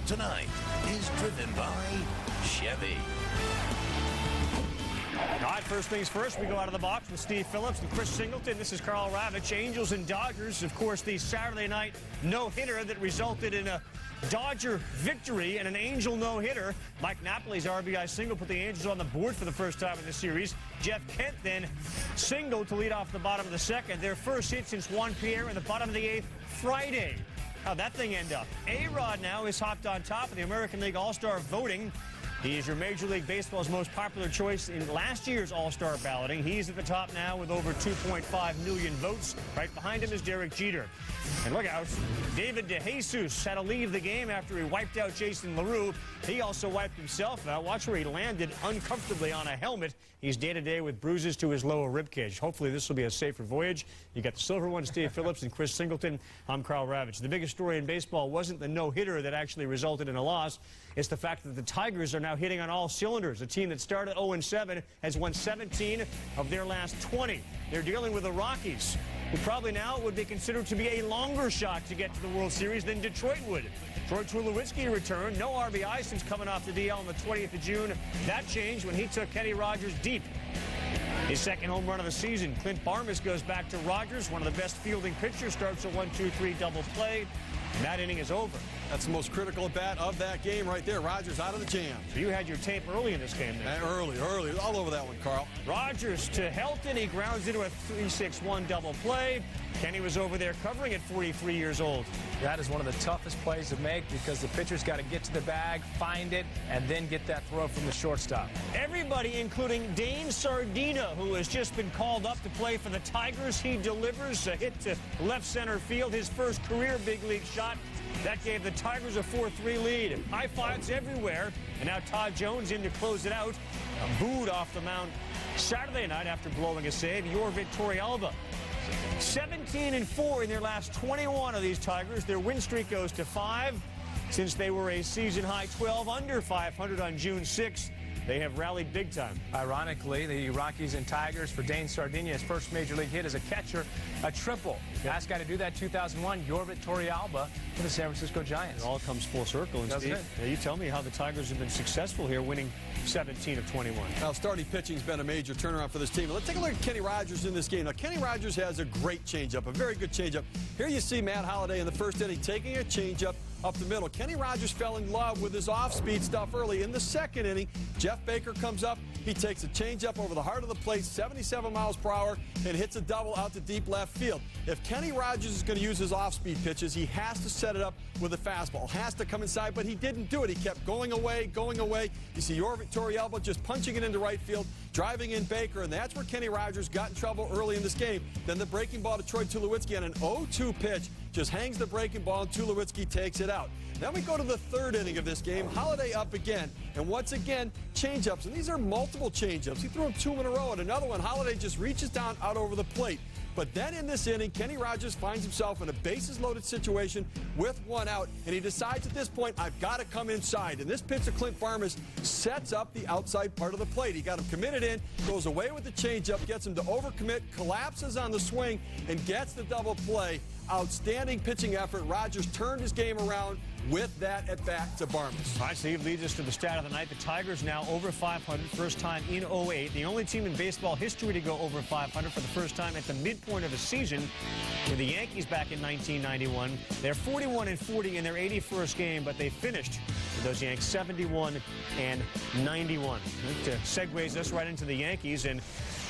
tonight is driven by Chevy. All right, first things first, we go out of the box with Steve Phillips and Chris Singleton. This is Carl Ravitch. Angels and Dodgers, of course, the Saturday night no-hitter that resulted in a Dodger victory and an Angel no-hitter. Mike Napoli's RBI single put the Angels on the board for the first time in the series. Jeff Kent then singled to lead off the bottom of the second. Their first hit since Juan Pierre in the bottom of the eighth Friday. How'd that thing end up? A-Rod now is hopped on top of the American League All-Star voting. He is your Major League Baseball's most popular choice in last year's All-Star balloting. He's at the top now with over 2.5 million votes. Right behind him is Derek Jeter. And look out, David DeJesus had to leave the game after he wiped out Jason LaRue. He also wiped himself out. Watch where he landed uncomfortably on a helmet. He's day-to-day with bruises to his lower ribcage. Hopefully this will be a safer voyage. You got the silver one, Steve Phillips and Chris Singleton. I'm Carl Ravitch. The biggest story in baseball wasn't the no-hitter that actually resulted in a loss. It's the fact that the Tigers are now hitting on all cylinders. A team that started 0-7 has won 17 of their last 20. They're dealing with the Rockies, who probably now would be considered to be a longer shot to get to the World Series than Detroit would. Troy Tulowitzki returned. No RBI since coming off the DL on the 20th of June. That changed when he took Kenny Rogers deep. His second home run of the season. Clint Barmes goes back to Rogers. One of the best fielding pitchers. Starts a 1-2-3 double play. And that inning is over. That's the most critical at bat of that game right there. Rogers out of the jam. So you had your tape early in this game then. Early. All over that one, Carl. Rogers to Helton. He grounds into a 3-6-1 double play. Kenny was over there covering at 43 years old. That is one of the toughest plays to make because the pitcher's got to get to the bag, find it, and then get that throw from the shortstop. Everybody, including Dane Sardina, who has just been called up to play for the Tigers. He delivers a hit to left center field, his first career big league shot. That gave the Tigers a 4-3 lead. High fives everywhere. And now Todd Jones in to close it out. Booed off the mound Saturday night after blowing a save. Yorvit Torrealba. 17-4 in their last 21 of these Tigers. Their win streak goes to 5 since they were a season-high 12 under 500 on June 6th. They have rallied big time. Ironically, the Rockies and Tigers for Dane Sardina, his first major league hit as a catcher, a triple. Last guy to do that, 2001, Yorvit Torrealba for the San Francisco Giants. It all comes full circle. And Doesn't Steve, it? you tell me how the Tigers have been successful here, winning 17 of 21. Now, starting pitching's been a major turnaround for this team. Let's take a look at Kenny Rogers in this game. Now, Kenny Rogers has a great changeup, a very good changeup. Here you see Matt Holliday in the first inning taking a changeup up the middle. Kenny Rogers fell in love with his off-speed stuff early. In the second inning, Jeff Baker comes up. He takes a changeup over the heart of the plate, 77 miles per hour, and hits a double out to deep left field. If Kenny Rogers is going to use his off-speed pitches, he has to set it up with a fastball. Has to come inside, but he didn't do it. He kept going away, going away. You see Yorvit Torrealba just punching it into right field, driving in Baker, and that's where Kenny Rogers got in trouble early in this game. Then the breaking ball to Troy Tulowitzki on an 0-2 pitch. Just hangs the breaking ball, and Tulowitzki takes it out. Then we go to the third inning of this game. Holliday up again, and once again, changeups. And these are multiple changeups. He threw them 2 in a row, and another one, Holliday just reaches down out over the plate. But then in this inning, Kenny Rogers finds himself in a bases-loaded situation with 1 out, and he decides at this point, I've got to come inside. And this pitch to Clint Barmes sets up the outside part of the plate. He got him committed in, goes away with the changeup, gets him to overcommit, collapses on the swing, and gets the double play. Outstanding pitching effort. Rogers turned his game around with that at-bat to Barmes. All right, Steve, leads us to the stat of the night. The Tigers now over 500, first time in 08. The only team in baseball history to go over 500 for the first time at the midpoint of a season with the Yankees back in 1991. They're 41-40 in their 81st game, but they finished with those Yanks 71-91. It segues us right into the Yankees, and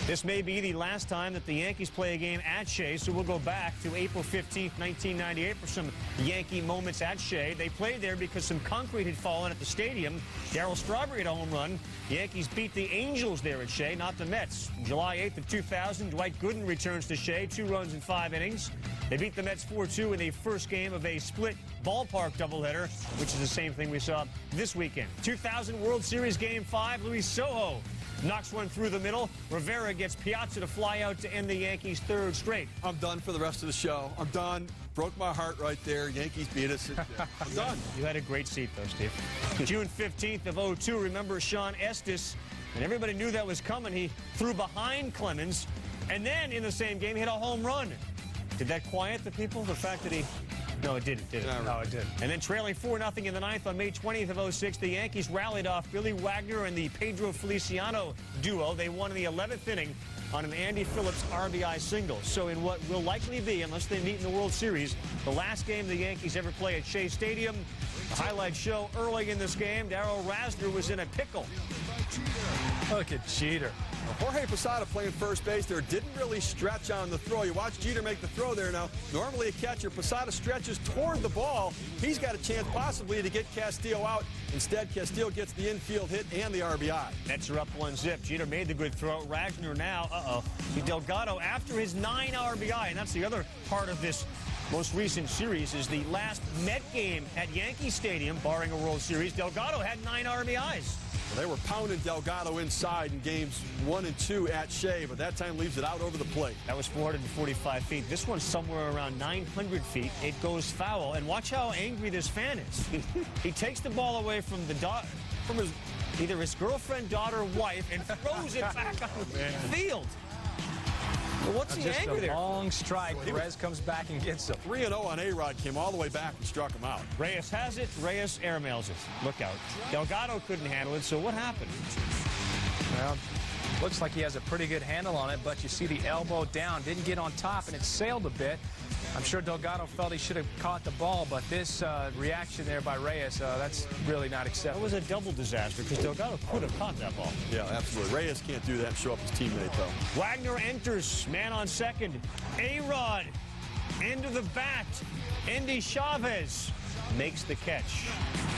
this may be the last time that the Yankees play a game at Shea, so we'll go back to April 15th, 1998 for some Yankee moments at Shea. They played there because some concrete had fallen at the stadium. Darryl Strawberry had a home run. The Yankees beat the Angels there at Shea, not the Mets. July 8th of 2000, Dwight Gooden returns to Shea, 2 runs in 5 innings. They beat the Mets 4-2 in the first game of a split ballpark doubleheader, which is the same thing we saw this weekend. 2000 World Series Game 5, Luis Sojo knocks one through the middle. Rivera gets Piazza to fly out to end the Yankees' 3rd straight. I'm done for the rest of the show. I'm done. Broke my heart right there. Yankees beat us. I'm done. You had a great seat, though, Steve. June 15th of 02, remember Sean Estes, and everybody knew that was coming. He threw behind Clemens, and then in the same game, he hit a home run. Did that quiet the people, the fact that he No, it didn't, did it? No, it didn't. And then trailing 4-0 in the ninth on May 20th of 06, the Yankees rallied off Billy Wagner and the Pedro Feliciano duo. They won in the 11th inning on an Andy Phillips RBI single. So in what will likely be, unless they meet in the World Series, the last game the Yankees ever play at Shea Stadium. The highlight show early in this game, Darryl Rasner was in a pickle. Look at Jeter. Jorge Posada playing first base there didn't really stretch on the throw. You watch Jeter make the throw there now. Normally a catcher, Posada stretches toward the ball. He's got a chance possibly to get Castillo out. Instead, Castillo gets the infield hit and the RBI. Mets are up 1-0. Jeter made the good throw. Rasner now, Delgado after his 9 RBI, and that's the other part of this most recent series is the last Met game at Yankee Stadium, barring a World Series. Delgado had 9 RBIs. Well, they were pounding Delgado inside in games 1 and 2 at Shea, but that time leaves it out over the plate. That was 445 feet. This one's somewhere around 900 feet. It goes foul, and watch how angry this fan is. He takes the ball away from either his girlfriend, daughter, wife, and throws it back on the field. Well, what's he Just angry a there? long strike. Perez comes back and gets him. 3-0 on A-Rod, came all the way back and struck him out. Reyes has it. Reyes airmails it. Look out. Delgado couldn't handle it, so what happened? Well, looks like he has a pretty good handle on it, but you see the elbow down. Didn't get on top, and it sailed a bit. I'm sure Delgado felt he should have caught the ball, but this reaction there by Reyes, that's really not That acceptable. was a double disaster because Delgado could have caught that ball. Yeah, absolutely. Reyes can't do that and show up his teammate, though. Wagner enters, man on second. A-Rod into the bat. Andy Chavez makes the catch.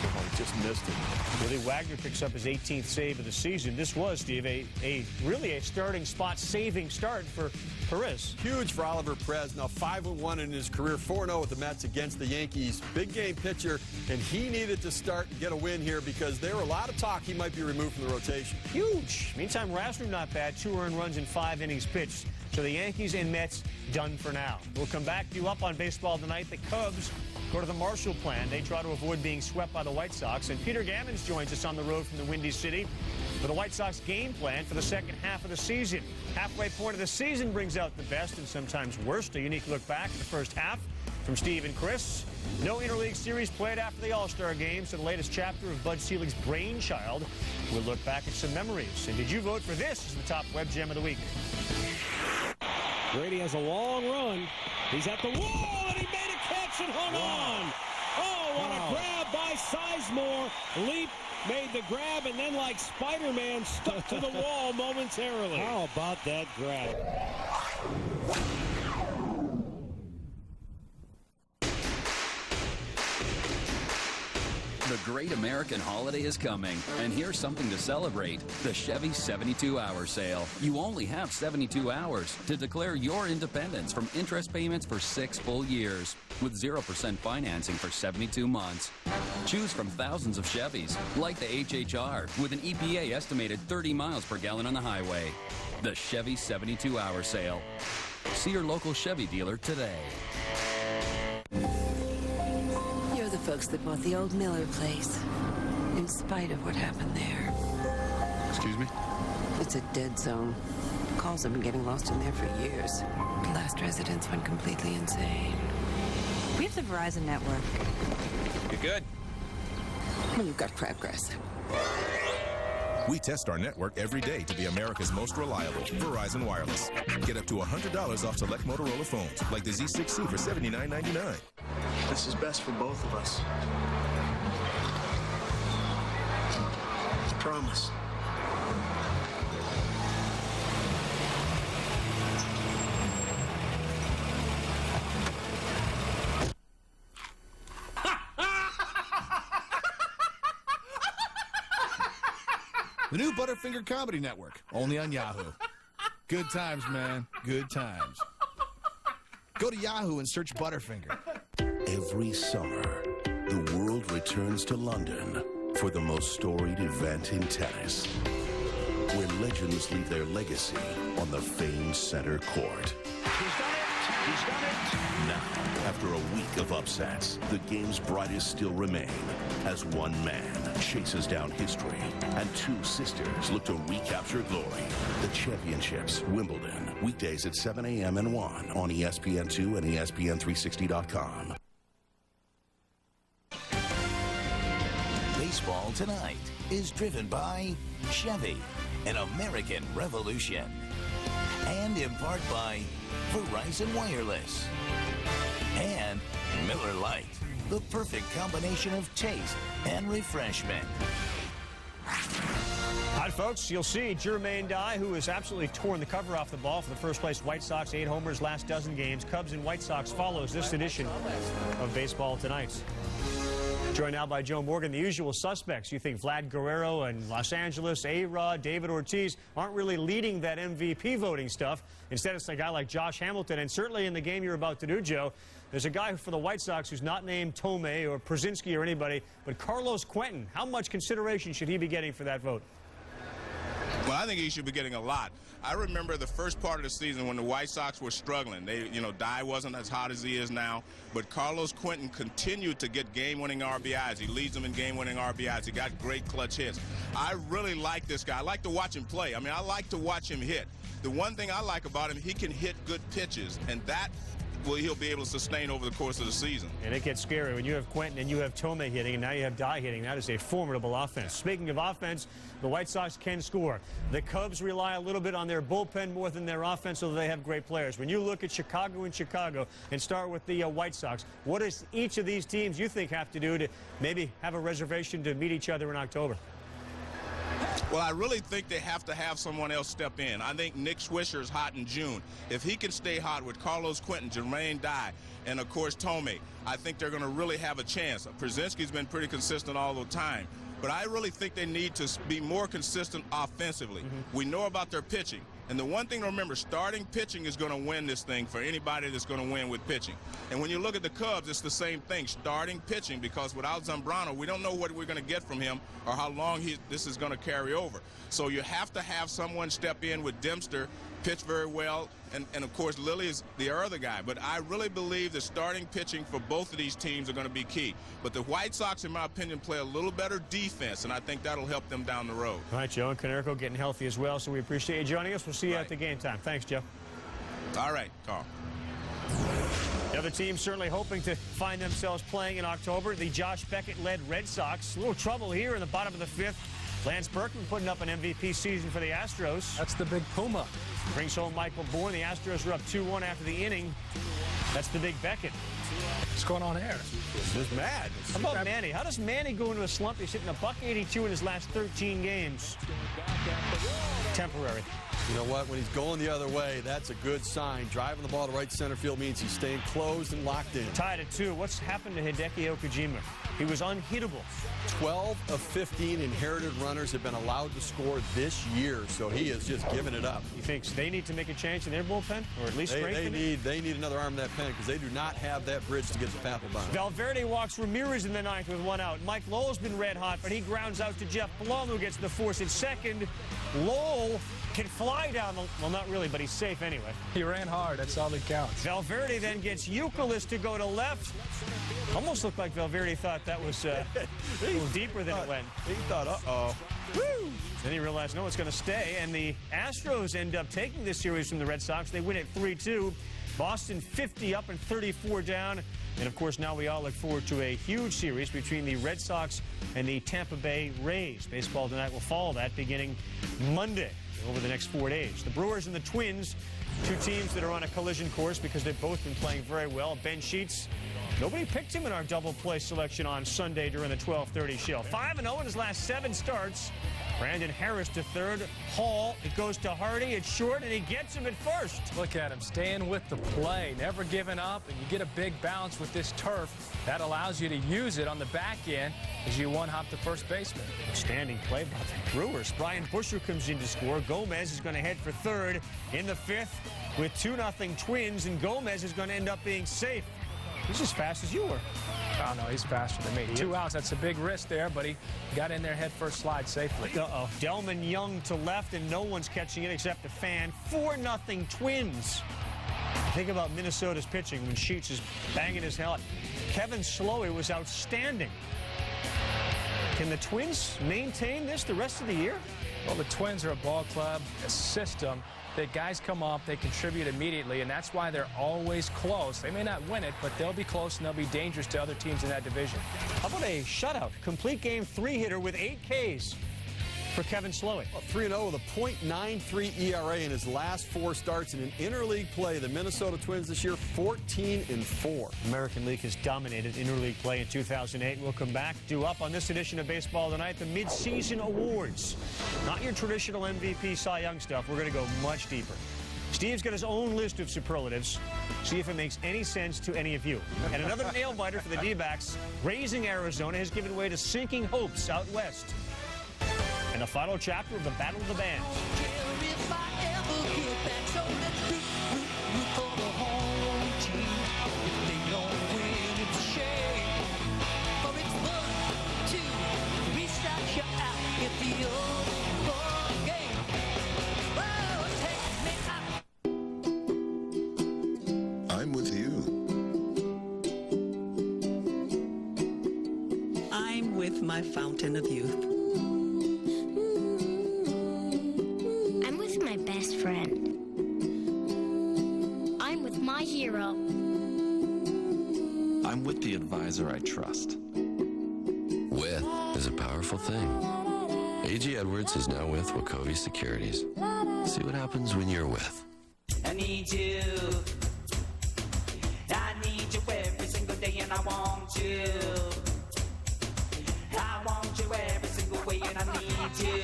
Oh, he just missed it. Billy Wagner picks up his 18th save of the season. This was, Steve, really a starting spot saving start for Perez. Huge for Oliver Perez. Now 5-1 in his career, 4-0 with the Mets against the Yankees. Big game pitcher, and he needed to start and get a win here because there were a lot of talk he might be removed from the rotation. Huge. Meantime, Rasner not bad. 2 earned runs in 5 innings pitched. So the Yankees and Mets done for now. We'll come back to you up on baseball tonight. The Cubs go to the Marshall Plan. They try to avoid being swept by the White Sox. And Peter Gammons joins us on the road from the Windy City for the White Sox game plan for the second half of the season. Halfway point of the season brings out the best and sometimes worst. A unique look back at the first half from Steve and Chris. No interleague series played after the All-Star game, so the latest chapter of Bud Selig's brainchild. We'll look back at some memories. And did you vote for this as the top web gem of the week? Brady has a long run. He's at the wall, and he made a catch and hung on. Oh, what a grab by Sizemore. Leap made the grab, and then like Spider-Man stuck to the wall momentarily. How about that grab? The great American holiday is coming, and here's something to celebrate. The Chevy 72-hour sale. You only have 72 hours to declare your independence from interest payments for 6 full years with 0% financing for 72 months. Choose from thousands of Chevys, like the HHR, with an EPA estimated 30 miles per gallon on the highway. The Chevy 72-hour sale. See your local Chevy dealer today. The folks that bought the old Miller place, in spite of what happened there. Excuse me? It's a dead zone. Calls have been getting lost in there for years. The last residents went completely insane. We have the Verizon network. You're good? Well, you've got crabgrass. We test our network every day to be America's most reliable. Verizon Wireless. Get up to $100 off select Motorola phones, like the Z6C for $79.99. This is best for both of us. I promise. The new Butterfinger Comedy Network, only on Yahoo. Good times, man. Good times. Go to Yahoo and search Butterfinger. Every summer, the world returns to London for the most storied event in tennis, where legends leave their legacy on the famed center court. He's done it! He's done it! Now, after a week of upsets, the game's brightest still remain as one man chases down history and 2 sisters look to recapture glory. The Championships, Wimbledon, weekdays at 7 a.m. and 1 on ESPN2 and ESPN360.com. Baseball Tonight is driven by Chevy, an American revolution, and in part by Verizon Wireless and Miller Lite, the perfect combination of taste and refreshment. All right, folks, you'll see Jermaine Dye, who has absolutely torn the cover off the ball for the first-place White Sox, 8 homers last dozen games. Cubs and White Sox follows this edition of Baseball Tonight. Joined now by Joe Morgan, the usual suspects. You think Vlad Guerrero and Los Angeles, A-Rod, David Ortiz aren't really leading that MVP voting stuff. Instead, it's a guy like Josh Hamilton. And certainly in the game you're about to do, Joe, there's a guy for the White Sox who's not named Tomei or Przinsky or anybody, but Carlos Quentin. How much consideration should he be getting for that vote? Well, I think he should be getting a lot. I remember the first part of the season when the White Sox were struggling. Dye wasn't as hot as he is now, but Carlos Quentin continued to get game-winning RBIs. He leads them in game-winning RBIs. He got great clutch hits. I really like this guy. I like to watch him play. I mean, I like to watch him hit. The one thing I like about him, he can hit good pitches, and that he'll be able to sustain over the course of the season. And it gets scary when you have Quentin and you have Tomei hitting, and now you have Dye hitting. That is a formidable offense. Speaking of offense, the White Sox can score. The Cubs rely a little bit on their bullpen more than their offense, although they have great players. When you look at Chicago and start with the White Sox, what does each of these teams you think have to do to maybe have a reservation to meet each other in October? Well, I really think they have to have someone else step in. I think Nick Swisher's hot in June. If he can stay hot with Carlos Quentin, Jermaine Dye, and, of course, Tomei, I think they're going to really have a chance. Przinsky's been pretty consistent all the time. But I really think they need to be more consistent offensively. We know about their pitching. And the one thing to remember, starting pitching is going to win this thing for anybody that's going to win with pitching. And when you look at the Cubs, it's the same thing, starting pitching, because without Zambrano, we don't know what we're going to get from him or how long this is going to carry over. So you have to have someone step in with Dempster, pitch very well, and of course, Lilly is the other guy. But I really believe the starting pitching for both of these teams are going to be key. But the White Sox, in my opinion, play a little better defense, and I think that'll help them down the road. All right, Joe, and Konerko getting healthy as well, so we appreciate you joining us. We'll see you at the game time. Thanks, Joe. All right, Carl. The other team certainly hoping to find themselves playing in October. The Josh Beckett-led Red Sox. A little trouble here in the bottom of the fifth. Lance Berkman putting up an MVP season for the Astros. That's the big Puma. Brings home Michael Bourne. The Astros are up 2-1 after the inning. That's the big Beckett. What's going on there? Just mad. How about Manny? How does Manny go into a slump? He's hitting $182 in his last 13 games. Temporary. You know what? When he's going the other way, that's a good sign. Driving the ball to right center field means he's staying closed and locked in. Tied at 2. What's happened to Hideki Okajima? He was unhittable. 12 of 15 inherited runners have been allowed to score this year, so he has just given it up. He thinks they need to make a change in their bullpen, or at least strengthen it? They need another arm in that pen because they do not have that bridge to get to Papelbon. Valverde walks Ramirez in the ninth with 1 out. Mike Lowell's been red hot, but he grounds out to Jeff Blum, who gets the force at second. Lowell can fly down the, well, not really, but he's safe anyway. He ran hard. That's all that counts. Valverde then gets Youkilis to go to left. Almost looked like Valverde thought that was a little deeper than it went. He thought, uh-oh. Woo! Then he realized, no, it's going to stay. And the Astros end up taking this series from the Red Sox. They win it 3-2. Boston 50 up and 34 down. And, of course, now we all look forward to a huge series between the Red Sox and the Tampa Bay Rays. Baseball Tonight will follow that beginning Monday over the next 4 days. The Brewers and the Twins, two teams that are on a collision course because they've both been playing very well. Ben Sheets, nobody picked him in our double play selection on Sunday during the 12:30 show. 5-0 in his last 7 starts. Brandon Harris to third. Hall, it goes to Hardy. It's short, and he gets him at first. Look at him, staying with the play, never giving up, and you get a big bounce with this turf. That allows you to use it on the back end as you one-hop the first baseman. Standing play by the Brewers. Brian Busher comes in to score. Gomez is going to head for third in the 5th with 2-0 Twins, and Gomez is going to end up being safe. He's as fast as you were. Oh, no, he's faster than me. 2 outs, that's a big risk there, but he got in there head first slide safely. Uh-oh. Delman Young to left, and no one's catching it except a fan. 4-0 Twins. Think about Minnesota's pitching when Sheets is banging his head. Kevin Slowey was outstanding. Can the Twins maintain this the rest of the year? Well, the Twins are a ball club, a system that guys come up, they contribute immediately, and that's why they're always close. They may not win it, but they'll be close and they'll be dangerous to other teams in that division. How about a shutout? Complete game 3-hitter with 8 Ks for Kevin Slowey. Well, 3-0 with a .93 ERA in his last 4 starts in an interleague play. The Minnesota Twins this year 14-4. American League has dominated interleague play in 2008. We'll come back, due up on this edition of Baseball Tonight, the midseason awards. Not your traditional MVP Cy Young stuff. We're going to go much deeper. Steve's got his own list of superlatives. See if it makes any sense to any of you. And another nail-biter for the D-backs. Raising Arizona has given way to sinking hopes out west. And the final chapter of the Battle of the Bands. I'm with you. I'm with my fountain of youth. I'm with my best friend. I'm with my hero. I'm with the advisor I trust. With is a powerful thing. A.G. Edwards is now with Wachovia Securities. See what happens when you're with. I need you. I need you every single day and I want you. I want you every single way and I need you.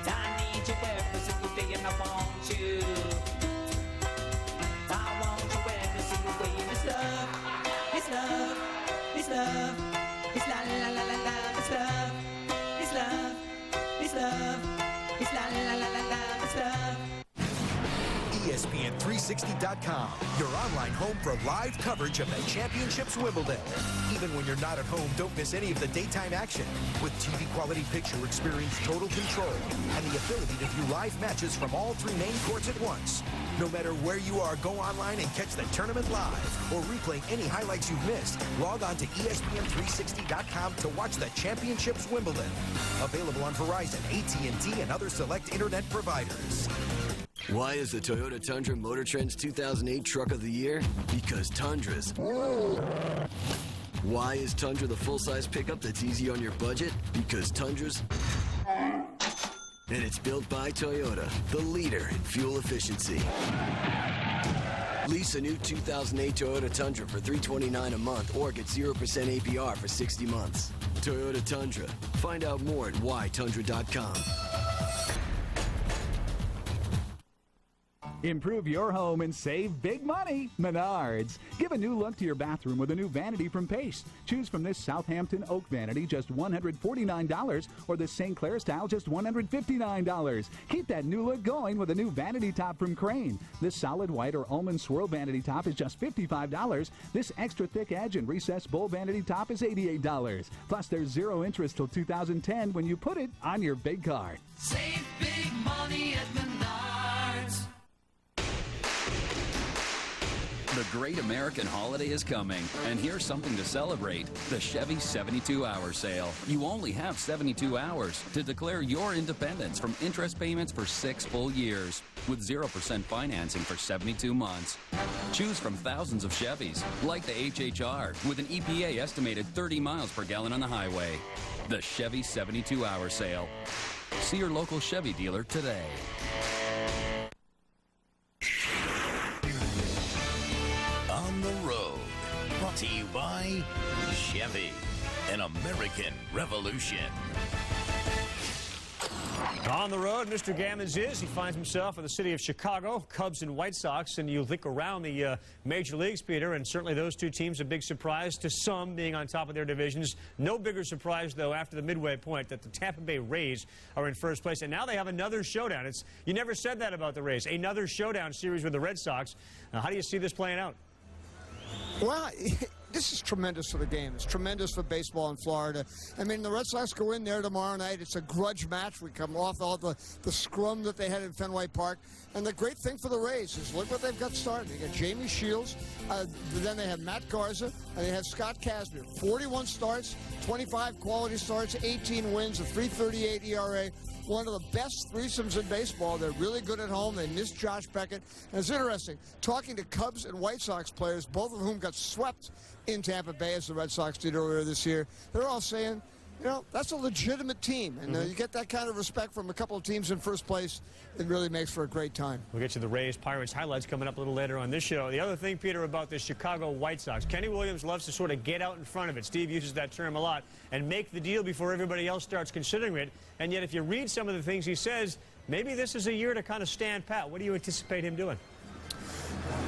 I need you every single day and I want you. I want you every single way and it's love. It's love. It's love. It's la la la la la. It's love. It's love. It's love. It's la la la la la. It's love. ESPN360.com, your online home for live coverage of the Championships Wimbledon. Even when you're not at home, don't miss any of the daytime action. With TV quality picture, experience total control and the ability to view live matches from all 3 main courts at once. No matter where you are, go online and catch the tournament live or replay any highlights you've missed. Log on to ESPN360.com to watch the Championships Wimbledon. Available on Verizon, AT&T, and other select internet providers. Why is the Toyota Tundra Motor Trend's 2008 Truck of the Year? Because Tundras. Why is Tundra the full-size pickup that's easy on your budget? Because Tundras. And it's built by Toyota, the leader in fuel efficiency. Lease a new 2008 Toyota Tundra for $329 a month or get 0% APR for 60 months. Toyota Tundra. Find out more at whytundra.com. Improve your home and save big money. Menards. Give a new look to your bathroom with a new vanity from Pace. Choose from this Southampton oak vanity, just $149, or the St. Clair style, just $159. Keep that new look going with a new vanity top from Crane. This solid white or almond swirl vanity top is just $55. This extra thick edge and recessed bowl vanity top is $88. Plus, there's 0 interest till 2010 when you put it on your big card. Save big money at Menards. The great American holiday is coming, and here's something to celebrate. The Chevy 72-hour sale. You only have 72 hours to declare your independence from interest payments for 6 full years with 0% financing for 72 months. Choose from thousands of Chevys, like the HHR, with an EPA estimated 30 miles per gallon on the highway. The Chevy 72-hour sale. See your local Chevy dealer today. On the road, brought to you by Chevy, an American revolution. On the road, Mr. Gammons is. He finds himself in the city of Chicago, Cubs and White Sox, and you look around the major leagues, Peter, and certainly those two teams a big surprise to some being on top of their divisions. No bigger surprise, though, after the midway point that the Tampa Bay Rays are in first place, and now they have another showdown. You never said that about the Rays. Another showdown series with the Red Sox. How do you see this playing out? Well, this is tremendous for the game. It's tremendous for baseball in Florida. I mean, the Red Sox go in there tomorrow night. It's a grudge match. We come off all the scrum that they had in Fenway Park. And the great thing for the Rays is look what they've got started. They got Jamie Shields. Then they have Matt Garza. And they have Scott Kazmir. 41 starts, 25 quality starts, 18 wins, a 3.38 ERA. One of the best threesomes in baseball. They're really good at home. They miss Josh Beckett. And it's interesting, talking to Cubs and White Sox players, both of whom got swept in Tampa Bay, as the Red Sox did earlier this year, they're all saying, you know, that's a legitimate team. And you get that kind of respect from a couple of teams in first place. It really makes for a great time. We'll get you the Rays-Pirates highlights coming up a little later on this show. The other thing, Peter, about the Chicago White Sox, Kenny Williams loves to sort of get out in front of it. Steve uses that term a lot, and make the deal before everybody else starts considering it. And yet, if you read some of the things he says, maybe this is a year to kind of stand pat. What do you anticipate him doing?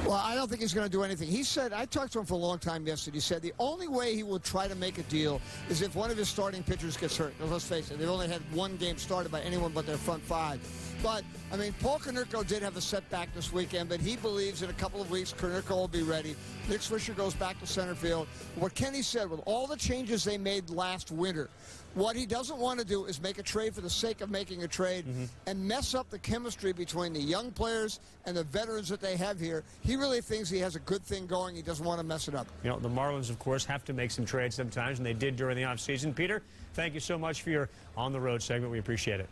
Well, I don't think he's going to do anything. He said, I talked to him for a long time yesterday. He said the only way he will try to make a deal is if one of his starting pitchers gets hurt. Now, let's face it, they've only had one game started by anyone but their front five. But, I mean, Paul Konerko did have a setback this weekend, but he believes in a couple of weeks Konerko will be ready. Nick Swisher goes back to center field. What Kenny said, with all the changes they made last winter, what he doesn't want to do is make a trade for the sake of making a trade and mess up the chemistry between the young players and the veterans that they have here. He really thinks he has a good thing going. He doesn't want to mess it up. You know, the Marlins, of course, have to make some trades sometimes, and they did during the offseason. Peter, thank you so much for your on-the-road segment. We appreciate it.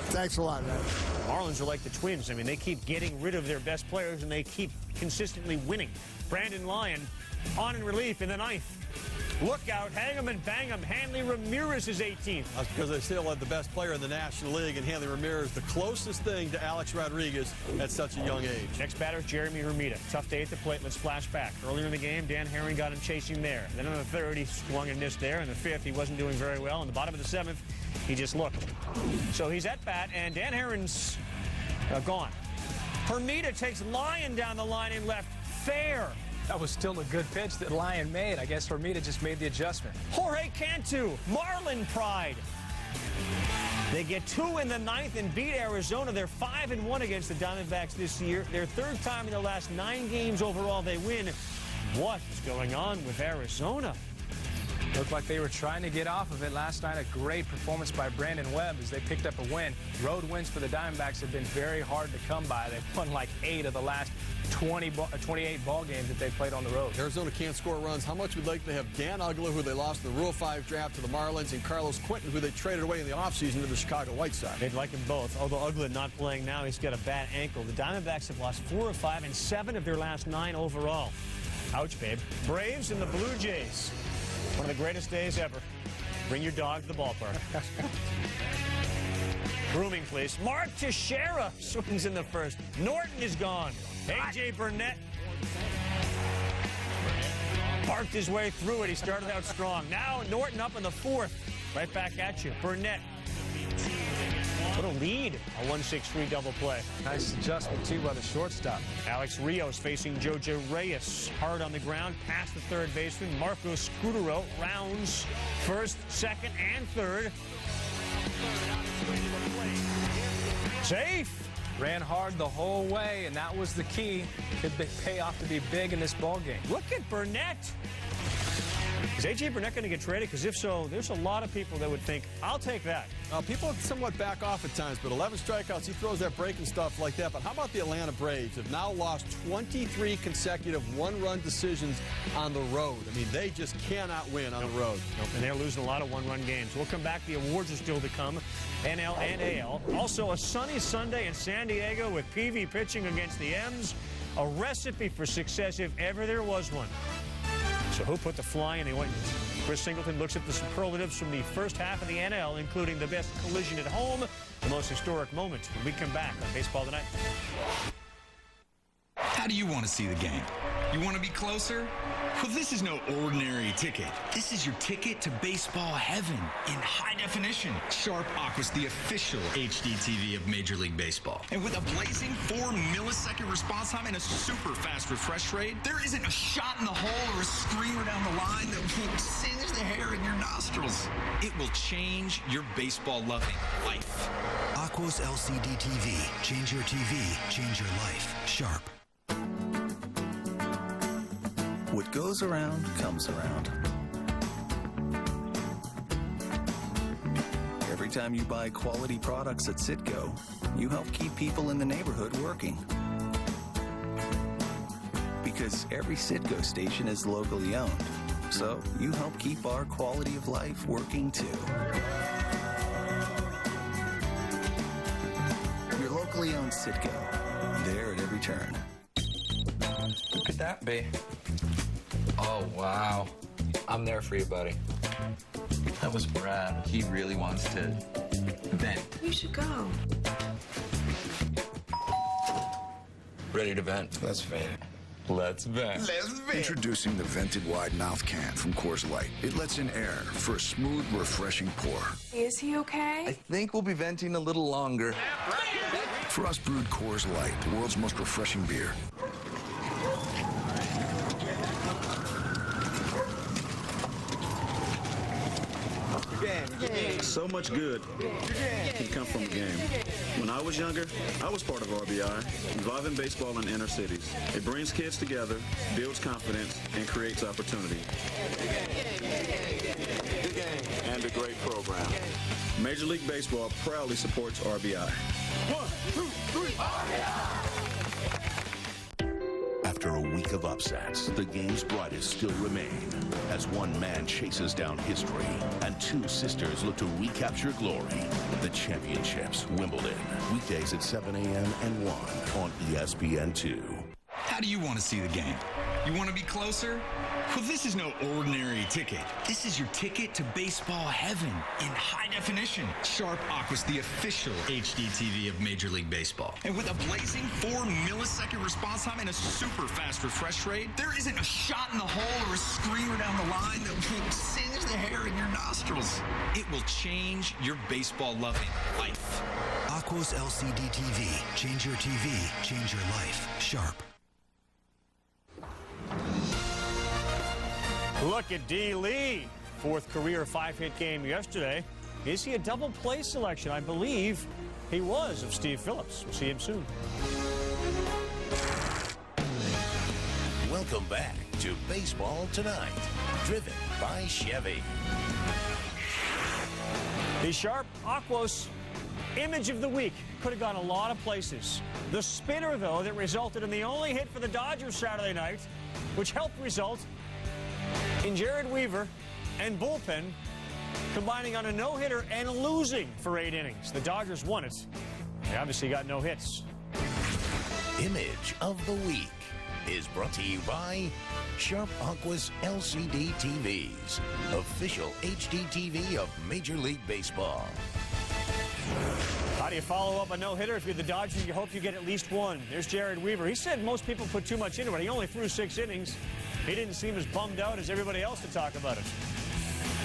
Thanks a lot, man. Marlins are like the Twins. I mean, they keep getting rid of their best players, and they keep consistently winning. Brandon Lyon on in relief in the ninth. Look out, hang 'em and bang 'em. Hanley Ramirez is 18th. That's because they still had the best player in the National League, and Hanley Ramirez, the closest thing to Alex Rodriguez at such a young age. Next batter, Jeremy Hermida. Tough day at the plate. Let's flash back. Earlier in the game, Dan Herring got him chasing there. Then in the third, he swung and missed there. In the fifth, he wasn't doing very well. In the bottom of the seventh, he just looked. So he's at bat, and Dan Herring's gone. Hermida takes Lyon down the line in left. Fair. That was still a good pitch that Lyon made. I guess Hermida just made the adjustment. Jorge Cantu, Marlin pride. They get 2 in the ninth and beat Arizona. They're 5-1 against the Diamondbacks this year. Their third time in the last 9 games overall they win. What is going on with Arizona? Looked like they were trying to get off of it last night. A great performance by Brandon Webb as they picked up a win. Road wins for the Diamondbacks have been very hard to come by. They've won like 8 of the last 28 ball games that they played on the road. Arizona can't score runs. How much would you like to have Dan Uggla, who they lost in the Rule 5 draft to the Marlins, and Carlos Quentin, who they traded away in the offseason to the Chicago White Sox? They'd like them both, although Uggla not playing now. He's got a bad ankle. The Diamondbacks have lost 4 of 5 and 7 of their last 9 overall. Ouch, babe. Braves and the Blue Jays. One of the greatest days ever. Bring your dog to the ballpark. Grooming, please. Mark Teixeira swings in the first. Norton is gone. A.J. Burnett barked his way through it. He started out strong. Now Norton up in the 4th. Right back at you. Burnett. What a lead. A 1-6-3 double play. Nice adjustment, too, by the shortstop. Alex Rios facing Jojo Reyes. Hard on the ground, past the third baseman. Marco Scutaro rounds first, second, and third. Safe. Ran hard the whole way, and that was the key. Could pay off to be big in this ball game. Look at Burnett. Is A.J. Burnett going to get traded? Because if so, there's a lot of people that would think, I'll take that. People somewhat back off at times, but 11 strikeouts, he throws that breaking stuff like that. But how about the Atlanta Braves have now lost 23 consecutive one-run decisions on the road? I mean, they just cannot win on the road. Nope, and they're losing a lot of one-run games. We'll come back. The awards are still to come, NL and AL. Also, a sunny Sunday in San Diego with PV pitching against the M's. A recipe for success if ever there was one. So who put the fly in the ointment? Chris Singleton looks at the superlatives from the first half of the NL, including the best collision at home, the most historic moment, when we come back on Baseball Tonight. How do you want to see the game? You want to be closer? Well, this is no ordinary ticket. This is your ticket to baseball heaven in high definition. Sharp Aqua's the official HD TV of Major League Baseball. And with a blazing 4-millisecond response time and a super fast refresh rate, there isn't a shot in the hole or a screamer down the line that will singe the hair in your nostrils. It will change your baseball-loving life. Aqua's LCD TV. Change your TV. Change your life. Sharp. What goes around comes around. Every time you buy quality products at Citgo, you help keep people in the neighborhood working. Because every Citgo station is locally owned, so you help keep our quality of life working too. Your locally owned Citgo, there at every turn. Who could that be? Oh, wow. I'm there for you, buddy. That was Brad. He really wants to vent. You should go. Ready to vent? Let's vent. Let's vent. Let's vent. Introducing the vented wide mouth can from Coors Light. It lets in air for a smooth, refreshing pour. Is he okay? I think we'll be venting a little longer. Frost brewed Coors Light, the world's most refreshing beer. So much good can come from a game. When I was younger, I was part of RBI, involving baseball in inner cities. It brings kids together, builds confidence, and creates opportunity. And a great program. Major League Baseball proudly supports RBI. 1, 2, 3, RBI! After a week of upsets, the game's brightest still remain as one man chases down history and two sisters look to recapture glory. The championships, Wimbledon, weekdays at 7 a.m. and 1 on ESPN2. How do you want to see the game? You want to be closer? Well, this is no ordinary ticket. This is your ticket to baseball heaven in high definition. Sharp Aqua's the official HD TV of Major League Baseball. And with a blazing 4-millisecond response time and a super fast refresh rate, there isn't a shot in the hole or a screamer down the line that will singe the hair in your nostrils. It will change your baseball-loving life. Aqua's LCD TV. Change your TV. Change your life. Sharp. Look at D. Lee. Fourth career 5-hit game yesterday. Is he a double play selection? I believe he was of Steve Phillips. We'll see him soon. Welcome back to Baseball Tonight, driven by Chevy. The Sharp Aquos image of the week could have gone a lot of places. The spinner, though, that resulted in the only hit for the Dodgers Saturday night, which helped result in Jared Weaver and bullpen combining on a no-hitter and losing for 8 innings. The Dodgers won it. They obviously got no hits. Image of the week is brought to you by Sharp Aqua's LCD TVs, official HD TV of Major League Baseball. How do you follow up a no-hitter? If you're the Dodgers, you hope you get at least one. There's Jared Weaver. He said most people put too much into it. He only threw 6 innings. He didn't seem as bummed out as everybody else to talk about it.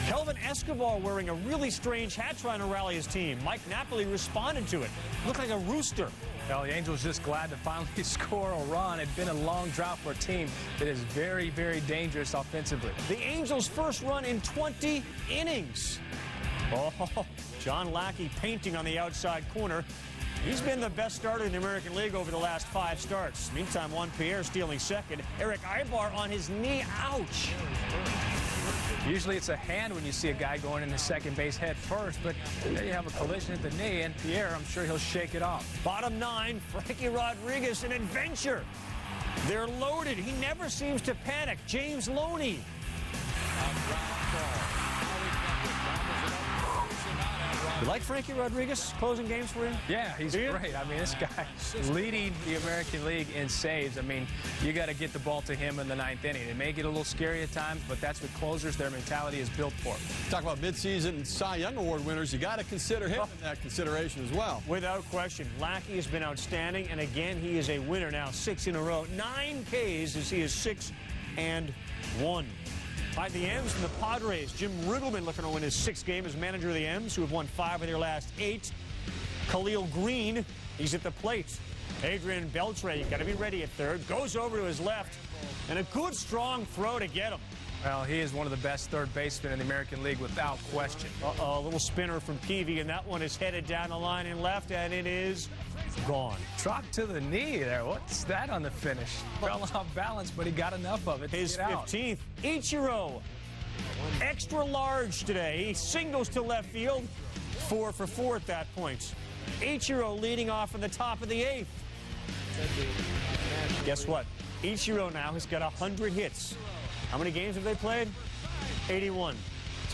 Kelvin Escobar wearing a really strange hat trying to rally his team. Mike Napoli responded to it. Looked like a rooster. Well, the Angels just glad to finally score a run. It's been a long drought for a team that is very, very dangerous offensively. The Angels' first run in 20 innings. Oh, John Lackey painting on the outside corner. He's been the best starter in the American League over the last 5 starts. Meantime, Juan Pierre stealing second. Eric Ibar on his knee. Ouch. Usually it's a hand when you see a guy going into second base head first, but there you have a collision at the knee, and Pierre, I'm sure he'll shake it off. Bottom 9, Frankie Rodriguez, an adventure. They're loaded. He never seems to panic. James Loney. You like Frankie Rodriguez closing games for you? Yeah, he's great. I mean, this guy leading the American League in saves. I mean, you got to get the ball to him in the 9th inning. It may get a little scary at times, but that's what closers, their mentality is built for. Talk about midseason Cy Young Award winners. You got to consider him in that consideration as well. Without question. Lackey has been outstanding, and again, he is a winner now, 6 in a row. 9 Ks as he is 6-1. By the M's from the Padres, Jim Riggleman looking to win his 6th game as manager of the M's, who have won 5 of their last 8. Khalil Green, he's at the plate. Adrian Beltre, you got to be ready at third, goes over to his left, and a good strong throw to get him. Well, he is one of the best third basemen in the American League without question. Uh-oh, a little spinner from Peavy, and that one is headed down the line and left, and it is gone. Drop to the knee there. What's that on the finish? Fell off balance, but he got enough of it to His get out. 15th. Ichiro, extra large today. He singles to left field. 4 for 4 at that point. Ichiro leading off in the top of the 8th. Guess what? Ichiro now has got 100 hits. How many games have they played? 81.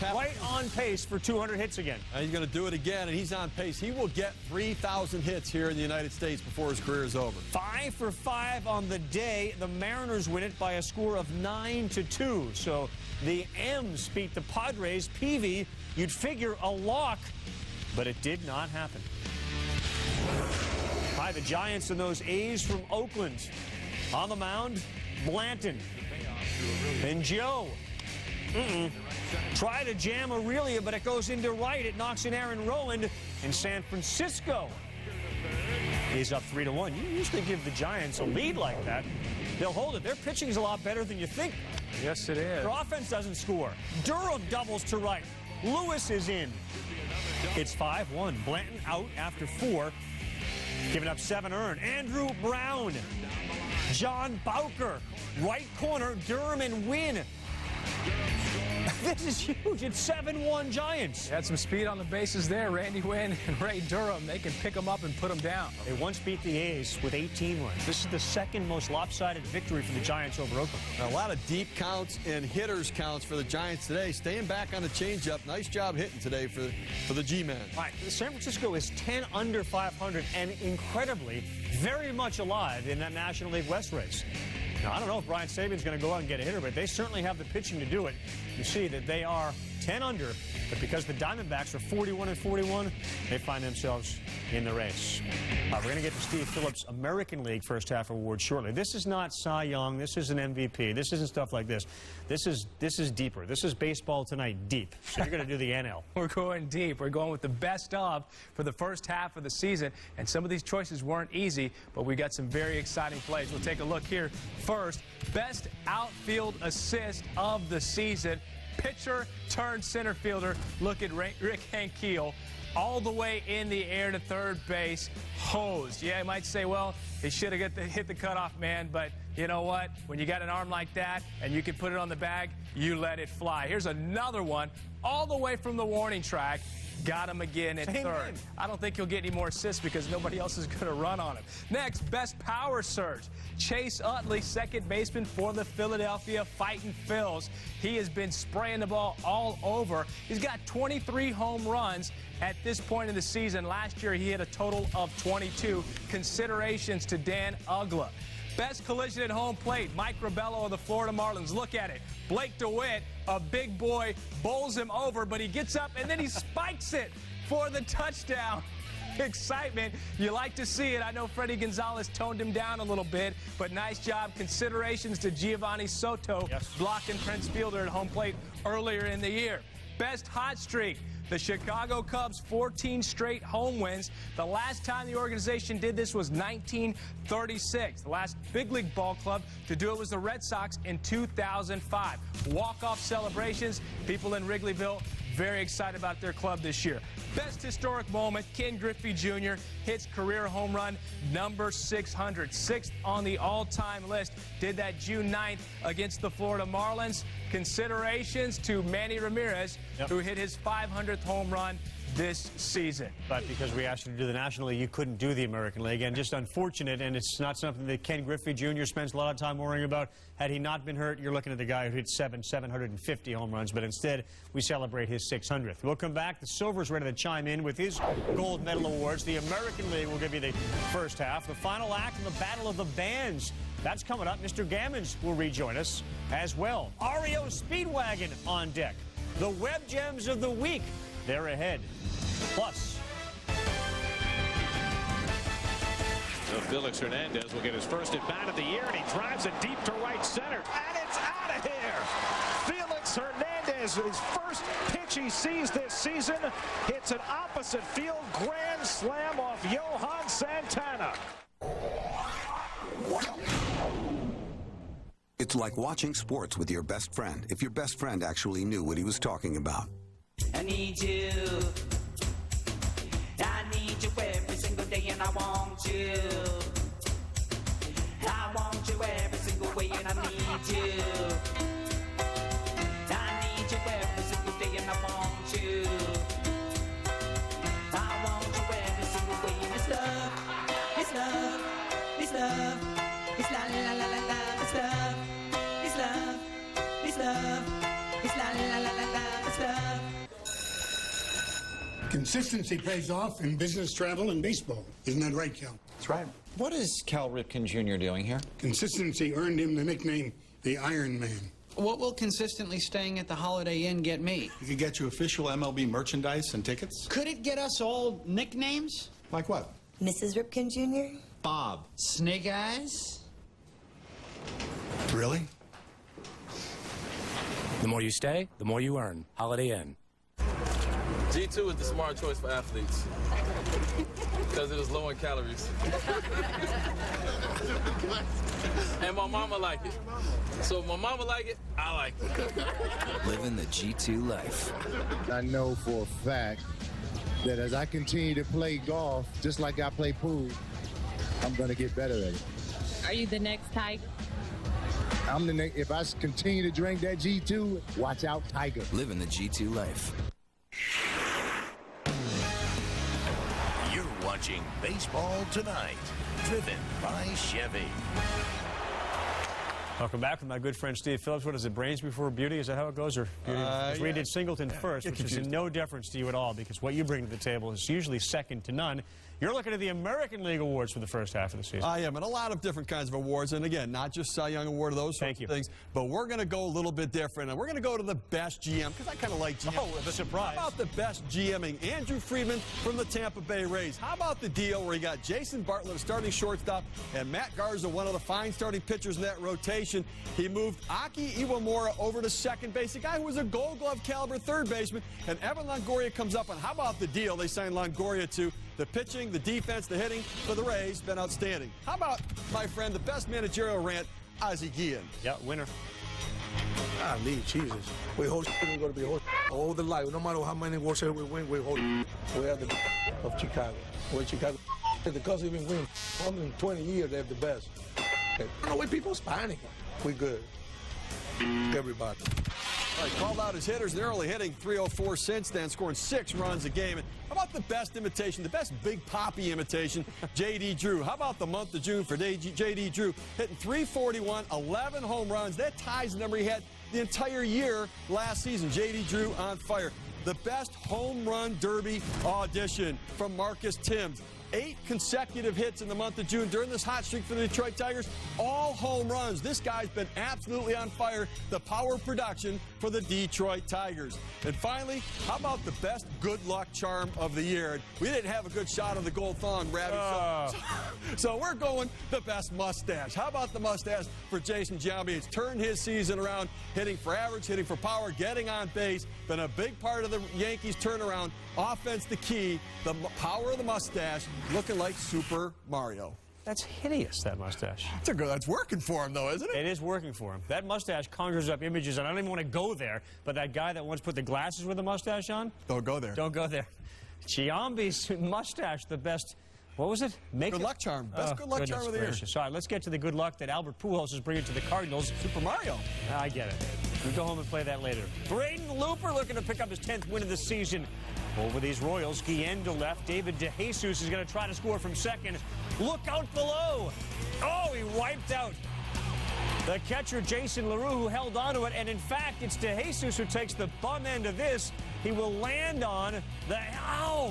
Right on pace for 200 hits again. And he's going to do it again, and he's on pace. He will get 3,000 hits here in the United States before his career is over. 5 for 5 on the day. The Mariners win it by a score of 9-2. So the M's beat the Padres. Peavy, you'd figure a lock, but it did not happen. Hi, the Giants and those A's from Oakland. On the mound, Blanton. And Joe. Try to jam Aurelia, but it goes into right. It knocks in Aaron Rowland, and San Francisco is up 3-1. You usually give the Giants a lead like that. They'll hold it. Their pitching is a lot better than you think. Yes, it is. Their offense doesn't score. Durham doubles to right. Lewis is in. It's 5-1. Blanton out after 4. Giving up 7 earned. Andrew Brown. John Bowker. Right corner. Durham and Wynn. This is huge. It's 7-1 Giants. Had some speed on the bases there. Randy Wynn and Ray Durham. They can pick them up and put them down. They once beat the A's with 18 runs. This is the second most lopsided victory for the Giants over Oakland. A lot of deep counts and hitters counts for the Giants today. Staying back on the changeup. Nice job hitting today for the G-man. All right, San Francisco is 10 under 500 and incredibly very much alive in that National League West race. Now, I don't know if Brian Saban's going to go out and get a hitter, but they certainly have the pitching to do it. You see that they are 10 under, but because the Diamondbacks are 41-41, they find themselves in the race. We're going to get to Steve Phillips' American League First Half Award shortly. This is not Cy Young. This isn't MVP. This isn't stuff like this. This is deeper. This is Baseball Tonight deep. So you're going to do the NL. We're going deep. We're going with the best of for the first half of the season. And some of these choices weren't easy, but we got some very exciting plays. We'll take a look here first. Best outfield assist of the season. Pitcher turned center fielder. Look at Rick Hankiel. All the way in the air to third base, hosed. Yeah, you might say, well, he should have hit the cutoff man, but you know what? When you got an arm like that and you can put it on the bag, you let it fly. Here's another one, all the way from the warning track. Got him again at third. I don't think he'll get any more assists because nobody else is going to run on him. Next, best power surge. Chase Utley, second baseman for the Philadelphia Fightin' Phils. He has been spraying the ball all over. He's got 23 home runs at this point in the season. Last year, he hit a total of 22. Considerations to Dan Ugla. Best collision at home plate, Mike Rabello of the Florida Marlins. Look at it. Blake DeWitt, a big boy, bowls him over, but he gets up and then he spikes it for the touchdown. Excitement. You like to see it. I know Freddie Gonzalez toned him down a little bit, but nice job. Considerations to Giovanni Soto, blocking Prince Fielder at home plate earlier in the year. Best hot streak. The Chicago Cubs, 14 straight home wins. The last time the organization did this was 1936. The last big league ball club to do it was the Red Sox in 2005. Walk-off celebrations. People in Wrigleyville very excited about their club this year. Best historic moment, Ken Griffey Jr. hits career home run number 600. 6th on the all-time list. Did that June 9th against the Florida Marlins. Considerations to Manny Ramirez, who hit his 500th home run this season. But because we asked you to do the National League, you couldn't do the American League. And just unfortunate, and it's not something that Ken Griffey Jr. spends a lot of time worrying about. Had he not been hurt, you're looking at the guy who hit 750 home runs. But instead, we celebrate his 600th. We'll come back. The Silver's ready to chime in with his gold medal awards. The American League will give you the first half. The final act of the Battle of the Bands. That's coming up. Mr. Gammons will rejoin us as well. REO Speedwagon on deck. The Web Gems of the Week. They're ahead. Plus. So Felix Hernandez will get his first at bat of the year, and he drives it deep to right center. And it's out of here. Felix Hernandez, his first pitch he sees this season, hits an opposite field grand slam off Johan Santana. It's like watching sports with your best friend, if your best friend actually knew what he was talking about. I need you. I need you every single day, and I want you. I want you every single way, and I need you. I need you every single day, and I want you. I want you every single way, and it's love, it's love, it's love, it's la la la la la, it's love, it's love, it's love, it's la la la la la, it's love. Consistency pays off in business, travel, and baseball. Isn't that right, Cal? That's right. What is Cal Ripken Jr. doing here? Consistency earned him the nickname the Iron Man. What will consistently staying at the Holiday Inn get me? It could get you official MLB merchandise and tickets. Could it get us all nicknames? Like what? Mrs. Ripken Jr.? Bob. Snake Eyes? Really? The more you stay, the more you earn. Holiday Inn. G2 is the smart choice for athletes because it is low in calories. And my mama like it. So if my mama like it, I like it. Living the G2 life. I know for a fact that as I continue to play golf, just like I play pool, I'm going to get better at it. Are you the next Tiger? I'm the next. If I continue to drink that G2, watch out, Tiger. Living the G2 life. You're watching Baseball Tonight, driven by Chevy. Welcome back with my good friend Steve Phillips. What is it, brains before beauty? Is that how it goes? Or beauty? Because we did Singleton first, which is in no deference to you at all, because what you bring to the table is usually second to none. You're looking at the American League Awards for the first half of the season. I am, and a lot of different kinds of awards. And again, not just Cy Young Award, those sorts of things. But we're going to go a little bit different. And we're going to go to the best GM, because I kind of like GM. Oh, the surprise. How about the best GMing? Andrew Friedman from the Tampa Bay Rays. How about the deal where he got Jason Bartlett, a starting shortstop, and Matt Garza, one of the fine starting pitchers in that rotation. He moved Aki Iwamura over to second base, a guy who was a Gold Glove caliber third baseman. And Evan Longoria comes up, and how about the deal they signed Longoria to? The pitching, the defense, the hitting for the Rays been outstanding. How about, my friend, the best managerial rant, Ozzie Guillen? Yeah, winner. Golly, Jesus. We host, we're going to be host all the life. No matter how many World Series we win, we host. We are the of Chicago. We're Chicago. The Cubs even win 120 years, they're the best. I don't know why people panic. We good. Everybody. All right, called out his hitters. They're only hitting .304 since then, scoring 6 runs a game. And how about the best imitation, the best Big Papi imitation, J.D. Drew? How about the month of June for J.D. Drew? Hitting .341, 11 home runs. That ties the number he had the entire year last season. J.D. Drew on fire. The best home run derby audition from Marcus Timms. 8 consecutive hits in the month of June during this hot streak for the Detroit Tigers. All home runs. This guy's been absolutely on fire. The power production for the Detroit Tigers. And finally, how about the best good luck charm of the year? We didn't have a good shot of the gold thong, Rabbit. So we're going the best mustache. How about the mustache for Jason Giambi? It's turned his season around, hitting for average, hitting for power, getting on base. Been a big part of the Yankees' turnaround. Offense the key. The power of the mustache. Looking like Super Mario. That's hideous, that mustache. That's working for him, though, isn't it? It is working for him. That mustache conjures up images, and I don't even want to go there, but that guy that once put the glasses with the mustache on? Don't go there. Don't go there. Giambi's mustache, the best, what was it? Good luck charm. Best good luck charm of the year. All right, let's get to the good luck that Albert Pujols is bringing to the Cardinals. Super Mario. I get it. We'll go home and play that later. Braden Looper looking to pick up his 10th win of the season. Over these Royals, Guillen to left. David DeJesus is going to try to score from second. Look out below. Oh, he wiped out the catcher, Jason LaRue, who held onto it. And in fact, it's DeJesus who takes the bum end of this. He will land on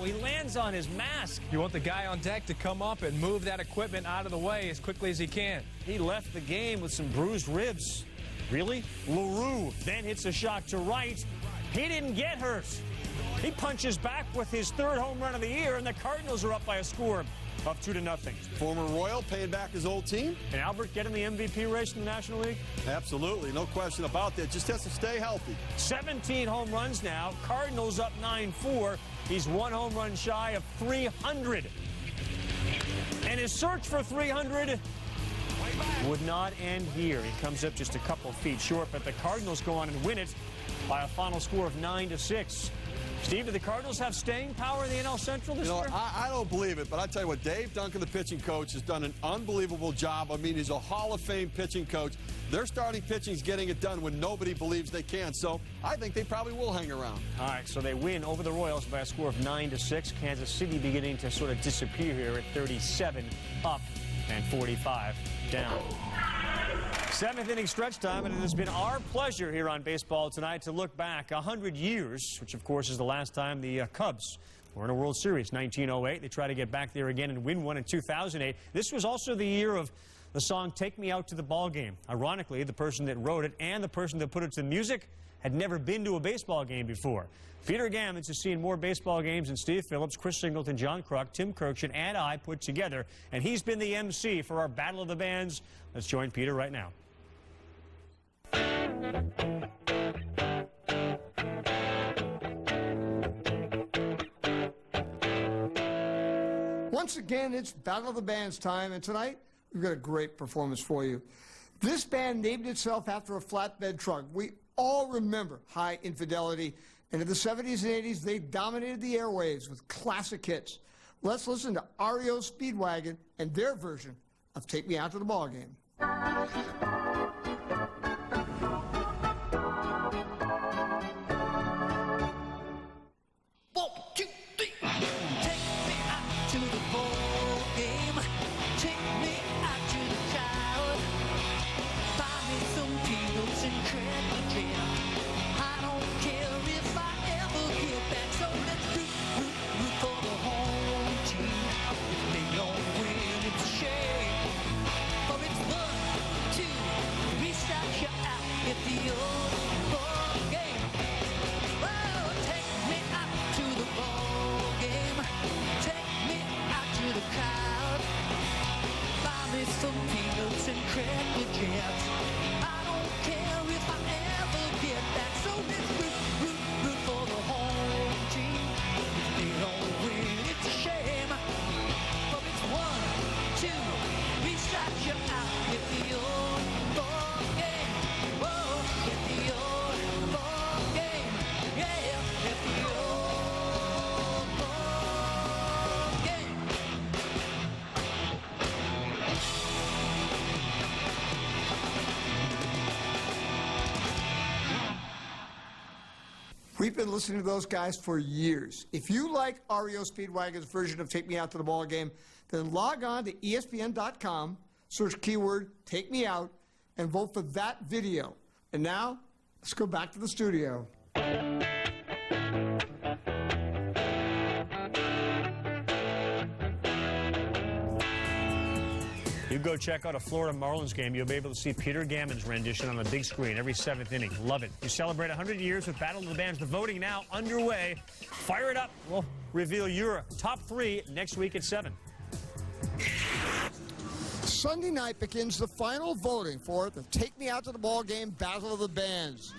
he lands on his mask. You want the guy on deck to come up and move that equipment out of the way as quickly as he can. He left the game with some bruised ribs. Really? LaRue then hits a shot to right. He didn't get hurt. He punches back with his 3rd home run of the year, and the Cardinals are up by a score of 2-0. Former Royal paying back his old team. And Albert getting the MVP race in the National League? Absolutely, no question about that. Just has to stay healthy. 17 home runs now. Cardinals up 9-4. He's 1 home run shy of 300. And his search for 300 Would not end here. He comes up just a couple feet short, but the Cardinals go on and win it by a final score of 9-6. Steve, do the Cardinals have staying power in the NL Central this year? I don't believe it, but I tell you what, Dave Duncan, the pitching coach, has done an unbelievable job. I mean, he's a Hall of Fame pitching coach. Their starting pitching is getting it done when nobody believes they can, so I think they probably will hang around. All right, so they win over the Royals by a score of 9-6. Kansas City beginning to sort of disappear here at 37 up and 45 down. Seventh inning stretch time, and it has been our pleasure here on Baseball Tonight to look back 100 years, which of course is the last time the Cubs were in a World Series, 1908. They try to get back there again and win one in 2008. This was also the year of the song Take Me Out to the Ball Game. Ironically, the person that wrote it and the person that put it to music had never been to a baseball game before. Peter Gammons has seen more baseball games than Steve Phillips, Chris Singleton, John Kruk, Tim Kirkshin, and I put together, and he's been the MC for our Battle of the Bands. Let's join Peter right now. Once again, it's Battle of the Bands time, and tonight we've got a great performance for you. This band named itself after a flatbed truck. We all remember High Infidelity, and in the 70s and 80s, they dominated the airwaves with classic hits. Let's listen to REO Speedwagon and their version of Take Me Out to the Ball Game. 1, 2, 3. Take me out to the ball game. Take me out to the crowd. Buy me some peanuts and cracker jam. I don't care if I ever get back. So let's root for the home team. If they don't win, it's a shame. For it's 1, 2, 3 strikes you out at the old ball game. Oh, take me out to the ball game. Take me out to the crowd. Buy me some peanuts and cracker jams. I don't care if I ever get back. So let's root for the home team. If they don't win, it's a shame. But it's 1, 2, 3 strikes you out with the old ball game. Whoa, with the old ball game. Yeah, with the old ball game. We've been listening to those guys for years. If you like REO Speedwagon's version of Take Me Out to the Ball Game, then log on to ESPN.com, search keyword Take Me Out, and vote for that video. And now, let's go back to the studio. You go check out a Florida Marlins game, you'll be able to see Peter Gammons' rendition on the big screen every 7th inning. Love it. You celebrate 100 years with Battle of the Bands. The voting now underway. Fire it up. We'll reveal your top 3 next week at 7. Sunday night begins the final voting for the Take Me Out to the Ball Game Battle of the Bands.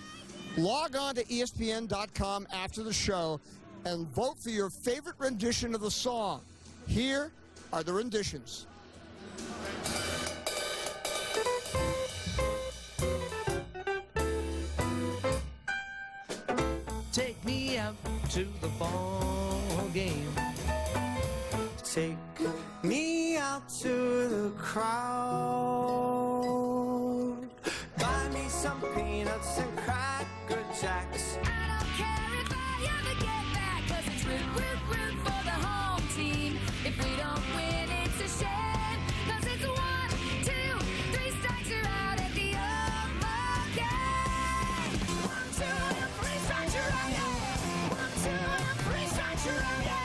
Log on to ESPN.com after the show and vote for your favorite rendition of the song. Here are the renditions. Take me out to the ball game. Take me out to the crowd. Buy me some peanuts and cracker jacks. I don't care if I ever get back, 'cause it's root for the home team. If we don't win, it's a shame, 'cause it's 1, 2, 3 strikes, you're out at the old ball game. 1, 2, 3 strikes, you're out, yeah. 1, 2, 3 strikes, you're out, yeah.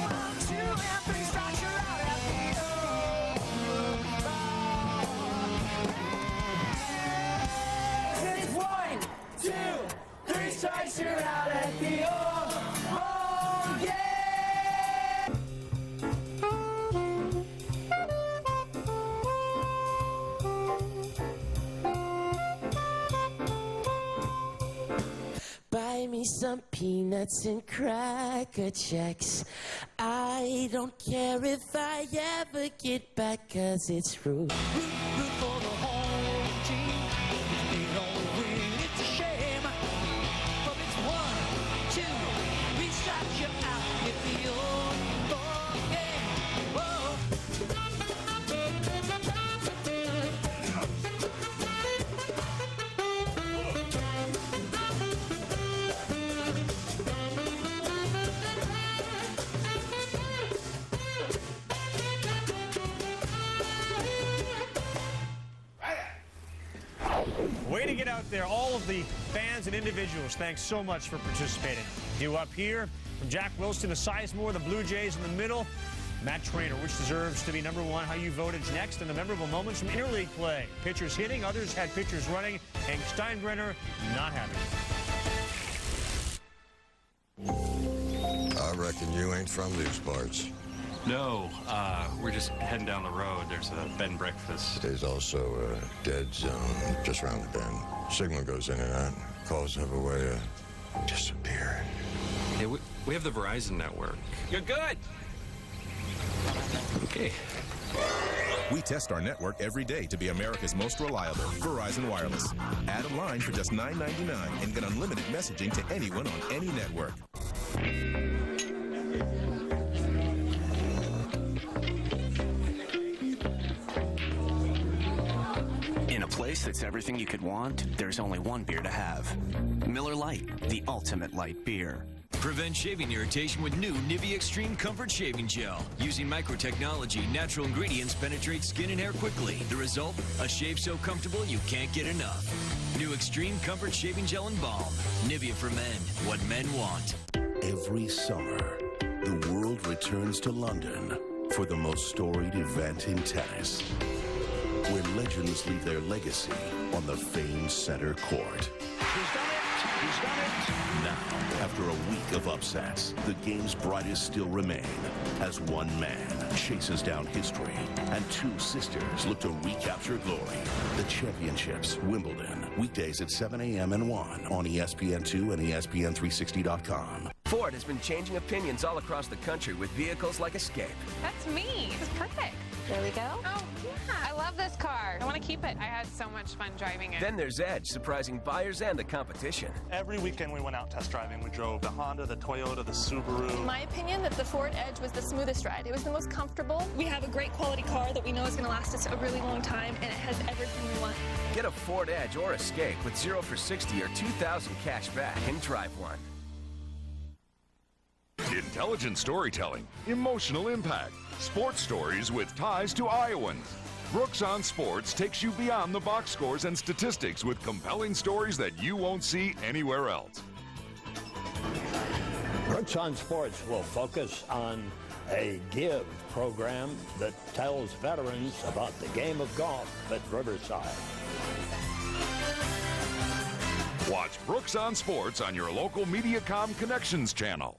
1, 2, 3 strikes, you're out at the old ball game. It's 1, 2, 3 strikes, you're out at the old ball game. Buy me some peanuts and cracker jacks. I don't care if I ever get back, 'cause it's root for there, all of the fans and individuals, thanks so much for participating. You up here, from Jack Wilson to Sizemore, the Blue Jays in the middle. Matt Trainer, which deserves to be number one. How you voted next, and the memorable moments from interleague play. Pitchers hitting, others had pitchers running. Hank Steinbrenner not having it. I reckon you ain't from these parts. No, we're just heading down the road. There's a bed and breakfast. There's also a dead zone just around the bend. Signal goes in and out. Calls have a way of disappearing. Yeah, we have the Verizon network. You're good. Okay. We test our network every day to be America's most reliable. Verizon Wireless. Add a line for just $9.99 and get unlimited messaging to anyone on any network. In a place that's everything you could want, there's only one beer to have. Miller Lite, the ultimate light beer. Prevent shaving irritation with new Nivea Extreme Comfort Shaving Gel. Using microtechnology, natural ingredients penetrate skin and hair quickly. The result? A shave so comfortable you can't get enough. New Extreme Comfort Shaving Gel and Balm. Nivea for men. What men want. Every summer, the world returns to London for the most storied event in tennis, where legends leave their legacy on the famed center court. He's done it. He's done it. Now, after a week of upsets, the game's brightest still remain as one man chases down history and two sisters look to recapture glory. The Championships, Wimbledon, weekdays at 7 a.m. and 1 on ESPN2 and ESPN360.com. Ford has been changing opinions all across the country with vehicles like Escape. That's me. This is perfect. There we go. Oh, yeah. I love this car. I want to keep it. I had so much fun driving it. Then there's Edge, surprising buyers and the competition. Every weekend we went out test driving. We drove the Honda, the Toyota, the Subaru. In my opinion, that the Ford Edge was the smoothest ride. It was the most comfortable. We have a great quality car that we know is going to last us a really long time, and it has everything we want. Get a Ford Edge or Escape with 0 for 60 or 2,000 cash back and drive one. Intelligent storytelling, emotional impact, sports stories with ties to Iowans. Brooks on Sports takes you beyond the box scores and statistics with compelling stories that you won't see anywhere else. Brooks on Sports will focus on a GIVE program that tells veterans about the game of golf at Riverside. Watch Brooks on Sports on your local Mediacom Connections channel.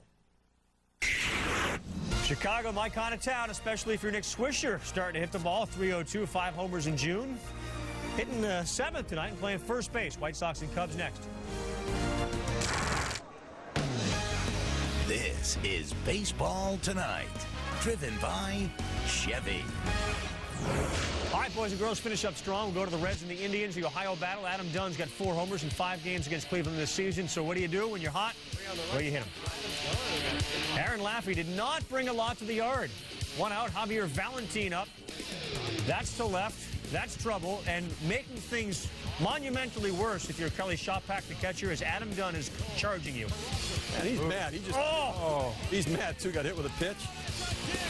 Chicago, my kind of town, especially if you're Nick Swisher, starting to hit the ball. 302, 5 homers in June. Hitting the 7th tonight and playing first base. White Sox and Cubs next. This is Baseball Tonight, driven by Chevy. All right, boys and girls, finish up strong. We'll go to the Reds and the Indians, the Ohio battle. Adam Dunn's got 4 homers in 5 games against Cleveland this season. So what do you do when you're hot? Where you hit him? Aaron Laffey did not bring a lot to the yard. 1 out, Javier Valentin up. That's to left. That's trouble. And making things monumentally worse if you're Kelly Shoppack, the catcher, as Adam Dunn is charging you. And he's mad. He just, he's mad, too. Got hit with a pitch.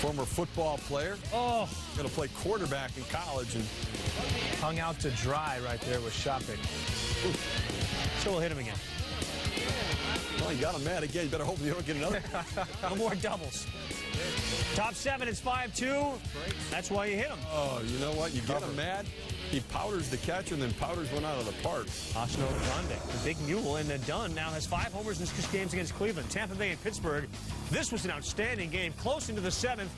Former football player. Oh. Going to play quarterback in college. And hung out to dry right there with Shopping. So we'll hit him again. Well, he got him mad again. You better hope you don't get another. No more doubles. Top 7, it's 5-2. That's why you hit him. Oh, you know what? You get him mad, he powders the catcher, and then powders one out of the park. Osno Grande, the big mule, and Dunn now has 5 homers in 6 games against Cleveland. Tampa Bay and Pittsburgh. This was an outstanding game, close into the 7th.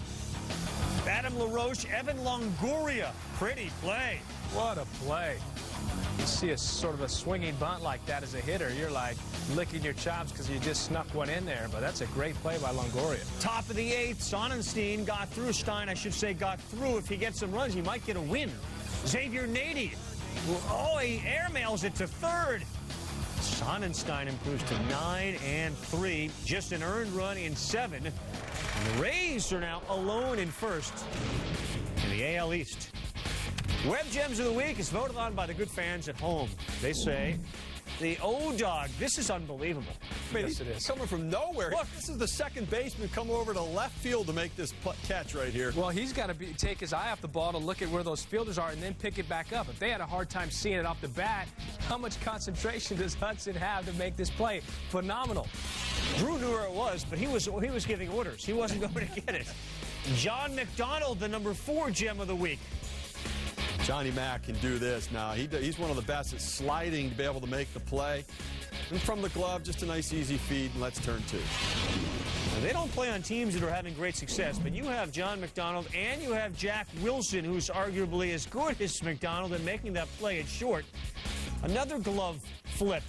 Adam LaRoche, Evan Longoria. Pretty play. What a play. You see a sort of a swinging bunt like that as a hitter, you're like licking your chops because you just snuck one in there, but that's a great play by Longoria. Top of the 8th, Sonnenstein got through. Stein, I should say, got through. If he gets some runs, he might get a win. Xavier Nady. Oh, he airmails it to 3rd. Sonnenstein improves to 9-3. Just an earned run in 7. And the Rays are now alone in 1st in the AL East. Web Gems of the Week is voted on by the good fans at home. They say, the O-Dog, this is unbelievable. Man, Yes, it is. Coming from nowhere. Look, this is the second baseman coming over to left field to make this catch right here. Well, he's got to take his eye off the ball to look at where those fielders are and then pick it back up. If they had a hard time seeing it off the bat, how much concentration does Hudson have to make this play? Phenomenal. Drew knew where it was, but he was giving orders. He wasn't going to get it. John McDonald, the number 4 gem of the week. Johnny Mack can do this now. He's one of the best at sliding to be able to make the play. And from the glove, just a nice easy feed, and let's turn 2. Now, they don't play on teams that are having great success, but you have John McDonald and you have Jack Wilson, who's arguably as good as McDonald at making that play at short. Another glove flip.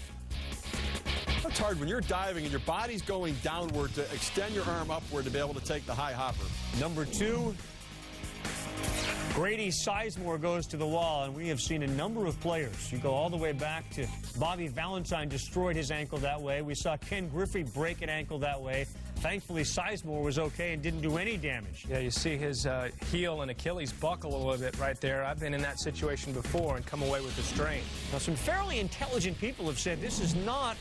It's hard when you're diving and your body's going downward to extend your arm upward to be able to take the high hopper. Number 2, Grady Sizemore goes to the wall, and we have seen a number of players. You go all the way back to Bobby Valentine destroyed his ankle that way. We saw Ken Griffey break an ankle that way. Thankfully, Sizemore was okay and didn't do any damage. Yeah, you see his heel and Achilles buckle a little bit right there. I've been in that situation before and come away with a strain. Now, some fairly intelligent people have said this is not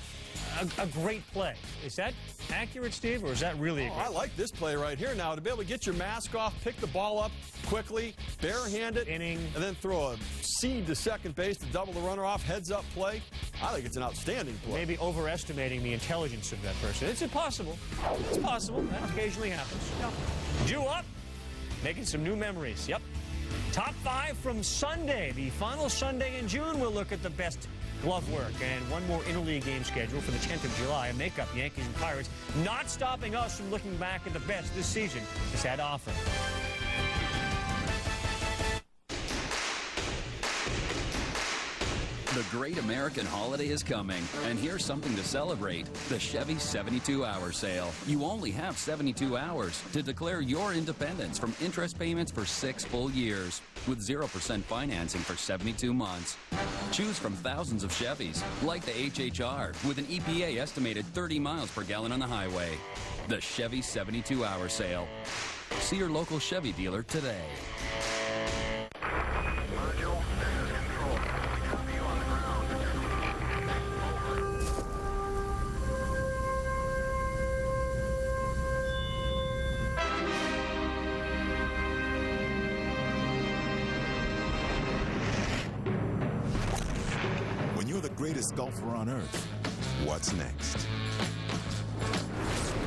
a great play. Is that accurate, Steve, or is that really a great I like this play right here now. To be able to get your mask off, pick the ball up quickly, barehanded, inning, and then throw a seed to second base to double the runner off, heads-up play. I think it's an outstanding play. Maybe overestimating the intelligence of that person. It's impossible. It's possible. That occasionally happens. Jew up, making some new memories. Yep. Top 5 from Sunday. The final Sunday in June, we'll look at the best glove work and one more interleague game schedule for the 10th of July. A makeup Yankees and Pirates, not stopping us from looking back at the best this season has had to offer. The great American holiday is coming, and here's something to celebrate: the Chevy 72-hour sale. You only have 72 hours to declare your independence from interest payments for 6 full years, with 0% financing for 72 months. Choose from thousands of Chevys, like the HHR, with an EPA estimated 30 miles per gallon on the highway. The Chevy 72-hour sale. See your local Chevy dealer today. Greatest golfer on earth. What's next?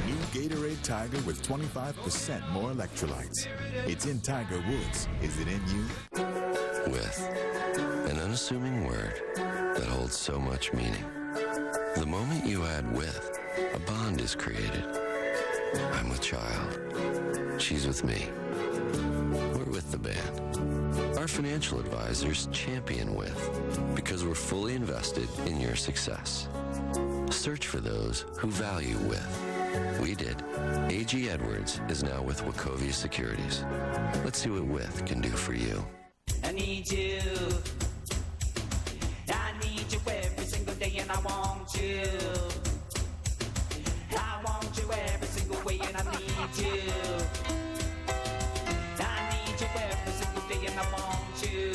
New Gatorade Tiger with 25% more electrolytes. It's in Tiger Woods. Is it in you? With, an unassuming word that holds so much meaning. The moment you add with, a bond is created. I'm with Child. She's with me. We're with the band. Our financial advisors champion with, because we're fully invested in your success. Search for those who value with. We did. A.G. Edwards is now with Wachovia Securities. Let's see what with can do for you. I need you. I need you every single day, and I want you. I want you every single way, and I need you. I need you every single day, and I want you.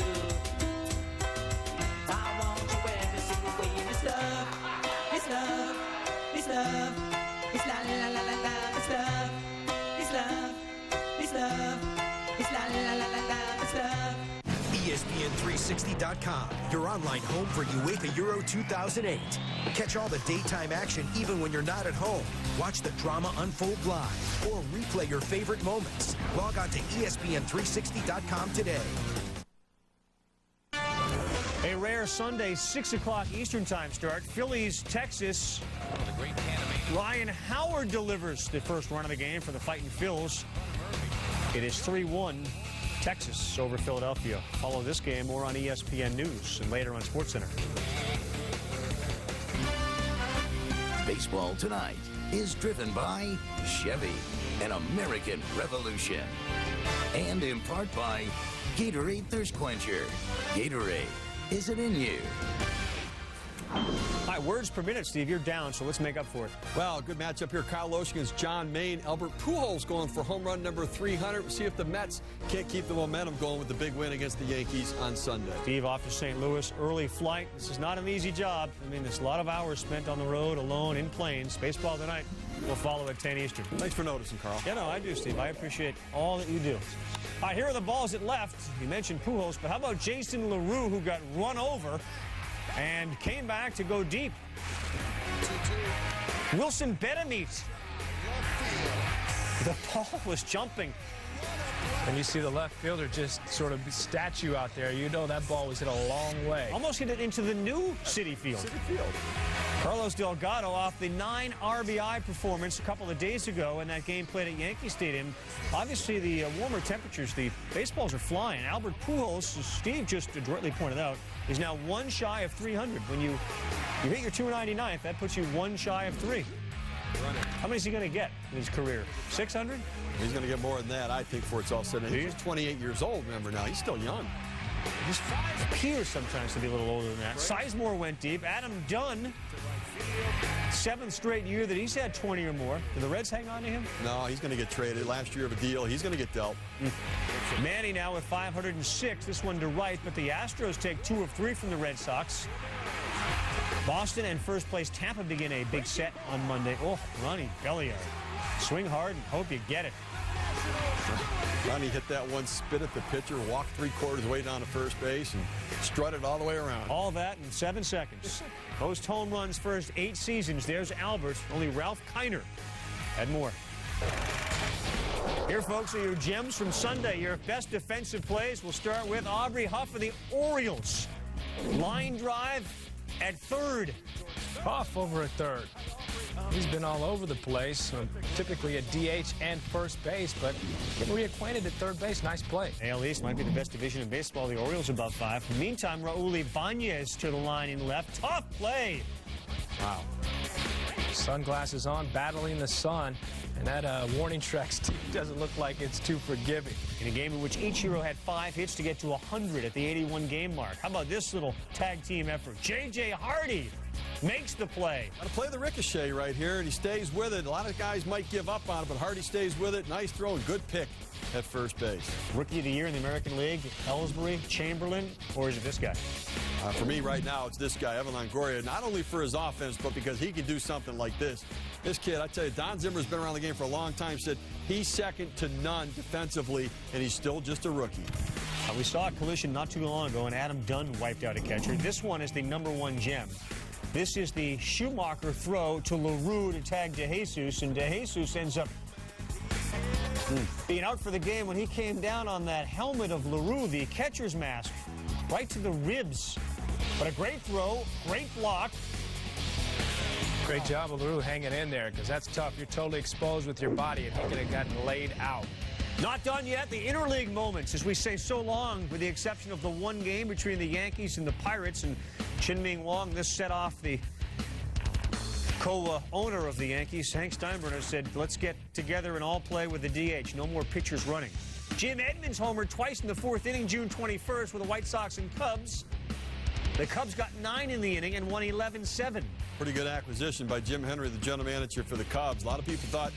I want you every single way, and it's love, it's love, it's love, it's la la la la la, it's love, it's love, it's love, it's la la la la la, it's love. ESPN360.com, your online home for UEFA Euro 2008. Catch all the daytime action even when you're not at home. Watch the drama unfold live or replay your favorite moments. Log on to ESPN360.com today. A rare Sunday 6 o'clock Eastern time start. Phillies, Texas. Ryan Howard delivers the first run of the game for the Fighting Phils. It is 3-1 Texas over Philadelphia. Follow this game more on ESPN News and later on SportsCenter. Baseball Tonight is driven by Chevy, an American revolution. And in part by Gatorade Thirst Quencher. Gatorade, is it in you? All right, words per minute, Steve. You're down, so let's make up for it. Well, good matchup here. Kyle Loesch against John Maine. Albert Pujols going for home run number 300. We'll see if the Mets can't keep the momentum going with the big win against the Yankees on Sunday. Steve off to St. Louis, early flight. This is not an easy job. I mean, there's a lot of hours spent on the road, alone, in planes. Baseball tonight will follow at 10 Eastern. Thanks for noticing, Carl. Yeah, no, I do, Steve. I appreciate all that you do. All right, here are the balls at left. You mentioned Pujols, but how about Jason LaRue, who got run over and came back to go deep? Wilson Benameet. The ball was jumping. And you see the left fielder just sort of statue out there. You know that ball was hit a long way. Almost hit it into the new Citi Field. Carlos Delgado off the 9 RBI performance a couple of days ago in that game played at Yankee Stadium. Obviously, the warmer temperatures, the baseballs are flying. Albert Pujols, as Steve just adroitly pointed out, is now 1 shy of 300. When you hit your 299th, that puts you 1 shy of 3. How many is he going to get in his career? 600? He's going to get more than that, I think, before it's all said and done. He's 28 years old, remember now. He's still young. His appears sometimes to be a little older than that. Sizemore went deep. Adam Dunn, 7th straight year that he's had 20 or more. Do the Reds hang on to him? No, he's going to get traded. Last year of a deal, he's going to get dealt. Manny now with 506. This one to right, but the Astros take 2 of 3 from the Red Sox. Boston and first place Tampa begin a big set on Monday. Oh, Ronnie Belliard. Swing hard and hope you get it. Ronnie hit that one, spit at the pitcher, walked 3/4 of the way down to first base, and strutted all the way around. All that in 7 seconds. Most home runs first 8 seasons. There's Albert. Only Ralph Kiner had more. Here, folks, are your gems from Sunday. Your best defensive plays. We'll start with Aubrey Huff of the Orioles. Line drive at third. Huff over at third. He's been all over the place, typically at DH and first base, but getting reacquainted at third base, nice play. AL East might be the best division in baseball. The Orioles above 5. In the meantime, Raul Ibanez to the line in left. Tough play. Wow. Sunglasses on, battling the sun, and that warning track doesn't look like it's too forgiving. In a game in which Ichiro had 5 hits to get to 100 at the 81-game mark. How about this little tag team effort? J.J. Hardy makes the play. Got to play the ricochet right here, and he stays with it. A lot of guys might give up on it, but Hardy stays with it. Nice throw and good pick at first base. Rookie of the year in the American League, Ellsbury, Chamberlain, or is it this guy? For me right now, it's this guy, Evan Longoria, not only for his offense, but because he can do something like this. This kid, I tell you, Don Zimmer's been around the game for a long time, said he's second to none defensively, and he's still just a rookie. We saw a collision not too long ago, and Adam Dunn wiped out a catcher. This one is the #1 gem. This is the Schumacher throw to LaRue to tag DeJesus, and DeJesus ends up being out for the game when he came down on that helmet of LaRue, the catcher's mask, right to the ribs. But a great throw, great block. Great job of LaRue hanging in there, because that's tough. You're totally exposed with your body, and he could have gotten laid out. Not done yet. The interleague moments, as we say so long, with the exception of the one game between the Yankees and the Pirates. And Chin-Ming Wong, this set off the co-owner of the Yankees, Hank Steinbrenner, said, let's get together and all play with the DH. No more pitchers running. Jim Edmonds homered twice in the 4th inning, June 21st, with the White Sox and Cubs. The Cubs got 9 in the inning and won 11-7. Pretty good acquisition by Jim Henry, the general manager for the Cubs. A lot of people thought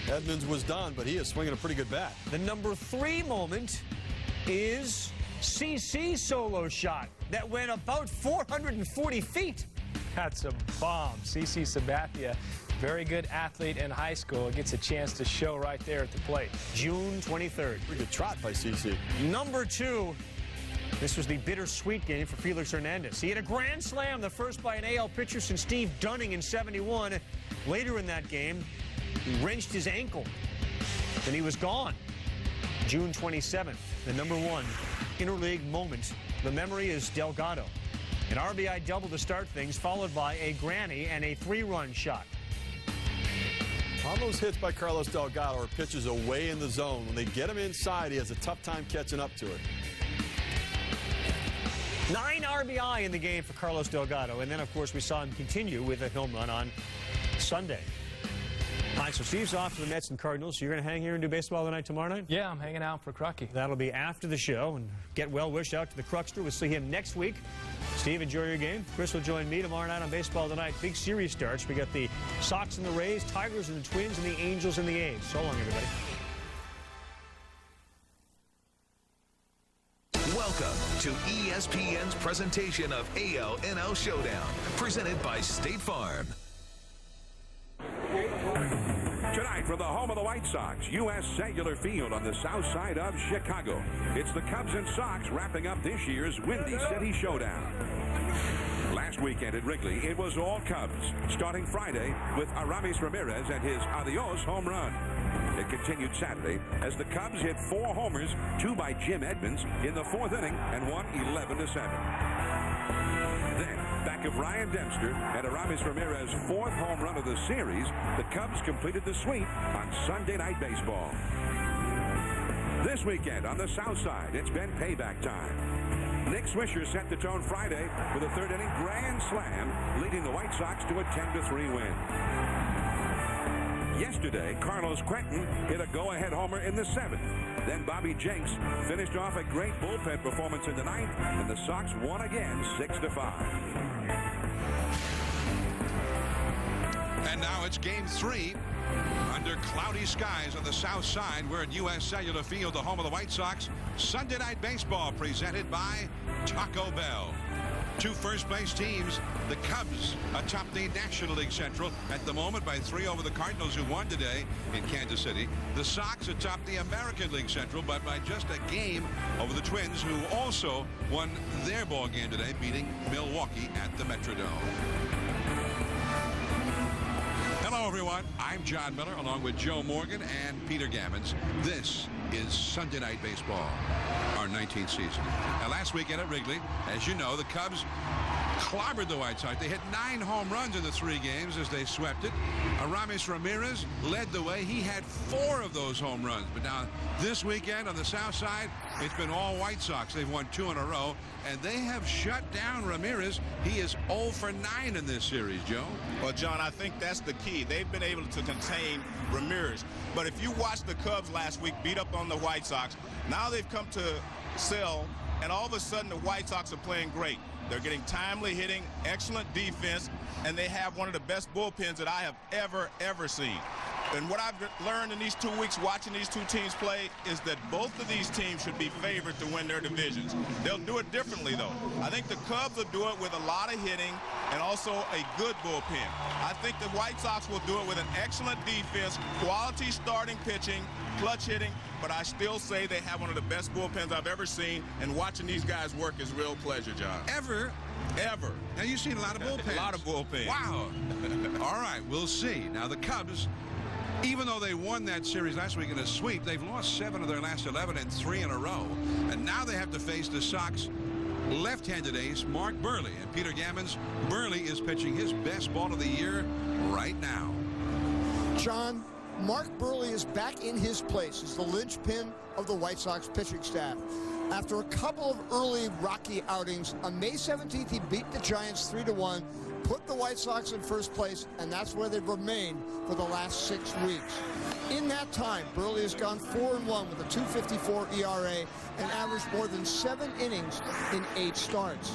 Edmonds was done, but he is swinging a pretty good bat. The #3 moment is CC's solo shot that went about 440 feet. That's a bomb. CC Sabathia, very good athlete in high school, gets a chance to show right there at the plate. June 23rd. Pretty good trot by CC. #2. This was the bittersweet game for Felix Hernandez. He had a grand slam, the first by an AL pitcher since Steve Dunning in '71. Later in that game, he wrenched his ankle, and he was gone. June 27th, the #1 interleague moment. The memory is Delgado. An RBI double to start things, followed by a granny and a 3-run shot. All those hits by Carlos Delgado are pitches away in the zone. When they get him inside, he has a tough time catching up to it. 9 RBI in the game for Carlos Delgado. And then, of course, we saw him continue with a home run on Sunday. All right, so Steve's off to the Mets and Cardinals. So you're going to hang here and do baseball tonight tomorrow night? Yeah, I'm hanging out for Crucky. That'll be after the show. And get well wished out to the Cruckster. We'll see him next week. Steve, enjoy your game. Chris will join me tomorrow night on Baseball Tonight. Big series starts. We got the Sox and the Rays, Tigers and the Twins, and the Angels and the A's. So long, everybody. Welcome to ESPN's presentation of AL-NL Showdown, presented by State Farm. Tonight from the home of the White Sox, U.S. Cellular Field on the south side of Chicago. It's the Cubs and Sox wrapping up this year's Windy City Showdown. Last weekend at Wrigley, it was all Cubs, starting Friday with Aramis Ramirez and his adios home run. It continued Saturday as the Cubs hit 4 homers, 2 by Jim Edmonds in the 4th inning, and won 11-7. Then, back of Ryan Dempster and Aramis Ramirez's 4th home run of the series, the Cubs completed the sweep on Sunday Night Baseball. This weekend on the south side, it's been payback time. Nick Swisher set the tone Friday with a 3rd inning grand slam, leading the White Sox to a 10-3 win. Yesterday, Carlos Quentin hit a go-ahead homer in the 7th. Then Bobby Jenks finished off a great bullpen performance in the 9th, and the Sox won again 6-5. And now it's Game 3 under cloudy skies on the south side. We're at U.S. Cellular Field, the home of the White Sox. Sunday Night Baseball presented by Taco Bell. 2 first-place teams, the Cubs atop the National League Central at the moment by 3 over the Cardinals, who won today in Kansas City. The Sox atop the American League Central, but by just a game over the Twins, who also won their ball game today, beating Milwaukee at the Metrodome. Hello, everyone. I'm Jon Miller, along with Joe Morgan and Peter Gammons. This is Sunday Night Baseball, our 19th season. Now, last weekend at Wrigley, as you know, the Cubs clobbered the White Sox. They hit 9 home runs in the 3 games as they swept it. Aramis Ramirez led the way. He had 4 of those home runs. But now, this weekend on the south side, it's been all White Sox. They've won 2 in a row, and they have shut down Ramirez. He is 0 for 9 in this series, Joe. Well, John, I think that's the key. They've been able to contain Ramirez. But if you watch the Cubs last week beat up on the White Sox, now they've come to sell, and all of a sudden the White Sox are playing great. They're getting timely hitting, excellent defense, and they have one of the best bullpens that I have ever seen. And what I've learned in these 2 weeks watching these 2 teams play is that both of these teams should be favored to win their divisions. They'll do it differently, though. I think the Cubs will do it with a lot of hitting and also a good bullpen. I think the White Sox will do it with an excellent defense, quality starting pitching, clutch hitting, but I still say they have one of the best bullpens I've ever seen, and watching these guys work is real pleasure, John. Ever? Now, you've seen a lot of bullpens. A lot of bullpens. Wow. All right, we'll see. Now, the Cubs, even though they won that series last week in a sweep, they've lost 7 of their last 11 and 3 in a row. And now they have to face the Sox left-handed ace, Mark Buehrle. And Peter Gammons, Buehrle is pitching his best ball of the year right now. John, Mark Buehrle is back in his place as the linchpin of the White Sox pitching staff. After a couple of early rocky outings, on May 17th, he beat the Giants 3-1, put the White Sox in first place, and that's where they've remained for the last 6 weeks. In that time, Buehrle has gone 4-1 with a 2.54 ERA and averaged more than 7 innings in 8 starts.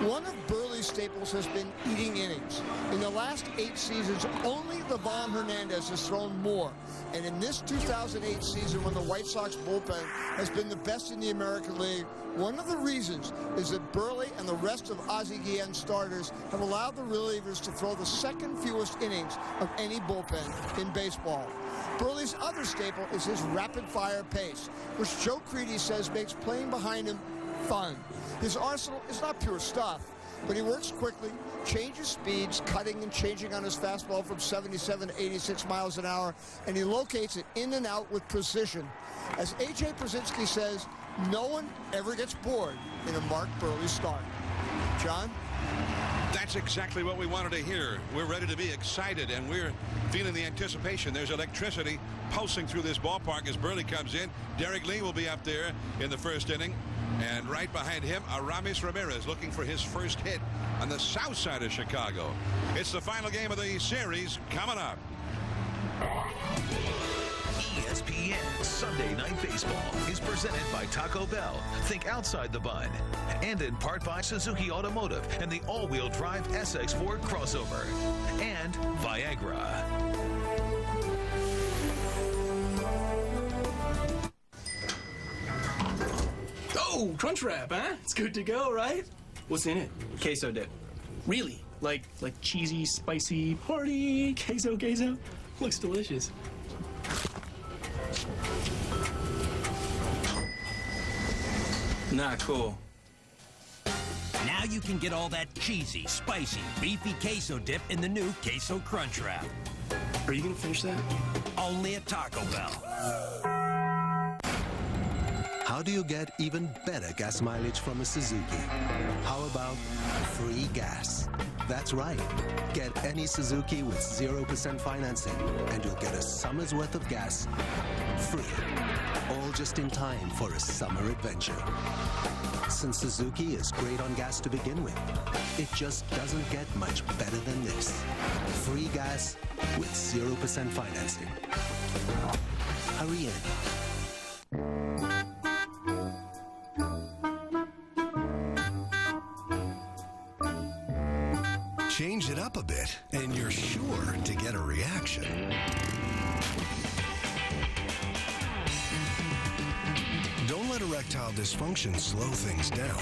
One of Buehrle's staples has been eating innings. In the last 8 seasons, only Livan Hernandez has thrown more. And in this 2008 season, when the White Sox bullpen has been the best in the American League, one of the reasons is that Buehrle and the rest of Ozzie Guillen's starters have allowed the relievers to throw the 2nd fewest innings of any bullpen in baseball. Buehrle's other staple is his rapid-fire pace, which Joe Crede says makes playing behind him fun. His arsenal is not pure stuff, but he works quickly, changes speeds, cutting and changing on his fastball from 77 to 86 miles an hour, and he locates it in and out with precision. As A.J. Przinsky says, no one ever gets bored in a Mark Buehrle start. John? That's exactly what we wanted to hear. We're ready to be excited, and we're feeling the anticipation. There's electricity pulsing through this ballpark as Buehrle comes in. Derek Lee will be up there in the 1st inning. And right behind him, Aramis Ramirez looking for his first hit on the south side of Chicago. It's the final game of the series coming up. ESPN Sunday Night Baseball is presented by Taco Bell. Think outside the bun. And in part by Suzuki Automotive and the all-wheel drive SX Ford crossover. And Viagra. Oh, Crunchwrap, huh? It's good to go, right? What's in it? Queso dip. Really? Like cheesy, spicy, party, queso? Looks delicious. Not cool. Now you can get all that cheesy, spicy, beefy queso dip in the new Queso Crunchwrap. Are you gonna finish that? Only at Taco Bell. How do you get even better gas mileage from a Suzuki? How about free gas? That's right. Get any Suzuki with 0% financing, and you'll get a summer's worth of gas free. All just in time for a summer adventure. Since Suzuki is great on gas to begin with, it just doesn't get much better than this. Free gas with 0% financing. Hurry in. Change it up a bit, and you're sure to get a reaction. Don't let erectile dysfunction slow things down.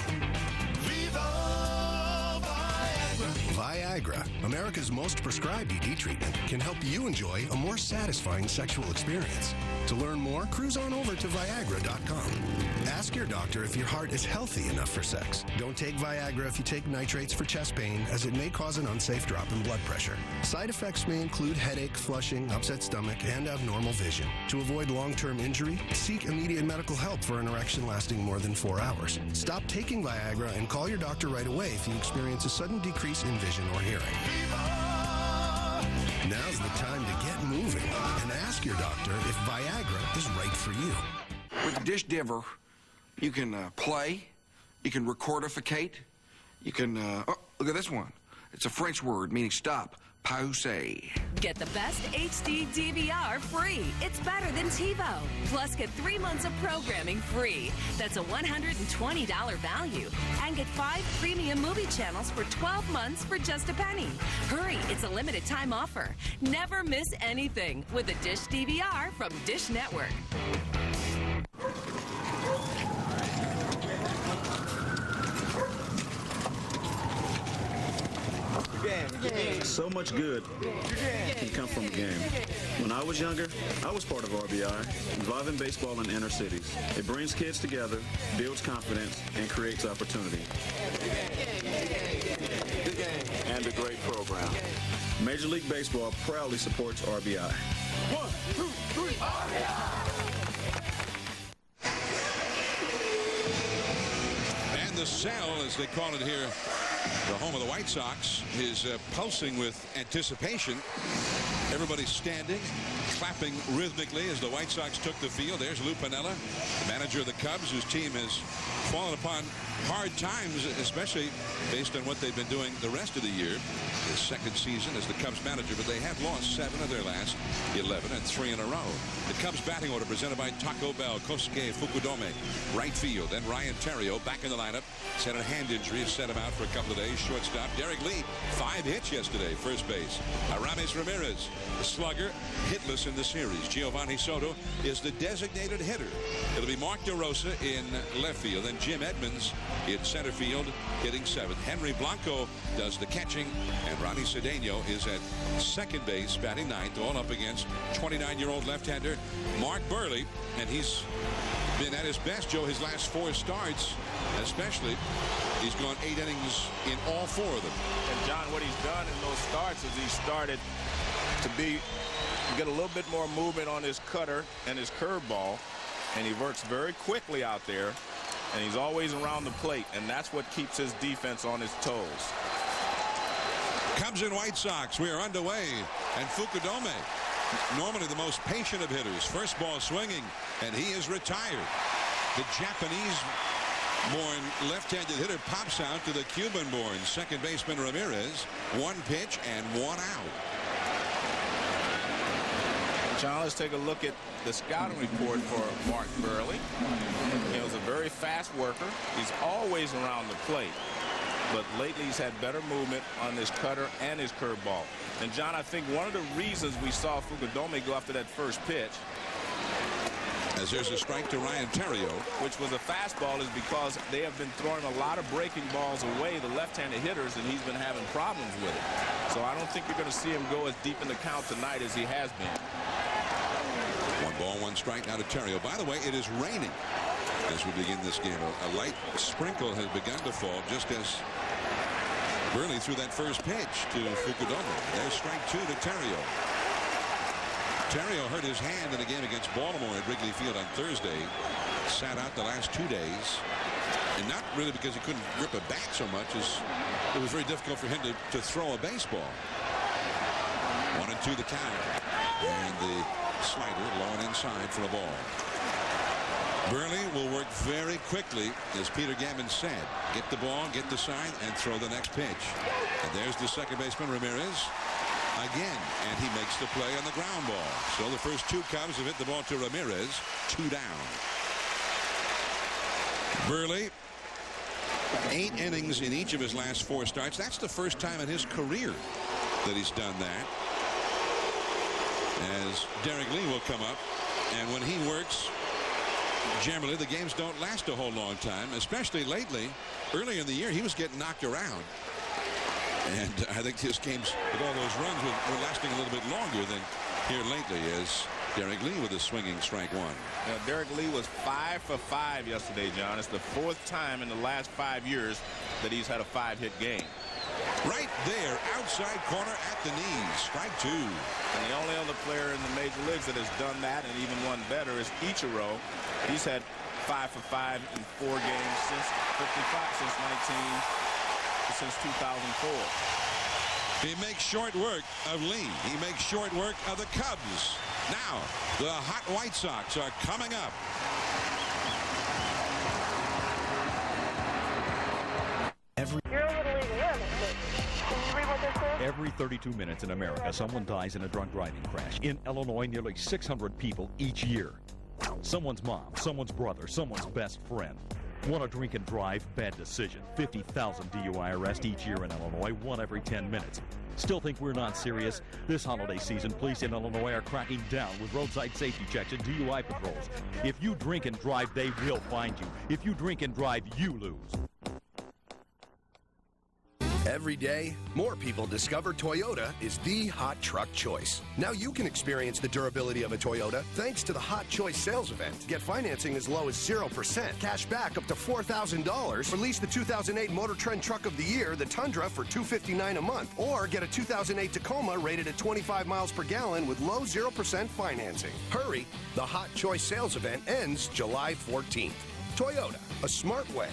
Viagra, America's most prescribed ED treatment, can help you enjoy a more satisfying sexual experience. To learn more, cruise on over to Viagra.com. Ask your doctor if your heart is healthy enough for sex. Don't take Viagra if you take nitrates for chest pain, as it may cause an unsafe drop in blood pressure. Side effects may include headache, flushing, upset stomach, and abnormal vision. To avoid long-term injury, seek immediate medical help for an erection lasting more than 4 hours. Stop taking Viagra and call your doctor right away if you experience a sudden decrease in vision or hearing. Now's the time to get moving and ask your doctor if Viagra is right for you. With the dish diver, you can play, you can recordificate, you can, oh, look at this one. It's a French word meaning stop. Pause. Get the best HD DVR free. It's better than TiVo. Plus, get 3 months of programming free. That's a $120 value. And get 5 premium movie channels for 12 months for just a penny. Hurry, it's a limited time offer. Never miss anything with a Dish DVR from Dish Network. So much good can come from a game. When I was younger, I was part of RBI, involving baseball in inner cities. It brings kids together, builds confidence, and creates opportunity. And a great program. Major League Baseball proudly supports RBI. 1, 2, 3, RBI! And the cell, as they call it here, the home of the White Sox, is pulsing with anticipation. Everybody's standing, clapping rhythmically as the White Sox took the field. There's Lou Piniella, the manager of the Cubs, whose team has fallen upon hard times, especially based on what they've been doing the rest of the year. His second season as the Cubs manager, but they have lost 7 of their last 11 and 3 in a row. The Cubs batting order presented by Taco Bell, Kosuke Fukudome, right field, and Ryan Theriot back in the lineup. He's had a hand injury, has set him out for a couple of days. Shortstop Derek Lee, 5 hits yesterday. First base, Aramis Ramirez, the slugger, hitless in the series. Giovanni Soto is the designated hitter. It'll be Mark DeRosa in left field, and Jim Edmonds in center field, hitting 7th. Henry Blanco does the catching, and Ronnie Cedeno is at second base, batting 9th, all up against 29-year-old left-hander Mark Burley, and he's been at his best, Joe, his last 4 starts, especially. He's gone 8 innings in all 4 of them. And John, what he's done in those starts is he started to get a little bit more movement on his cutter and his curveball, and he works very quickly out there, and he's always around the plate, and that's what keeps his defense on his toes. Cubs and White Sox, we are underway, and Fukudome, normally the most patient of hitters, first ball swinging, and he is retired. The Japanese-born left-handed hitter pops out to the Cuban-born second baseman Ramirez. 1 pitch and 1 out. John, let's take a look at the scouting report for Mark Burley. He was a very fast worker. He's always around the plate. But lately he's had better movement on his cutter and his curveball. And John, I think one of the reasons we saw Fukudome go after that first pitch, as there's a strike to Ryan Terrio, which was a fastball, is because they have been throwing a lot of breaking balls away, the left-handed hitters, and he's been having problems with it. So I don't think you're going to see him go as deep in the count tonight as he has been. 1 ball, 1 strike now to Terrio. By the way, it is raining as we begin this game. A light sprinkle has begun to fall just as Burley threw that first pitch to Fukudome. There's strike 2 to Terrio. Terrio hurt his hand in a game against Baltimore at Wrigley Field on Thursday. Sat out the last 2 days. And not really because he couldn't grip a bat so much as it was very difficult for him to throw a baseball. 1-2 the count. And the slider low and inside for a ball. Burley will work very quickly, as Peter Gammon said. Get the ball, get the sign, and throw the next pitch. And there's the second baseman, Ramirez. Again, and he makes the play on the ground ball. So the first 2 Cubs have hit the ball to Ramirez. 2 down. Burley, 8 innings in each of his last 4 starts. That's the first time in his career that he's done that. As Derek Lee will come up, and when he works, generally the games don't last a whole long time, especially lately. Earlier in the year, he was getting knocked around. And I think his games with all those runs were lasting a little bit longer than here lately, as Derek Lee with a swinging strike 1. Now, Derek Lee was 5 for 5 yesterday, John. It's the 4th time in the last 5 years that he's had a 5-hit game. Right there, outside corner at the knees, strike 2. And the only other player in the major leagues that has done that and even one better is Ichiro. He's had 5 for 5 in 4 games since 2004. He makes short work of Lee. He makes short work of the Cubs. Now, the hot White Sox are coming up. Every 32 minutes in America, someone dies in a drunk driving crash. In Illinois, nearly 600 people each year. Someone's mom, someone's brother, someone's best friend. Want to drink and drive? Bad decision. 50,000 DUI arrests each year in Illinois, 1 every 10 minutes. Still think we're not serious? This holiday season, police in Illinois are cracking down with roadside safety checks and DUI patrols. If you drink and drive, they will find you. If you drink and drive, you lose. Every day, more people discover Toyota is the hot truck choice. Now you can experience the durability of a Toyota thanks to the Hot Choice sales event. Get financing as low as 0%, cash back up to $4,000, release the 2008 Motor Trend Truck of the Year, the Tundra, for $259 a month, or get a 2008 Tacoma rated at 25 miles per gallon with low 0% financing. Hurry, the Hot Choice sales event ends July 14th. Toyota, a smart way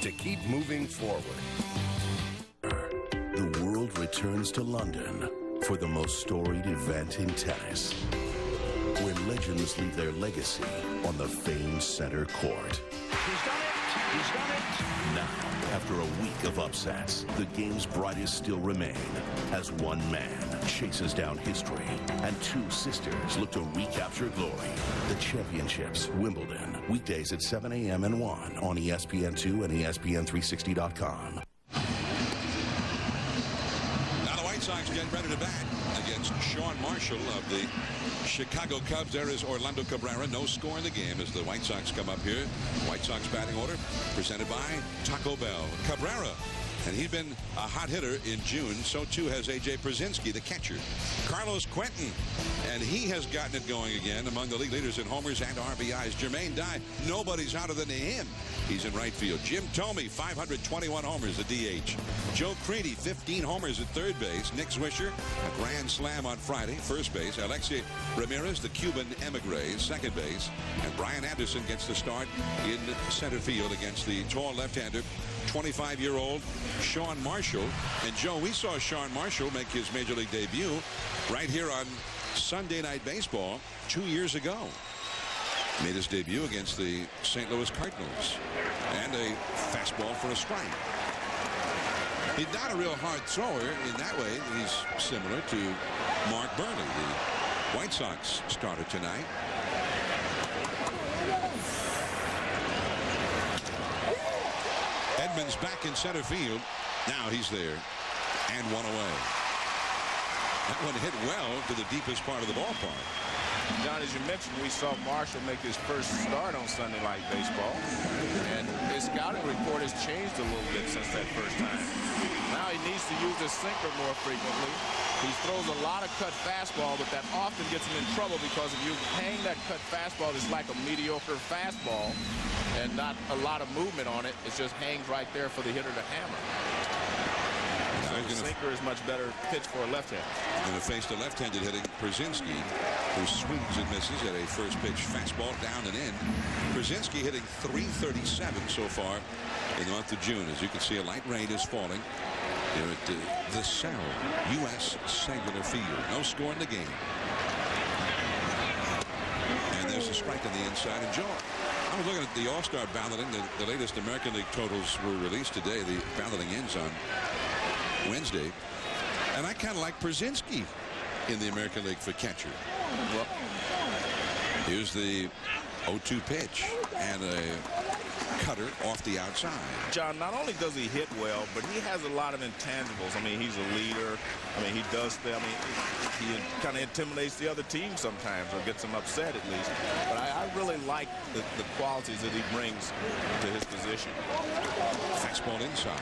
to keep moving forward. The world returns to London for the most storied event in tennis, where legends leave their legacy on the famed center court. He's done it! He's done it! Now, after a week of upsets, the game's brightest still remain as one man chases down history and 2 sisters look to recapture glory. The championships, Wimbledon, weekdays at 7 a.m. and 1 on ESPN2 and ESPN360.com. Sox get ready to bat against Sean Marshall of the Chicago Cubs. There is Orlando Cabrera. No score in the game as the White Sox come up here. White Sox batting order presented by Taco Bell. Cabrera, and he's been a hot hitter in June. So too has A.J. Przinsky, the catcher. Carlos Quentin, and he has gotten it going again among the league leaders in homers and RBIs. Jermaine Dye, nobody's hotter than him. He's in right field. Jim Thome, 521 homers, the DH. Joe Creedy, 15 homers at third base. Nick Swisher, a grand slam on Friday, first base. Alexei Ramirez, the Cuban emigre, second base. And Brian Anderson gets the start in center field against the tall left-hander, 25-year-old Sean Marshall. And Joe, we saw Sean Marshall make his major league debut right here on Sunday Night Baseball 2 years ago. Made his debut against the St. Louis Cardinals. And a fastball for a strike. He's not a real hard thrower in that way. He's similar to Mark Burley, the White Sox starter tonight. Edmonds back in center field. Now he's there. And one away. That one hit well to the deepest part of the ballpark. John, as you mentioned, we saw Marshall make his first start on Sunday Night Baseball. And his scouting report has changed a little bit since that first time. Now he needs to use his sinker more frequently. He throws a lot of cut fastball, but that often gets him in trouble because if you hang that cut fastball, it's like a mediocre fastball and not a lot of movement on it. It just hangs right there for the hitter to hammer. So the sinker is much better pitch for a left-hander. Going to face the left-handed hitting Brzezinski, who swings and misses at a first pitch fastball down and in. Brzezinski hitting .337 so far in the month of June. As you can see, a light rain is falling here at the Cell, U.S. Cellular Field. No score in the game. And there's a strike on the inside. And Joe, I was looking at the All-Star balloting. The latest American League totals were released today. The balloting ends on Wednesday, and I kind of like Brzezinski in the American League for catcher. Well, here's the 0-2 pitch and a cutter off the outside. John, not only does he hit well, but he has a lot of intangibles. I mean, he's a leader. I mean, he does. I mean, he kind of intimidates the other team sometimes, or gets them upset at least. But I really like the qualities that he brings to his position. Fastball inside.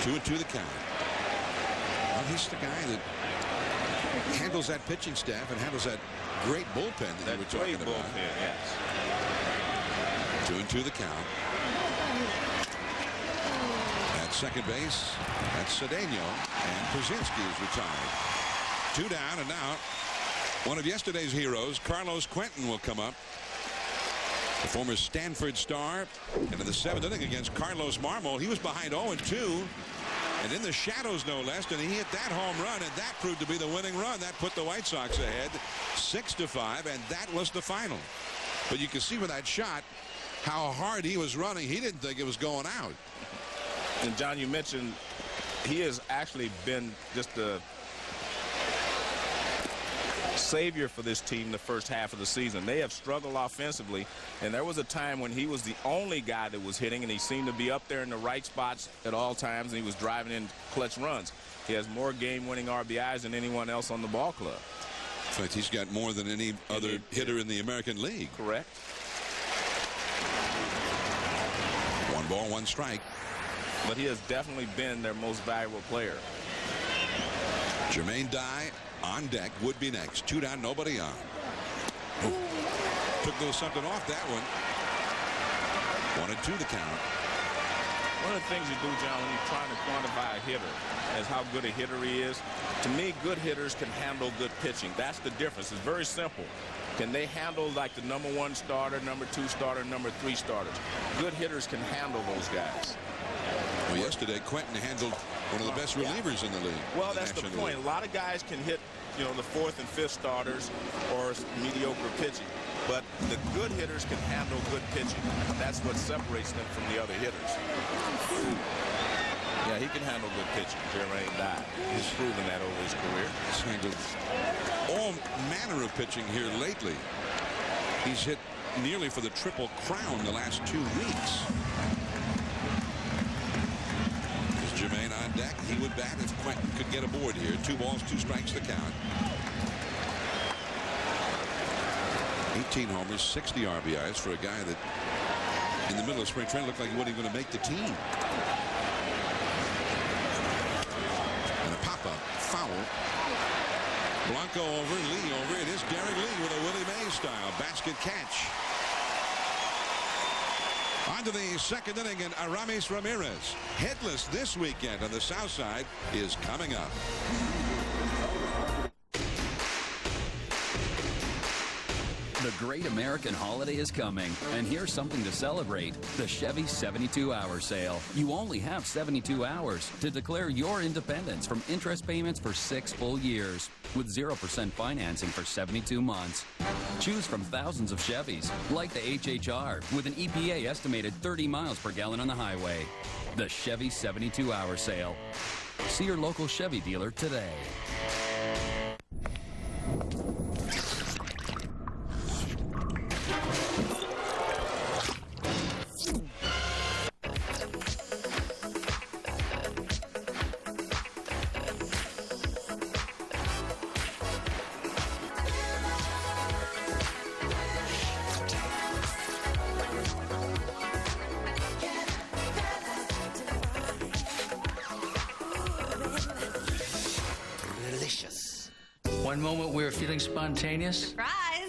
2-2 the count. Well, he's the guy that handles that pitching staff and handles that great bullpen that you were talking about. Bullpen, yes. 2-2 the count. At second base, that's Cedeno, and Brzezinski is retired. 2 down, and now one of yesterday's heroes, Carlos Quentin, will come up. The former Stanford star, and in the 7th inning against Carlos Marmol, he was behind 0-2, and in the shadows no less, and he hit that home run, and that proved to be the winning run. That put the White Sox ahead 6-5, and that was the final. But you can see with that shot how hard he was running. He didn't think it was going out. And John, you mentioned he has actually been just a savior for this team the first half of the season. They have struggled offensively, and there was a time when he was the only guy that was hitting, and he seemed to be up there in the right spots at all times, and he was driving in clutch runs. He has more game-winning RBIs than anyone else on the ball club. In fact, he's got more than any other hitter in the American League. Correct. 1 ball, 1 strike. But he has definitely been their most valuable player. Jermaine Dye on deck, would be next. 2 down, nobody on. Oh. Took a little something off that one. 1-2 the count. One of the things you do, John, when you're trying to quantify a hitter is how good a hitter he is. To me, good hitters can handle good pitching. That's the difference. It's very simple. Can they handle like the #1 starter, #2 starter, #3 starters? Good hitters can handle those guys. Well, yesterday, Quentin handled one of the best relievers in the league. Well, that's the point. A lot of guys can hit, you know, the 4th and 5th starters or mediocre pitching. But the good hitters can handle good pitching. That's what separates them from the other hitters. Yeah, he can handle good pitching. Jermaine Dye. He's proven that over his career. He's handled all manner of pitching here lately. He's hit nearly for the Triple Crown the last 2 weeks. Jermaine on deck. He would bat if Quentin could get aboard here. 2 balls, 2 strikes the count. 18 homers, 60 RBIs for a guy that in the middle of spring training looked like he wasn't even going to make the team. And a pop-up foul. Blanco over, Lee over. It is Derek Lee with a Willie Mays style basket catch. On to the 2nd inning, and Aramis Ramirez, headless this weekend on the South Side, is coming up. The great American holiday is coming, and here's something to celebrate: the Chevy 72-hour sale. You only have 72 hours to declare your independence from interest payments for 6 full years, with 0% financing for 72 months. Choose from thousands of Chevys, like the HHR, with an EPA estimated 30 miles per gallon on the highway. The Chevy 72-hour sale. See your local Chevy dealer today. One moment we are feeling spontaneous. Surprise,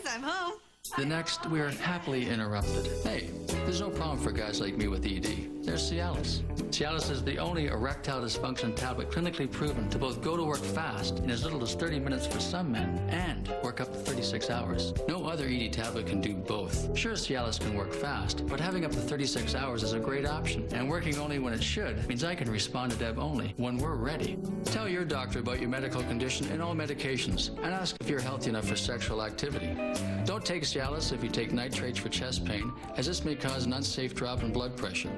I'm home. The next, we are happily interrupted. Hey, there's no problem for guys like me with ED. There's Cialis. Cialis is the only erectile dysfunction tablet clinically proven to both go to work fast in as little as 30 minutes for some men and work up to 36 hours. No other ED tablet can do both. Sure, Cialis can work fast, but having up to 36 hours is a great option. And working only when it should means I can respond to Deb only when we're ready. Tell your doctor about your medical condition and all medications, and ask if you're healthy enough for sexual activity. Don't take Cialis if you take nitrates for chest pain, as this may cause an unsafe drop in blood pressure.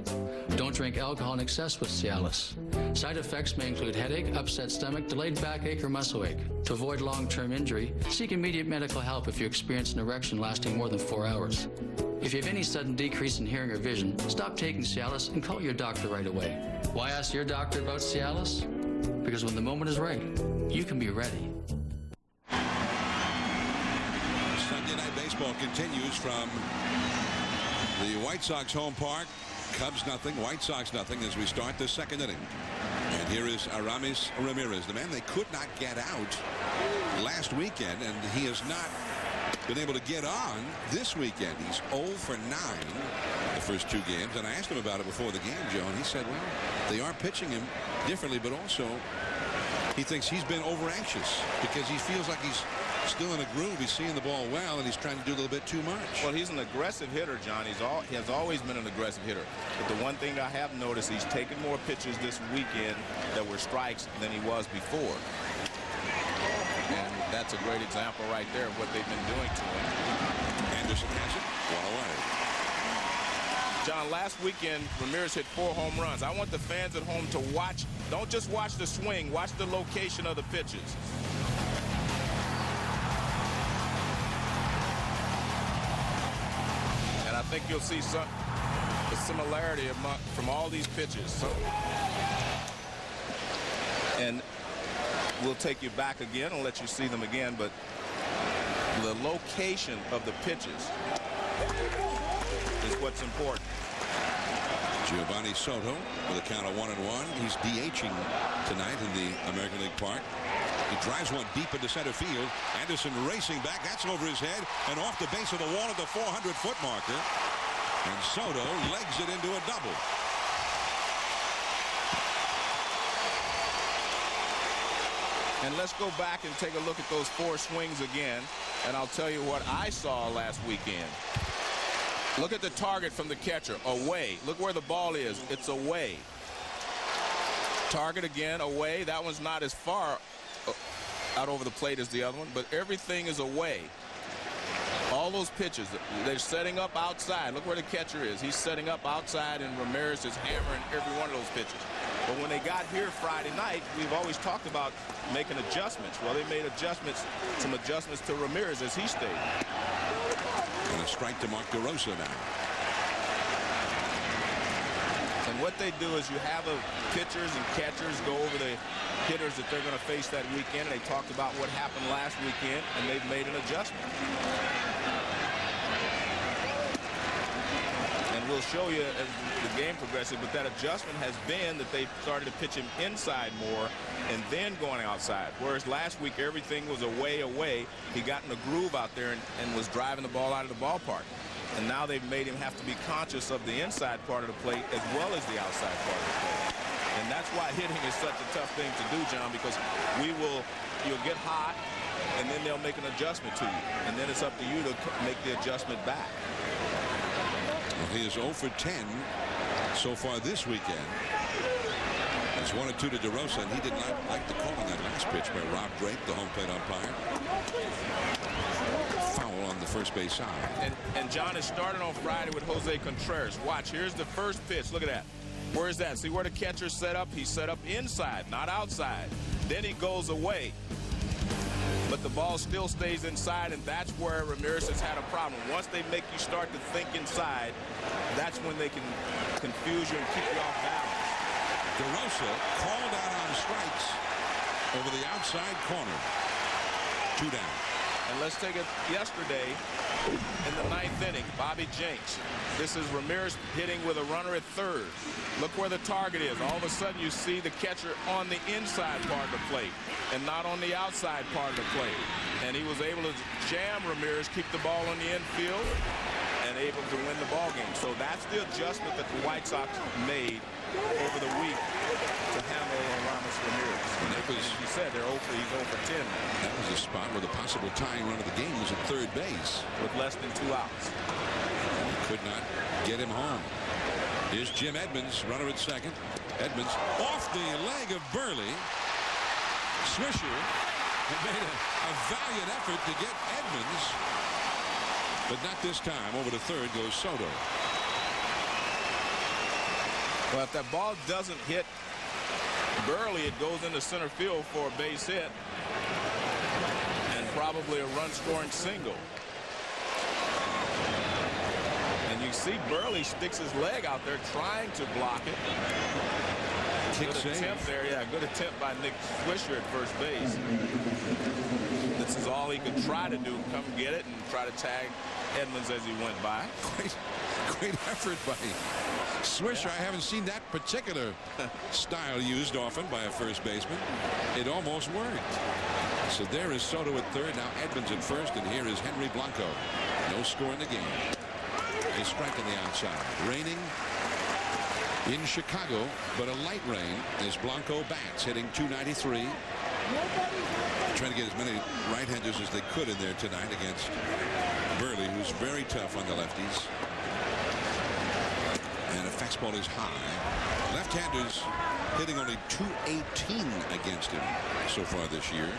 Don't drink alcohol in excess with Cialis. Side effects may include headache, upset stomach, delayed backache, or muscle ache. To avoid long-term injury, seek immediate medical help if you experience an erection lasting more than 4 hours. If you have any sudden decrease in hearing or vision, stop taking Cialis and call your doctor right away. Why ask your doctor about Cialis? Because when the moment is right, you can be ready. Sunday Night Baseball continues from the White Sox home park. Cubs nothing, White Sox nothing as we start the second inning. And here is Aramis Ramirez, the man they could not get out last weekend, and he has not been able to get on this weekend. He's 0 for 9 the first 2 games, and I asked him about it before the game, Joe, and he said, well, they are pitching him differently, but also he thinks he's been over anxious because he feels like he's still in a groove. He's seeing the ball well, and he's trying to do a little bit too much. Well, he's an aggressive hitter, John. He has always been an aggressive hitter. But the one thing I have noticed, he's taken more pitches this weekend that were strikes than he was before. And that's a great example right there of what they've been doing to him. Anderson has it. 1 away. John, last weekend, Ramirez hit 4 home runs. I want the fans at home to watch. Don't just watch the swing. Watch the location of the pitches. And I think you'll see the similarity from all these pitches. And we'll take you back again and let you see them again, but the location of the pitches is what's important. Giovanni Soto with a count of 1-1. He's DHing tonight in the American League Park. He drives one deep into center field. Anderson racing back. That's over his head and off the base of the wall at the 400-foot marker. And Soto legs it into a double. And let's go back and take a look at those 4 swings again. And I'll tell you what I saw last weekend. Look at the target from the catcher. Away. Look where the ball is. It's away. Target again, away. That one's not as far out over the plate as the other one, but everything is away. All those pitches, they're setting up outside. Look where the catcher is. He's setting up outside, and Ramirez is hammering every one of those pitches. But when they got here Friday night, we've always talked about making adjustments. Well, they made some adjustments to Ramirez, as he stated. And a strike to Mark DeRosa now. And what they do is you have pitchers and catchers go over the hitters that they're going to face that weekend. And they talked about what happened last weekend, and they've made an adjustment. And we'll show you as the game progresses, but that adjustment has been that they've started to pitch him inside more and then going outside. Whereas last week, everything was away. He got in a groove out there and was driving the ball out of the ballpark. And now they've made him have to be conscious of the inside part of the plate as well as the outside part of the plate. And that's why hitting is such a tough thing to do, John, because you'll get hot, and then they'll make an adjustment to you. And then it's up to you to make the adjustment back. Well, he is 0 for 10 so far this weekend. It's 1-2 to DeRosa, and he did not like the call on that last pitch by Rob Drake, the home plate umpire. Foul on the first base side. And John is starting on Friday with Jose Contreras. Watch, here's the first pitch. Look at that. Where is that? See where the catcher's set up? He's set up inside, not outside. Then he goes away. But the ball still stays inside, and that's where Ramirez has had a problem. Once they make you start to think inside, that's when they can confuse you and keep you off balance. DeRosa called out on strikes over the outside corner. 2 down. And let's take it yesterday. In the 9th inning, Bobby Jenks. This is Ramirez hitting with a runner at third. Look where the target is. All of a sudden you see the catcher on the inside part of the plate and not on the outside part of the plate. And he was able to jam Ramirez, keep the ball on the infield, and able to win the ball game. So that's the adjustment that the White Sox made over the week to handle Ramos Ramirez. And that was, he said he's 0 for 10 now. That was the spot where the possible tying run of the game was at third base. With less than 2 outs. Could not get him home. Here's Jim Edmonds, runner at second. Edmonds off the leg of Burley. Swisher had made a valiant effort to get Edmonds, but not this time. Over to third goes Soto. Well, if that ball doesn't hit Burley, it goes into center field for a base hit and probably a run-scoring single. And you see Burley sticks his leg out there trying to block it. Good attempt there, yeah, good attempt by Nick Swisher at first base. This is all he could try to do, come get it and try to tag Edmonds as he went by. Great effort by Swisher. I haven't seen that particular style used often by a first baseman. It almost worked. So there is Soto at third. Now Edmonds at first, and here is Henry Blanco. No score in the game. A strike on the outside. Raining in Chicago, but a light rain as Blanco bats, hitting .293. Trying to get as many right-handers as they could in there tonight against Burley, who's very tough on the lefties. And a fastball is high. Left-handers hitting only .218 against him so far this year.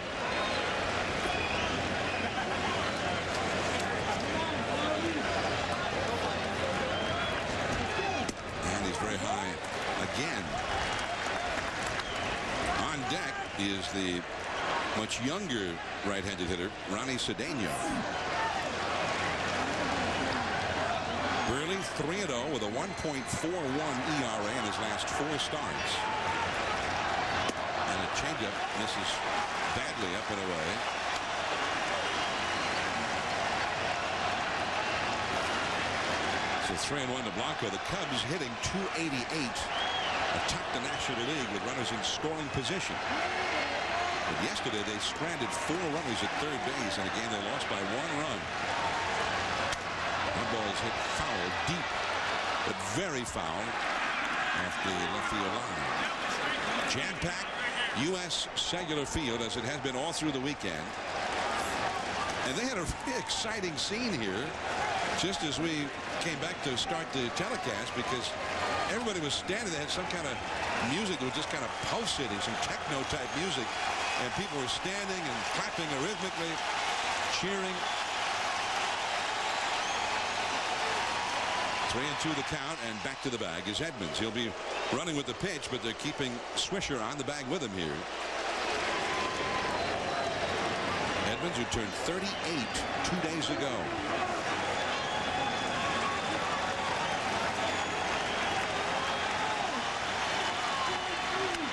And he's very high again. On deck is the much younger right-handed hitter, Ronnie Cedeno. Burley 3-0 with a 1.41 ERA in his last 4 starts. And a changeup misses badly up and away. So 3-1 to Blanco. The Cubs hitting .288 atop the National League with runners in scoring position. But yesterday they stranded 4 runners at third base in a game they lost by 1 run. That ball is hit foul, deep, but very foul off the left field line. Jam-packed U.S. Cellular Field, as it has been all through the weekend. And they had a really exciting scene here just as we came back to start the telecast, because everybody was standing. They had some kind of music that was just kind of pulsating, some techno-type music. And people were standing and clapping rhythmically, cheering. 3-2 the count, and back to the bag is Edmonds. He'll be running with the pitch, but they're keeping Swisher on the bag with him here. Edmonds, who turned 38 2 days ago.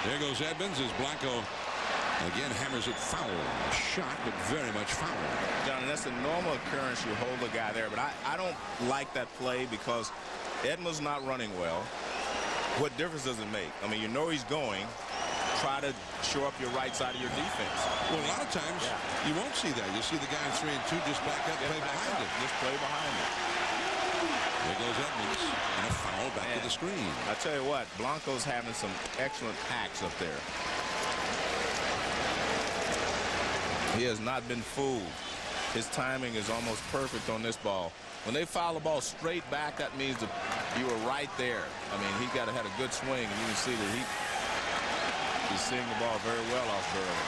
There goes Edmonds as Blanco again hammers it foul. Shot, but very much foul. John, that's a normal occurrence. You hold the guy there, but I don't like that play because Edmonds not running well. What difference does it make? I mean, you know he's going. Try to shore up your right side of your defense. Well, a lot of times you won't see that. You see the guy in 3-2 just back up, play behind it. Just play behind it. There goes Edmonds, and a foul back to the screen. I tell you what, Blanco's having some excellent hacks up there. He has not been fooled. His timing is almost perfect on this ball. When they foul the ball straight back, that means that you were right there. I mean, he's got to have a good swing, and you can see that he's seeing the ball very well off Burley.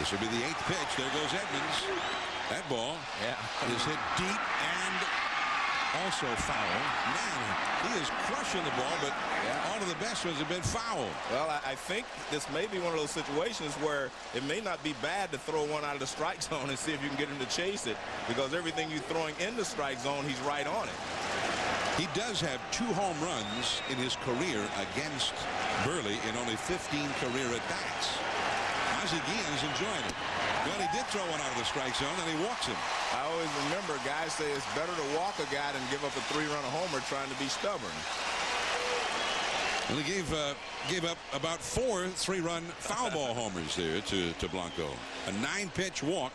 This will be the 8th pitch. There goes Edmonds. That ball is hit deep and also foul. Man, he is crushing the ball, but all of the best ones have been foul. Well, I think this may be one of those situations where it may not be bad to throw one out of the strike zone and see if you can get him to chase it, because everything you're throwing in the strike zone, he's right on it. He does have 2 home runs in his career against Burley in only 15 career at-bats. Ozzie Guillen's enjoying it. Well, he did throw one out of the strike zone, and he walks him. I always remember guys say it's better to walk a guy than give up a 3-run homer trying to be stubborn. Well, he gave up about 4 3-run foul ball homers there to Blanco. A 9-pitch walk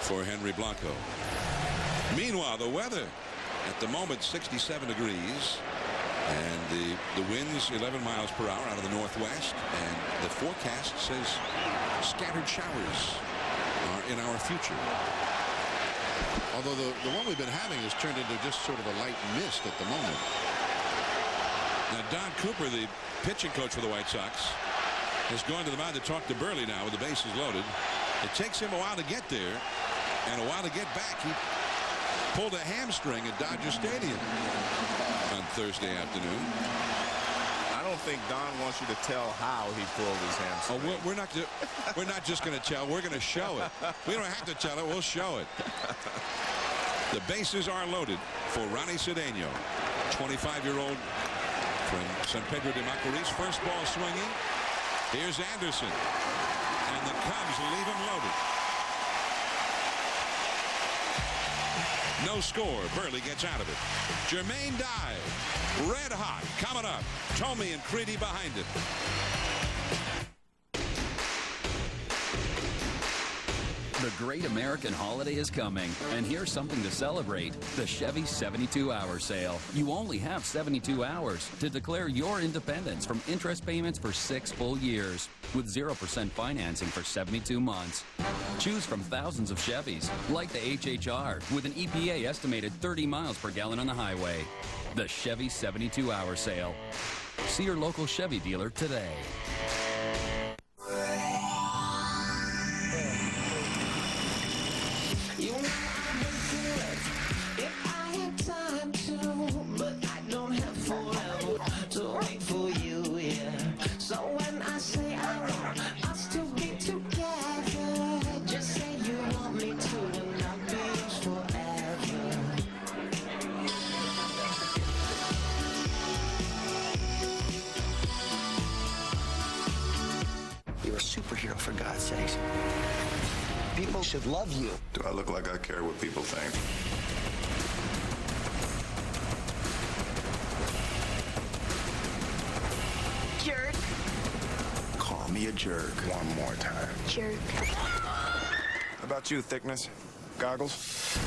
for Henry Blanco. Meanwhile, the weather at the moment 67 degrees, and the winds 11 miles per hour out of the northwest, and the forecast says scattered showers are in our future. Although the one we've been having has turned into just sort of a light mist at the moment. Now, Don Cooper, the pitching coach for the White Sox, has gone to the mound to talk to Burley now with the bases loaded. It takes him a while to get there and a while to get back. He pulled a hamstring at Dodger Stadium on Thursday afternoon. I don't think Don wants you to tell how he pulled his hamstring. Oh, we're not just going to tell. We're going to show it. We don't have to tell it. We'll show it. The bases are loaded for Ronnie Cedeno, 25-year-old from San Pedro de Macorís. First ball swinging. Here's Anderson, and the Cubs leave him loaded. No score. Burley gets out of it. Jermaine Dye, red hot, coming up. Tomey and Creedy behind him. The great American holiday is coming, and here's something to celebrate. The Chevy 72-hour sale. You only have 72 hours to declare your independence from interest payments for 6 full years with 0% financing for 72 months. Choose from thousands of Chevys, like the HHR, with an EPA estimated 30 miles per gallon on the highway. The Chevy 72-hour sale. See your local Chevy dealer today. You're a superhero, for God's sakes. People should love you. Do I look like I care what people think? Jerk. Call me a jerk one more time. Jerk. How about you, Thickness? Goggles?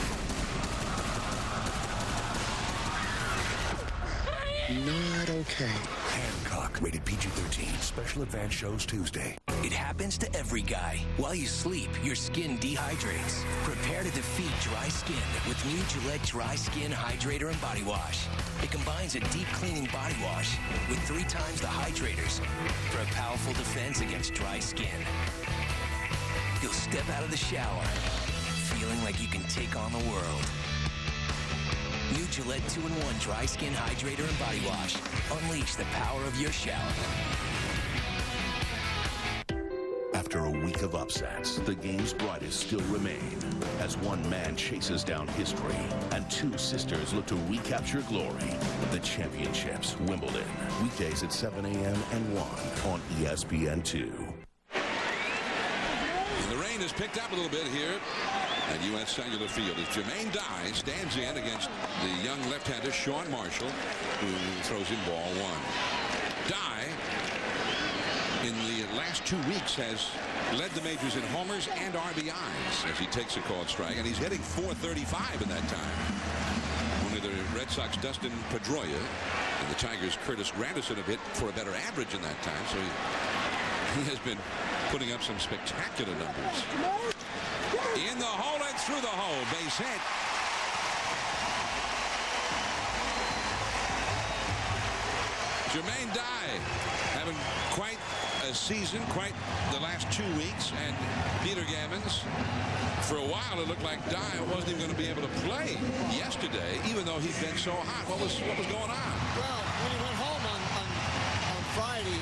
Not okay. Hancock, rated PG-13. Special event shows Tuesday. It happens to every guy. While you sleep, your skin dehydrates. Prepare to defeat dry skin with new Gillette Dry Skin Hydrator and Body Wash. It combines a deep cleaning body wash with 3 times the hydrators for a powerful defense against dry skin. You'll step out of the shower feeling like you can take on the world. New Gillette 2-in-1 Dry Skin Hydrator and Body Wash. Unleash the power of your shower. After a week of upsets, the game's brightest still remain as one man chases down history and 2 sisters look to recapture glory. The championships, Wimbledon, weekdays at 7 a.m. and 1 on ESPN2. And the rain has picked up a little bit here at U.S. Cellular Field as Jermaine Dye stands in against the young left-hander Sean Marshall, who throws in ball 1. Dye, in the last 2 weeks, has led the majors in homers and RBIs as he takes a called strike, and he's hitting .435 in that time. Only the Red Sox Dustin Pedroia and the Tigers Curtis Granderson have hit for a better average in that time, so he has been putting up some spectacular numbers. In the hole and through the hole, base hit. Jermaine Dye having quite a season, quite the last 2 weeks, and Peter Gammons, for a while it looked like Dye wasn't even going to be able to play yesterday, even though he'd been so hot. What was going on? Well, when he went home on Friday,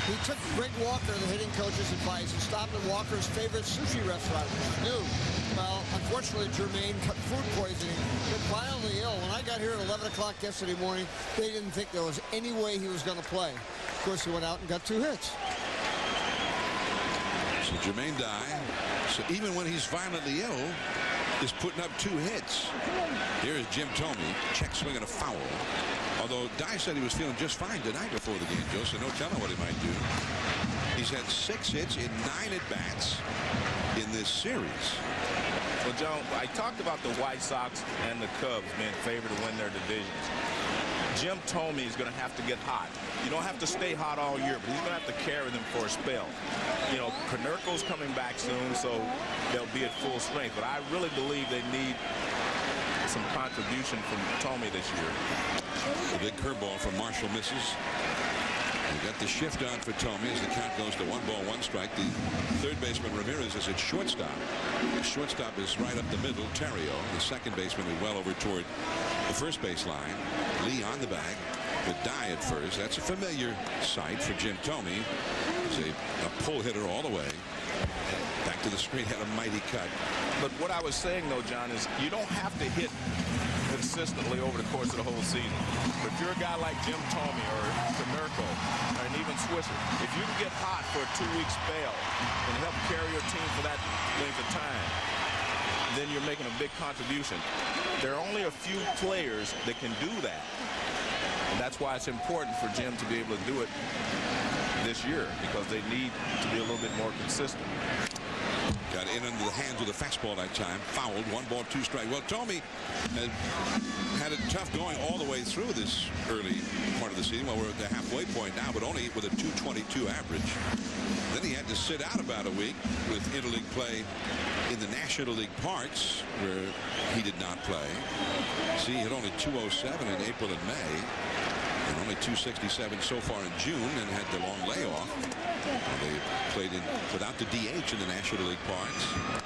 he took Greg Walker, the hitting coach's advice, and stopped at Walker's favorite sushi restaurant, which knew. Well, unfortunately, Jermaine got food poisoning, got violently ill. When I got here at 11 o'clock yesterday morning, they didn't think there was any way he was going to play. Of course, he went out and got 2 hits. So Jermaine Dye So even when he's violently ill, is putting up 2 hits. Here is Jim Thome. Check swing and a foul. Although Dye said he was feeling just fine tonight before the game, Joe, so no telling what he might do. He's had 6 hits in 9 at-bats in this series. Well, John, I talked about the White Sox and the Cubs being favored to win their divisions. Jim Thome is going to have to get hot. You don't have to stay hot all year, but he's going to have to carry them for a spell. You know, Konerko's coming back soon, so they'll be at full strength. But I really believe they need some contribution from Thome this year. The big curveball from Marshall misses. We got the shift on for Thome as the count goes to 1 ball, 1 strike. The third baseman Ramirez is at shortstop. The shortstop is right up the middle, Terrio. The second baseman is well over toward the first base line. Lee on the bag with Dye at first. That's a familiar sight for Jim Thome. He's a pull hitter all the way. Back to the screen, had a mighty cut. But what I was saying, though, John, is you don't have to hit consistently over the course of the whole season. But if you're a guy like Jim Thome or Konerko or even Swisher, if you can get hot for a 2-week spell and help carry your team for that length of time, then you're making a big contribution. There are only a few players that can do that. And that's why it's important for Jim to be able to do it this year, because they need to be a little bit more consistent. Got in under the hands with a fastball that time. Fouled. 1 ball, 2 strike. Well, Thome had it tough going all the way through this early part of the season. Well, we're at the halfway point now, but only with a 2.22 average. Then he had to sit out about a week with interleague play in the National League parks, where he did not play. See, he hit only 207 in April and May, and only 267 so far in June, and had the long layoff. They played without the DH in the National League parks.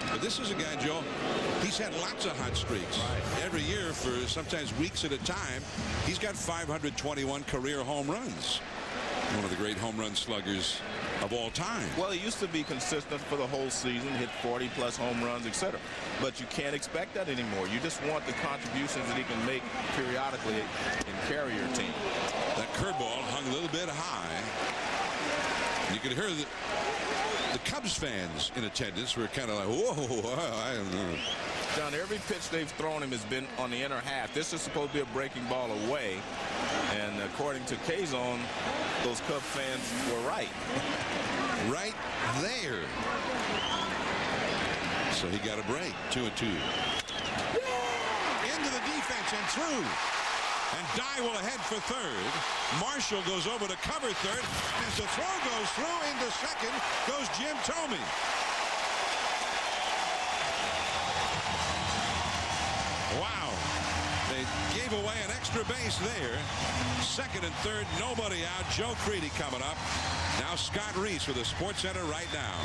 But this is a guy, Joe, he's had lots of hot streaks. Every year for sometimes weeks at a time. He's got 521 career home runs. One of the great home run sluggers of all time. Well, he used to be consistent for the whole season, hit 40+ home runs, etc. But you can't expect that anymore. You just want the contributions that he can make periodically and carry your team. That curveball hung a little bit high. You could hear the Cubs fans in attendance were kind of like, whoa, I don't know. John, every pitch they've thrown him has been on the inner half. This is supposed to be a breaking ball away. And according to K-Zone, those Cubs fans were right. Right there. So he got a break. 2-2. Into the defense and through. And Dye will ahead for third. Marshall goes over to cover third. As the throw goes through into second, goes Jim Thome. Wow. They gave away an extra base there. Second and third, nobody out. Joe Creedy coming up. Now Scott Reese with the Sports Center right now.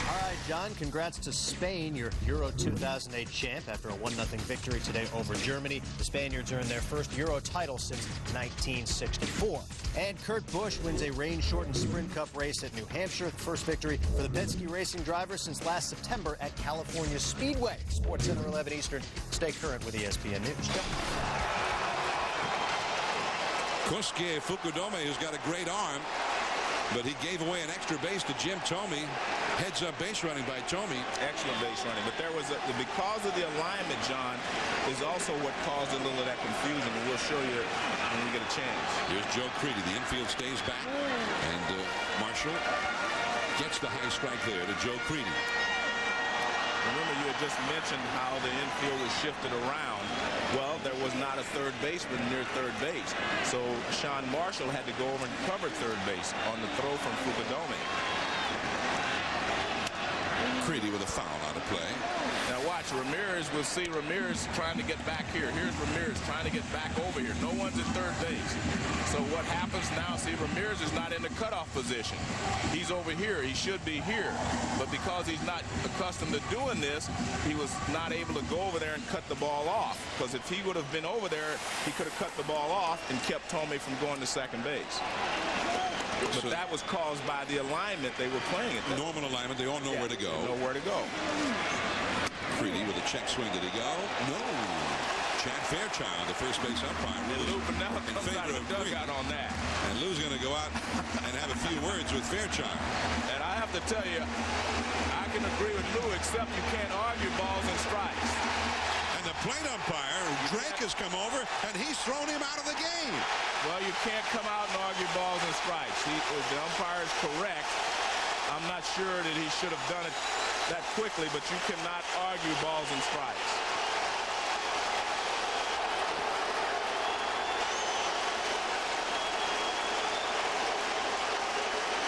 All right, John, congrats to Spain, your Euro 2008 champ, after a 1-0 victory today over Germany. The Spaniards earned their first Euro title since 1964. And Kurt Busch wins a rain-shortened Sprint Cup race at New Hampshire, the first victory for the Penske Racing driver since last September at California Speedway. Sports Center 11 Eastern. Stay current with ESPN News. Kosuke Fukudome, who's got a great arm, but he gave away an extra base to Jim Thome. Heads up base running by Thome. Excellent base running. But there was because of the alignment, John, is also what caused a little of that confusion. And we'll show you when we get a chance. Here's Joe Creedy. The infield stays back. And Marshall gets the high strike there to Joe Creedy. Remember, you had just mentioned how the infield was shifted around. Well, there was not a third baseman near third base. So Sean Marshall had to go over and cover third base on the throw from Fukudome. Creedy with a foul out of play. Now watch, Ramirez, we'll see Ramirez trying to get back here. Here's Ramirez trying to get back over here. No one's at third base. So what happens now, see, Ramirez is not in the cutoff position. He's over here. He should be here. But because he's not accustomed to doing this, he was not able to go over there and cut the ball off. Because if he would have been over there, he could have cut the ball off and kept Thome from going to second base. But that was caused by the alignment they were playing at. Normal alignment. They all know where to go. They know where to go. Creedy with a check swing. Did he go? No. Chad Fairchild, the first base umpire, And Lou Piniella in comes out favor of of the Creedy. dugout on that. And Lou's going to go out and have a few words with Fairchild. And I have to tell you, I can agree with Lou, except you can't argue balls and strikes. And the plate umpire, Drake, has come over, and he's thrown him out of the game. Well, you can't come out and argue balls and strikes. If the umpire is correct, I'm not sure that he should have done it that quickly, but you cannot argue balls and strikes.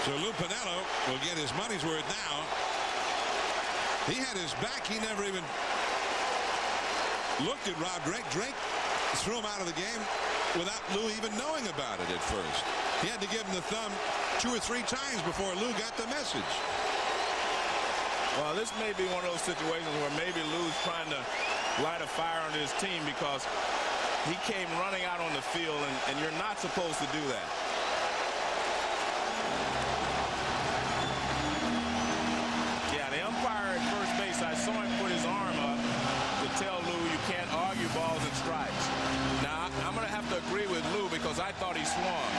So Lou Piniella will get his money's worth now. He had his back. He never even looked at Rob Drake. Drake threw him out of the game without Lou even knowing about it at first. He had to give him the thumb 2 or 3 times before Lou got the message. Well, this may be one of those situations where maybe Lou's trying to light a fire under his team because he came running out on the field, and you're not supposed to do that. Yeah, the umpire at first base, I saw him put his arm up to tell Lou you can't argue balls and strikes. Now, I'm going to have to agree with Lou because I thought he swung,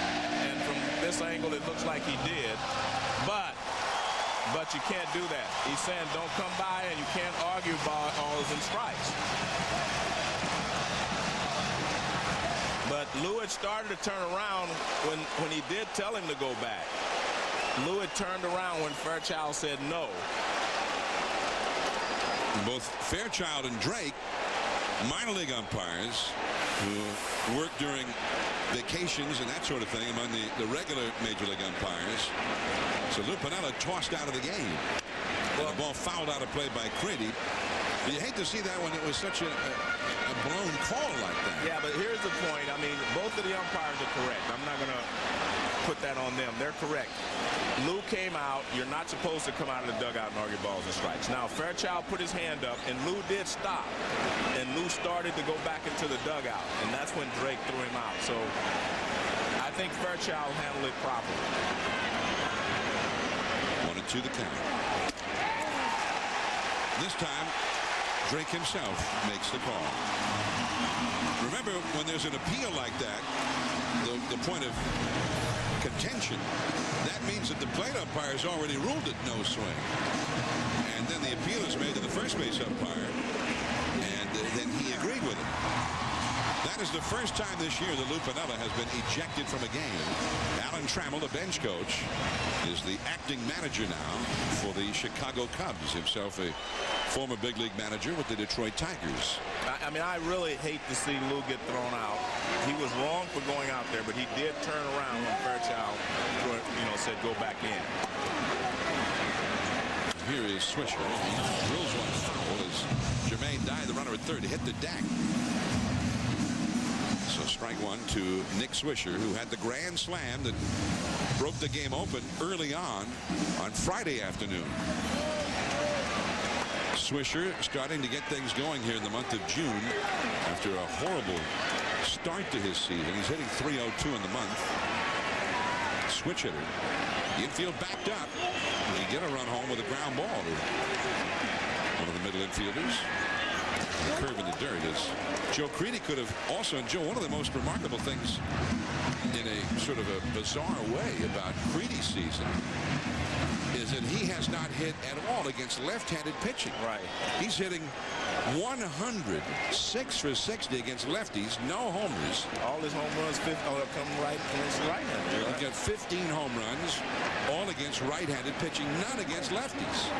and from this angle it looks like he did. But you can't do that. He's saying don't come by and you can't argue balls and strikes. But Lou had started to turn around when he did tell him to go back. Lou had turned around when Fairchild said no. Both Fairchild and Drake, minor league umpires who work during vacations and that sort of thing among the regular major league umpires. So Lou Piniella tossed out of the game. Well, the ball fouled out of play by Creedy. You hate to see that when it was such a blown call like that. Yeah, but here's the point. I mean, both of the umpires are correct. I'm not going to put that on them. They're correct. Lou came out. You're not supposed to come out of the dugout and argue balls and strikes. Now, Fairchild put his hand up, and Lou did stop. And Lou started to go back into the dugout, and that's when Drake threw him out. So I think Fairchild handled it properly. 1-2 the count. This time, Drake himself makes the call. Remember, when there's an appeal like that, the point of contention, that means that the plate umpire has already ruled it no swing. And then the appeal is made to the first base umpire, and then he agreed with it. That is the first time this year that Lou Piniella has been ejected from a game. Alan Trammell, the bench coach, is the acting manager now for the Chicago Cubs, himself a former big league manager with the Detroit Tigers. I mean, I really hate to see Lou get thrown out. He was wrong for going out there, but he did turn around when Fairchild, said go back in. Here is Swisher. He drills one foul as Jermaine Dye, the runner at third, hit the deck. So strike one to Nick Swisher, who had the grand slam that broke the game open early on Friday afternoon. Swisher starting to get things going here in the month of June after a horrible start to his season. He's hitting .302 in the month. Switch hitter. Infield backed up. He get a run home with a ground ball to one of the middle infielders. The curve in the dirt is Joe Creedy could have also, and Joe, one of the most remarkable things in a sort of a bizarre way about Creedy's season is that he has not hit at all against left-handed pitching. Right. He's hitting 106 for 60 against lefties, no homers. All his home runs come right against right-handed. He's got 15 home runs, all against right-handed pitching, none against lefties.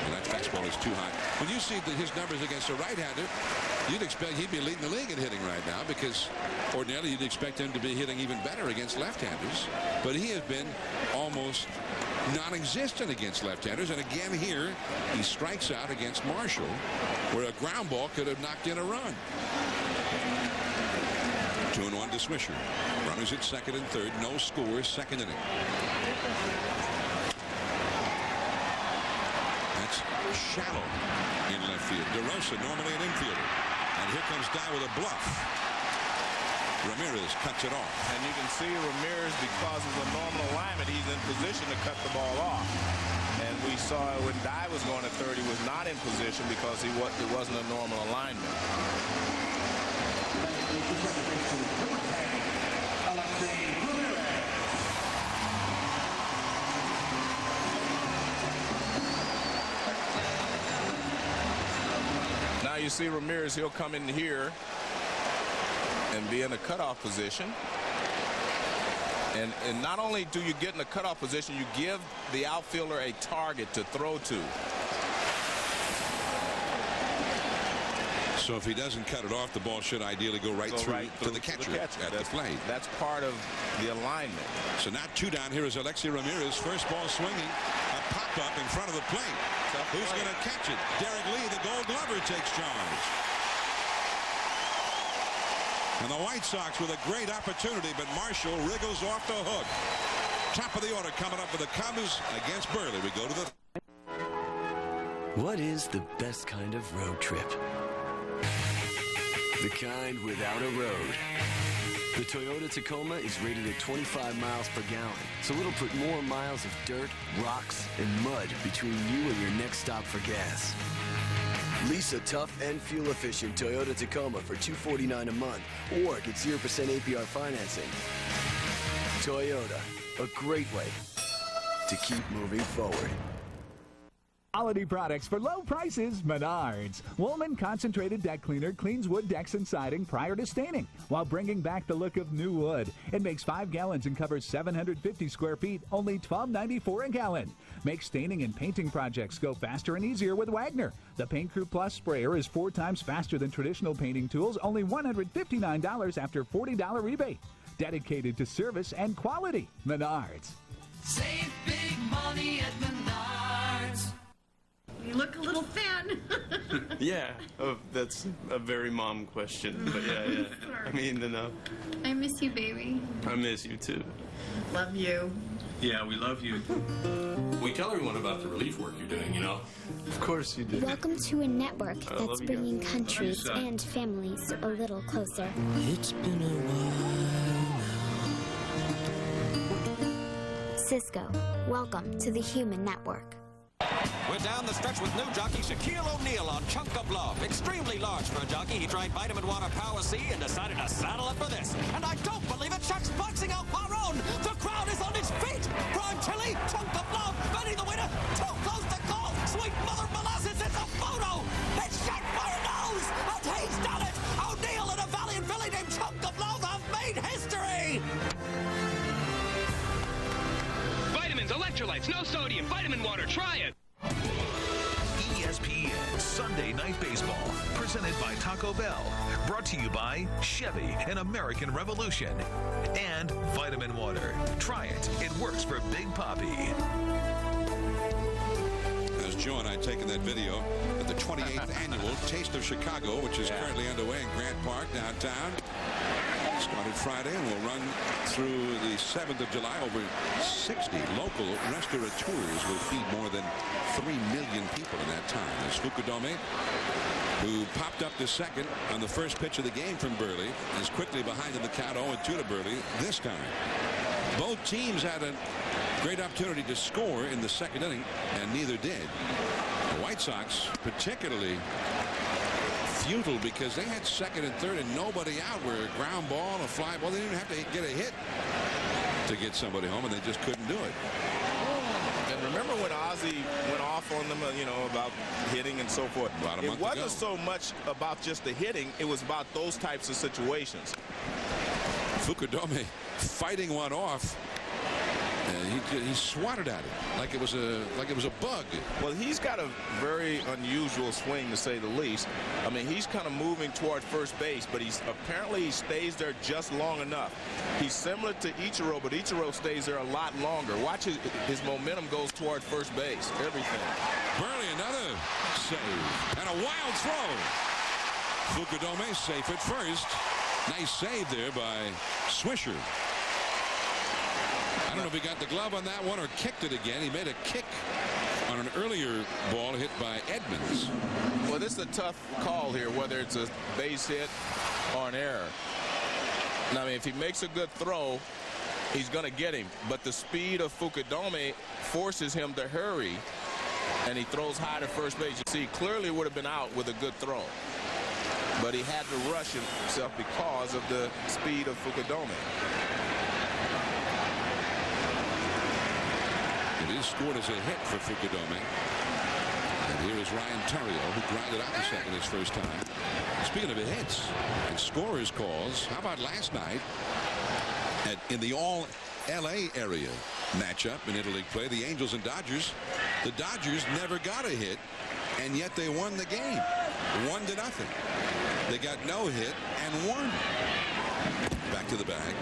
Well, that fastball is too high. When you see his numbers against a right-hander, you'd expect he'd be leading the league in hitting right now, because ordinarily you'd expect him to be hitting even better against left-handers. But he has been almost non-existent against left-handers. And again here, he strikes out against Marshall, where a ground ball could have knocked in a run. 2-1 to Swisher. Runners at second and third. No score, second inning. That's shallow in left field. DeRosa, normally an infielder. And here comes Dye with a bluff. Ramirez cuts it off. And you can see Ramirez, because of the normal alignment, he's in position to cut the ball off. And we saw when Dye was going at third, he was not in position because it wasn't a normal alignment. Now you see Ramirez, he'll come in here and be in a cutoff position. And not only do you get in a cutoff position, you give the outfielder a target to throw to. So if he doesn't cut it off, the ball should ideally go right through to the catcher at the plate. That's part of the alignment. So now 2 down. Here is Alexi Ramirez. First ball swinging. A pop-up in front of the plate. Who's going to catch it? Derek Lee, the Gold Glover, takes charge. And the White Sox with a great opportunity, but Marshall wriggles off the hook. Top of the order coming up for the Cubs against Burley. We go to the... What is the best kind of road trip? The kind without a road. The Toyota Tacoma is rated at 25 miles per gallon, so it'll put more miles of dirt, rocks, and mud between you and your next stop for gas. Lease a tough and fuel-efficient Toyota Tacoma for $249 a month, or get 0% APR financing. Toyota, a great way to keep moving forward. Quality products for low prices, Menards. Woolman Concentrated Deck Cleaner cleans wood decks and siding prior to staining, while bringing back the look of new wood. It makes 5 gallons and covers 750 square feet, only $12.94 a gallon. Makes staining and painting projects go faster and easier with Wagner. The Paint Crew Plus sprayer is 4 times faster than traditional painting tools, only $159 after $40 rebate. Dedicated to service and quality, Menards. Save big money at Menards. You look a little thin. Yeah, that's a very mom question, but yeah. I mean, enough. I miss you, baby. I miss you too. Love you. Yeah, we love you. We tell everyone about the relief work you're doing, you know? Of course you do. Welcome to a network that's bringing countries and families a little closer. It's been a while. Cisco, welcome to the Human Network. We're down the stretch with new jockey Shaquille O'Neal on Chunk of Love. Extremely large for a jockey. He tried Vitamin Water Power C and decided to saddle up for this. And I don't believe it. Chuck's boxing out Maroon. The crowd is on its feet. Prime Chili, Chunk of Love, betting the winner. Too close to call. Sweet Mother Molasses, it's a photo. It's Shaq Nose. And he's done it. O'Neal and a valiant filly named Chunk of Love have made history. Vitamins, electrolytes, no sodium, vitamin water. Try it. ESPN Sunday Night Baseball, presented by Taco Bell, brought to you by Chevy, an American Revolution, and Vitamin Water. Try it. It works for Big Papi. As Joe and I taken that video at the 28th annual Taste of Chicago, which is currently underway in Grant Park downtown. Started Friday and will run through the 7th of July. Over 60 local restaurateurs will feed more than 3 million people in that time. There's Fukudome, who popped up to second on the first pitch of the game from Burley, is quickly behind in the count 0-2 to Burley this time. Both teams had a great opportunity to score in the second inning, and neither did. The White Sox particularly futile because they had second and third and nobody out, where a ground ball, a fly ball, they didn't have to get a hit to get somebody home, and they just couldn't do it. And remember when Ozzie went off on them, you know, about hitting and so forth. It wasn't so much about just the hitting, it was about those types of situations. Fukudome fighting one off. He swatted at it like it was a bug. Well, he's got a very unusual swing, to say the least. I mean, he's kind of moving toward first base, but he stays there just long enough. He's similar to Ichiro, but Ichiro stays there a lot longer. Watch his momentum goes toward first base. Everything. Burley, another save and a wild throw. Fukudome safe at first. Nice save there by Swisher. I don't know if he got the glove on that one or kicked it again. He made a kick on an earlier ball hit by Edmonds. Well, this is a tough call here, whether it's a base hit or an error. Now, I mean, if he makes a good throw, he's going to get him. But the speed of Fukudome forces him to hurry, and he throws high to first base. You see, he clearly would have been out with a good throw. But he had to rush himself because of the speed of Fukudome. It is scored as a hit for Fukudome. And here is Ryan Terrio, who grounded out the second his first time. Speaking of hits and scorers calls, how about last night in the all-LA area matchup in interleague play, the Angels and Dodgers? The Dodgers never got a hit, and yet they won the game 1-0. They got no hit and won. Back to the bag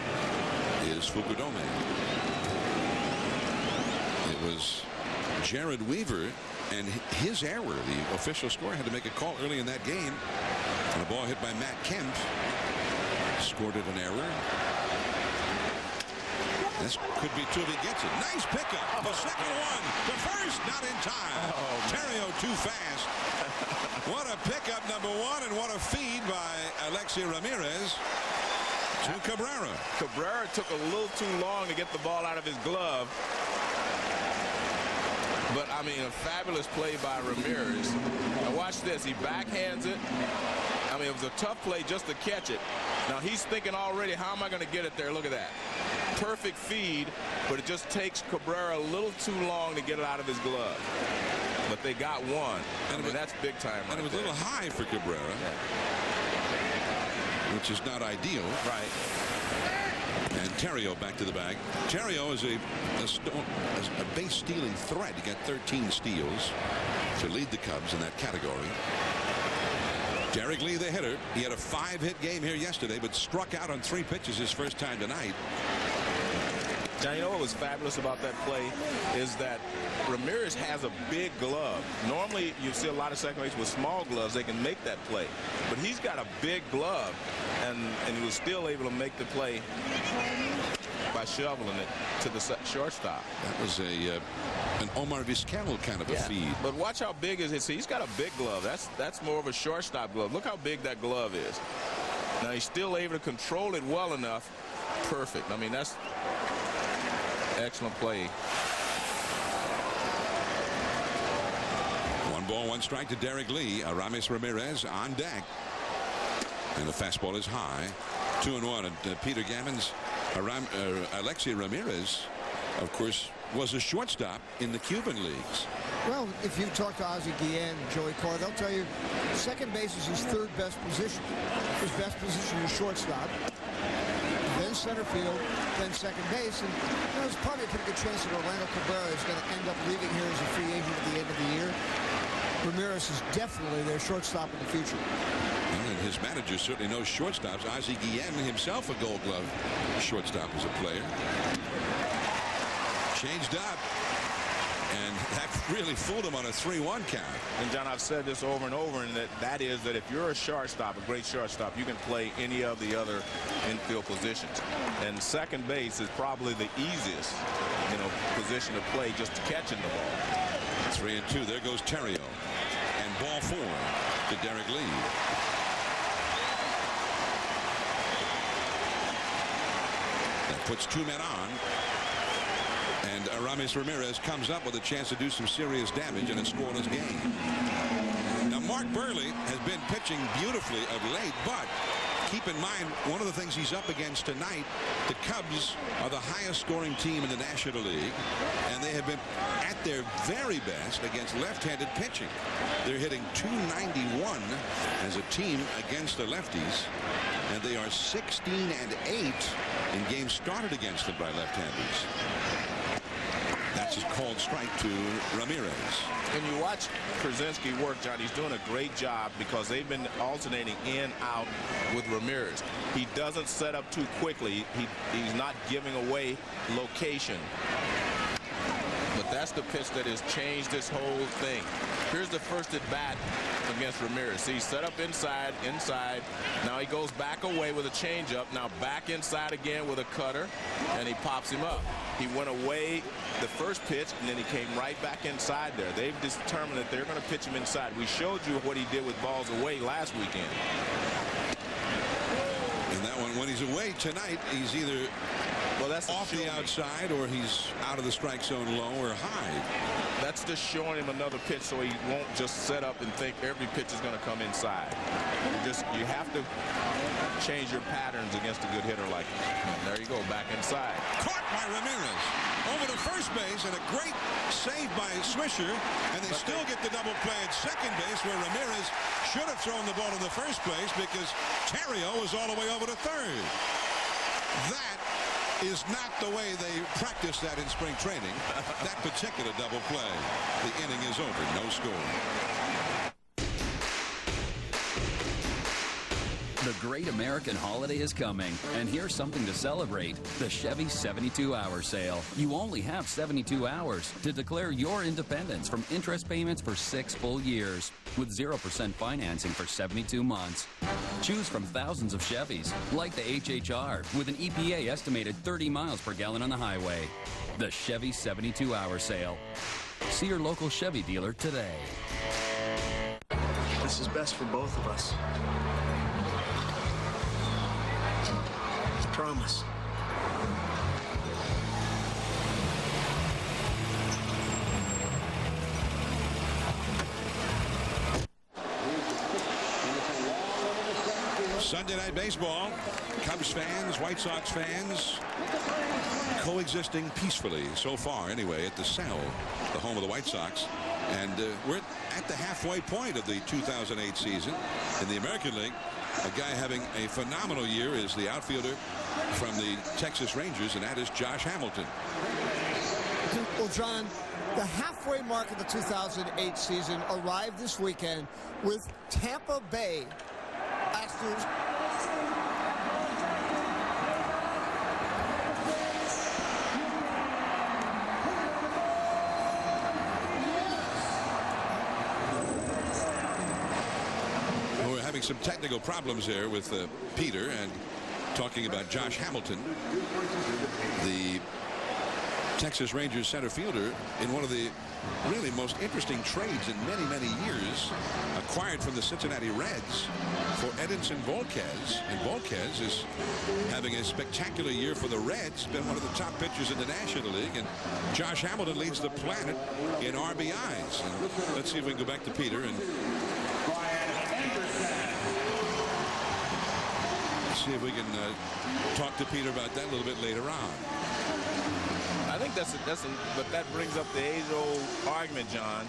is Fukudome. It was Jared Weaver and his error. The official scorer had to make a call early in that game. And a ball hit by Matt Kemp. Scored it an error. This could be two if he gets it. Nice pickup. The second one. The first not in time. Terrio too fast. What a pickup, number one, and what a feed by Alexi Ramirez to Cabrera. Cabrera took a little too long to get the ball out of his glove. But, I mean, a fabulous play by Ramirez. Now, watch this. He backhands it. I mean, it was a tough play just to catch it. Now, he's thinking already, how am I going to get it there? Look at that. Perfect feed, but it just takes Cabrera a little too long to get it out of his glove. But they got one. And I mean, that's big time. And it was a little high for Cabrera, which is not ideal. Right. And Terrio back to the bag. Terrio is a base stealing threat. He got 13 steals to lead the Cubs in that category. Derek Lee, the hitter. He had a 5-hit game here yesterday, but struck out on 3 pitches his first time tonight. John, you know what was fabulous about that play is that Ramirez has a big glove. Normally, you see a lot of second base with small gloves. They can make that play. But he's got a big glove, and he was still able to make the play by shoveling it to the shortstop. That was an Omar Vizquel kind of a feed. But watch how big is it. See, he's got a big glove. That's more of a shortstop glove. Look how big that glove is. Now, he's still able to control it well enough. Perfect. I mean, that's excellent play. 1 ball, 1 strike to Derek Lee. Aramis Ramirez on deck. And the fastball is high. 2-1. And Peter Gammons, Alexi Ramirez, of course, was a shortstop in the Cuban leagues. Well, if you talk to Ozzie Guillen and Joey Carr, they'll tell you second base is his 3rd best position. His best position is shortstop, then center field, then second base. And there's probably a pretty good chance that Orlando Cabrera is going to end up leaving here as a free agent at the end of the year. Ramirez is definitely their shortstop in the future. And his manager certainly knows shortstops. Ozzie Guillen himself a Gold Glove shortstop as a player. Changed up. And that really fooled him on a 3-1 count. And, John, I've said this over and over, and that is that if you're a shortstop, a great shortstop, you can play any of the other infield positions. And second base is probably the easiest, position to play just catching the ball. 3-2. There goes Terrio. And ball 4 to Derek Lee. That puts 2 men on. And Aramis Ramirez comes up with a chance to do some serious damage in a scoreless game. Now, Mark Burley has been pitching beautifully of late, but keep in mind, one of the things he's up against tonight, the Cubs are the highest scoring team in the National League, and they have been at their very best against left-handed pitching. They're hitting .291 as a team against the lefties, and they are 16-8 in games started against them by left-handers. That's a called strike to Ramirez. When you watch Krasinski work, John, he's doing a great job because they've been alternating in, out with Ramirez. He doesn't set up too quickly. He's not giving away location. But that's the pitch that has changed this whole thing. Here's the first at bat against Ramirez. See, set up inside. Now he goes back away with a changeup. Now back inside again with a cutter, and he pops him up. He went away the first pitch, and then he came right back inside there. They've determined that they're going to pitch him inside. We showed you what he did with balls away last weekend. And that one, when he's away tonight he's either off the outside or he's out of the strike zone low or high. That's just showing him another pitch so he won't just set up and think every pitch is going to come inside. You have to change your patterns against a good hitter like him. There you go, back inside. Caught by Ramirez. Over to first base, and a great save by Swisher, and they still get the double play at second base where Ramirez should have thrown the ball in the first place because Terrio was all the way over to third. That is not the way they practice that in spring training. That particular double play. The inning is over. No score. The great American holiday is coming, and here's something to celebrate. The Chevy 72-hour sale. You only have 72 hours to declare your independence from interest payments for 6 full years with 0% financing for 72 months. Choose from thousands of Chevys, like the HHR, with an EPA estimated 30 miles per gallon on the highway. The Chevy 72-hour sale. See your local Chevy dealer today. This is best for both of us. Promise. Sunday night baseball. Cubs fans, White Sox fans coexisting peacefully so far anyway at the Cell, the home of the White Sox. And we're at the halfway point of the 2008 season in the American League. A guy having a phenomenal year is the outfielder from the Texas Rangers, and that is Josh Hamilton. Well, John, the halfway mark of the 2008 season arrived this weekend with Tampa Bay Astros. Some technical problems there with Peter, and talking about Josh Hamilton, the Texas Rangers center fielder, in one of the really most interesting trades in many years, acquired from the Cincinnati Reds for Edinson Volquez. And Volquez is having a spectacular year for the Reds, been one of the top pitchers in the National League, and Josh Hamilton leads the planet in RBIs. And let's see if we can go back to Peter and see if we can talk to Peter about that a little bit later on. I think but that brings up the age-old argument, John.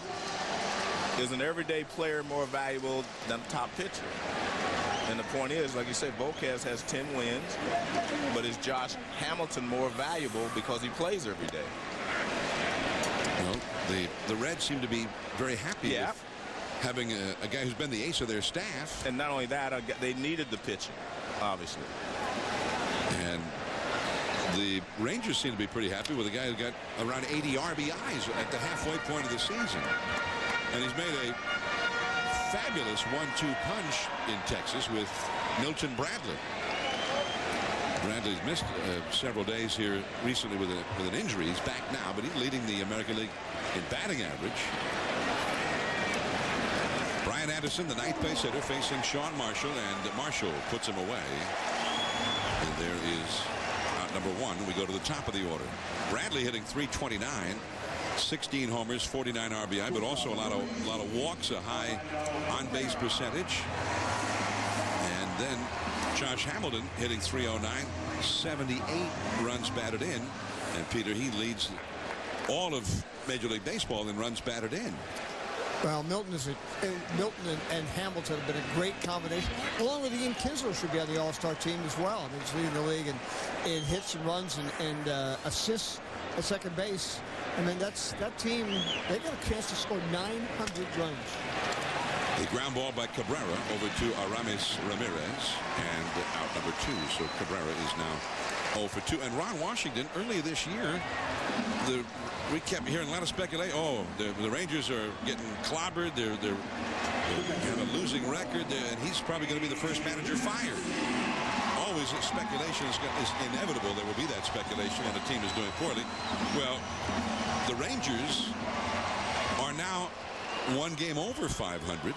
Is an everyday player more valuable than a top pitcher? And the point is, like you said, Volquez has 10 wins, but is Josh Hamilton more valuable because he plays every day? Well, the Reds seem to be very happy with having a guy who's been the ace of their staff. And not only that, they needed the pitching, obviously. And the Rangers seem to be pretty happy with a guy who got around 80 RBIs at the halfway point of the season. And he's made a fabulous 1-2 punch in Texas with Milton Bradley. Bradley's missed several days here recently with an injury. He's back now, but he's leading the American League in batting average. Brian Anderson, the ninth base hitter, facing Sean Marshall, and Marshall puts him away. And there is out number one. We go to the top of the order. Bradley hitting .329, 16 homers, 49 RBI, but also a lot of walks, a high on-base percentage. And then Josh Hamilton hitting .309, 78 runs batted in. And Peter, he leads all of Major League Baseball in runs batted in. Well, Milton and Hamilton have been a great combination. Along with Ian Kinsler should be on the All-Star team as well. I mean, he's leading the league in hits and runs and assists at second base. I mean, that team, they got a chance to score 900 runs. The ground ball by Cabrera over to Aramis Ramirez, and out number two. So Cabrera is now 0 for 2. And Ron Washington, earlier this year, we kept hearing a lot of speculation. Oh, the Rangers are getting clobbered. They're have a losing record, and he's probably going to be the first manager fired. Always speculation is inevitable. There will be that speculation when the team is doing poorly. Well, the Rangers are now one game over 500,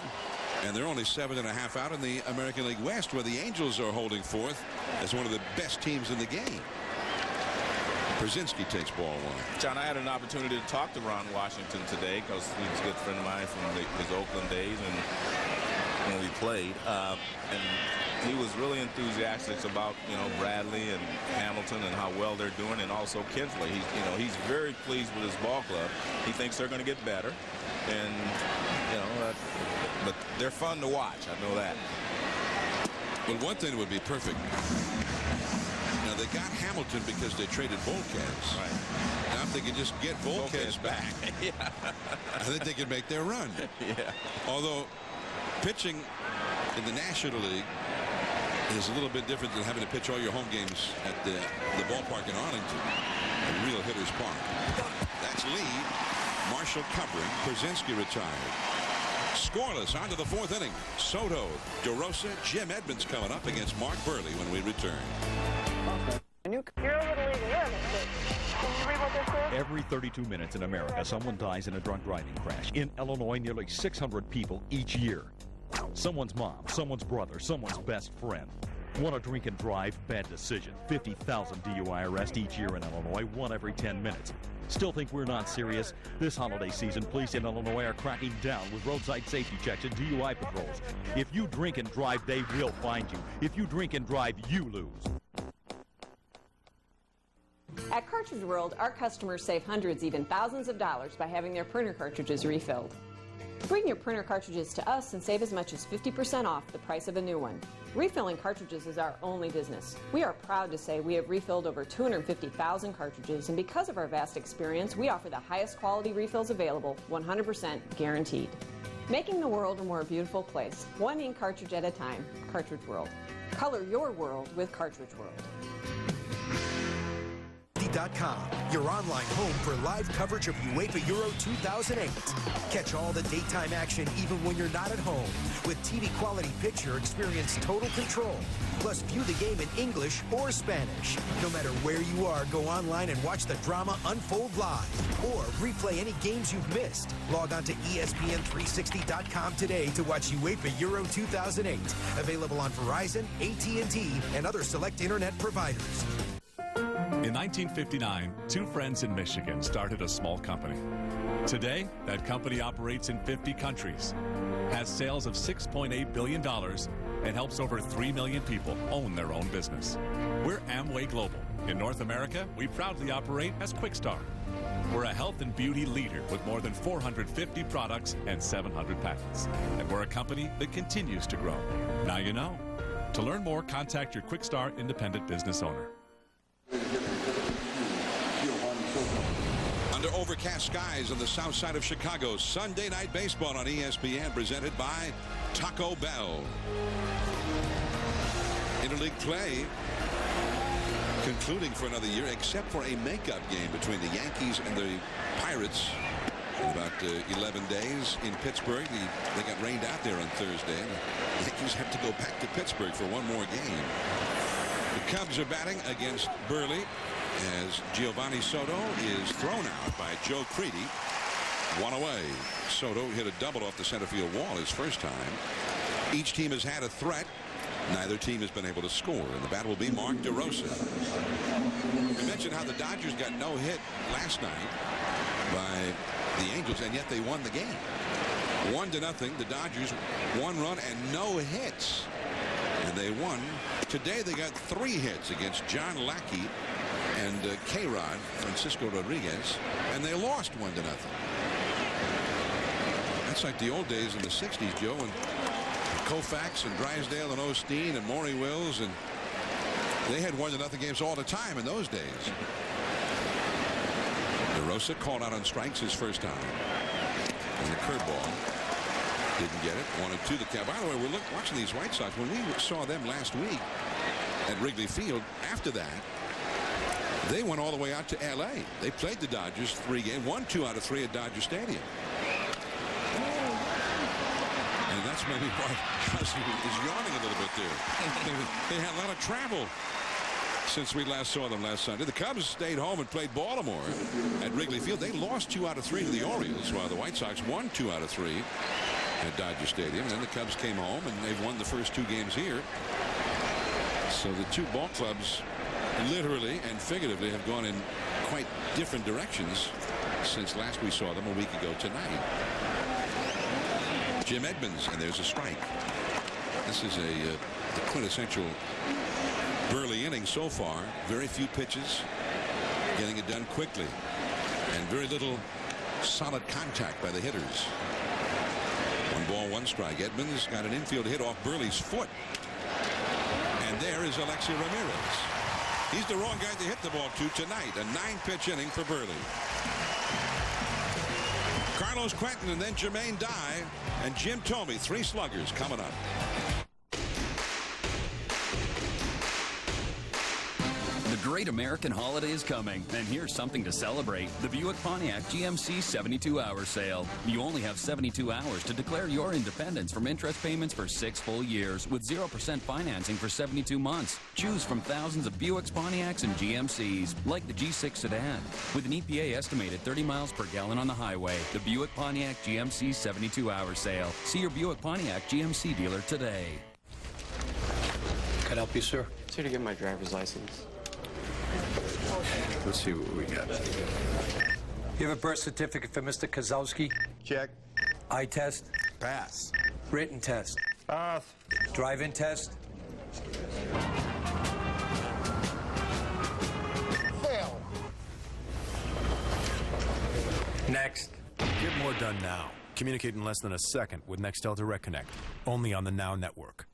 and they're only 7.5 out in the American League West, where the Angels are holding fourth as one of the best teams in the game. Brzezinski takes ball one. John, I had an opportunity to talk to Ron Washington today because he's a good friend of mine from his Oakland days and when we played. And he was really enthusiastic about, Bradley and Hamilton and how well they're doing, and also Kinsley. He's very pleased with his ball club. He thinks they're going to get better, and but they're fun to watch. I know that. Well, one thing would be perfect. Now, they got Hamilton because they traded Volquez. Right. Now, if they can just get Volquez back, yeah. I think they can make their run. Yeah. Although pitching in the National League is a little bit different than having to pitch all your home games at the ballpark in Arlington, a real hitter's park. That's Lee. Marshall covering. Brzezinski retired. Scoreless on to the fourth inning. Soto, DeRosa, Jim Edmonds coming up against Mark Burley when we return. Every 32 minutes in America, someone dies in a drunk driving crash. In Illinois, nearly 600 people each year. Someone's mom, someone's brother, someone's best friend. Want to drink and drive? Bad decision. 50,000 DUI arrests each year in Illinois, one every 10 minutes. Still think we're not serious? This holiday season, police in Illinois are cracking down with roadside safety checks and DUI patrols. If you drink and drive, they will find you. If you drink and drive, you lose. At Cartridge World, our customers save hundreds, even thousands of dollars by having their printer cartridges refilled. Bring your printer cartridges to us and save as much as 50% off the price of a new one. Refilling cartridges is our only business. We are proud to say we have refilled over 250,000 cartridges, and because of our vast experience, we offer the highest quality refills available, 100% guaranteed. Making the world a more beautiful place, one ink cartridge at a time. Cartridge World. Color your world with Cartridge World. Your online home for live coverage of UEFA Euro 2008. Catch all the daytime action even when you're not at home. With TV quality picture, experience total control. Plus view the game in English or Spanish. No matter where you are, go online and watch the drama unfold live. Or replay any games you've missed. Log on to ESPN360.com today to watch UEFA Euro 2008. Available on Verizon, AT&T, and other select internet providers. In 1959, two friends in Michigan started a small company. Today, that company operates in 50 countries, has sales of $6.8 billion, and helps over 3 million people own their own business. We're Amway Global. In North America, we proudly operate as Quickstar. We're a health and beauty leader with more than 450 products and 700 patents. And we're a company that continues to grow. Now you know. To learn more, contact your Quickstar independent business owner. Under overcast skies on the south side of Chicago, Sunday Night Baseball on ESPN, presented by Taco Bell. Interleague play concluding for another year, except for a makeup game between the Yankees and the Pirates in about 11 days in Pittsburgh. They got rained out there on Thursday. The Yankees have to go back to Pittsburgh for one more game. The Cubs are batting against Burley as Giovanni Soto is thrown out by Joe Creedy. One away. Soto hit a double off the center field wall his first time. Each team has had a threat. Neither team has been able to score, and the bat will be Mark DeRosa. We mentioned how the Dodgers got no hit last night by the Angels, and yet they won the game. 1-0. The Dodgers, 1 run and no hits. And they won. Today they got 3 hits against John Lackey and K-Rod, Francisco Rodriguez, and they lost 1-0. That's like the old days in the 60s, Joe, and Koufax and Drysdale and Osteen and Maury Wills, and they had 1-0 games all the time in those days. DeRosa called out on strikes his first time. And the curveball didn't get it. 1-2 the count. By the way, we're watching these White Sox. When we saw them last week at Wrigley Field, after that, they went all the way out to L.A. They played the Dodgers 3 games, won 2 out of 3 at Dodger Stadium. And that's maybe why Ozzie is yawning a little bit there. They had a lot of travel since we last saw them last Sunday. The Cubs stayed home and played Baltimore at Wrigley Field. They lost 2 out of 3 to the Orioles, while the White Sox won 2 out of 3 at Dodger Stadium. And then the Cubs came home, and they've won the first 2 games here. So the two ball clubs, literally and figuratively, have gone in quite different directions since last we saw them a week ago tonight. Jim Edmonds, and there's a strike. This is the quintessential Burley inning so far. Very few pitches, getting it done quickly, and very little solid contact by the hitters. 1 ball, 1 strike. Edmonds got an infield hit off Burley's foot. And there is Alexi Ramirez. He's the wrong guy to hit the ball to tonight. A 9-pitch inning for Burley. Carlos Quentin and then Jermaine Dye and Jim Thome. 3 sluggers coming up. The great American holiday is coming, and here's something to celebrate. The Buick Pontiac GMC 72-hour sale. You only have 72 hours to declare your independence from interest payments for 6 full years with 0% financing for 72 months. Choose from thousands of Buicks, Pontiacs, and GMCs, like the G6 sedan. With an EPA estimated 30 miles per gallon on the highway, the Buick Pontiac GMC 72-hour sale. See your Buick Pontiac GMC dealer today. Can I help you, sir? It's here to get my driver's license. Let's see what we got. You have a birth certificate for Mr. Kozowski? Check. Eye test? Pass. Written test? Pass. Drive-in test? Fail. Next. Get more done now. Communicate in less than a second with Nextel Direct Connect. Only on the Now Network.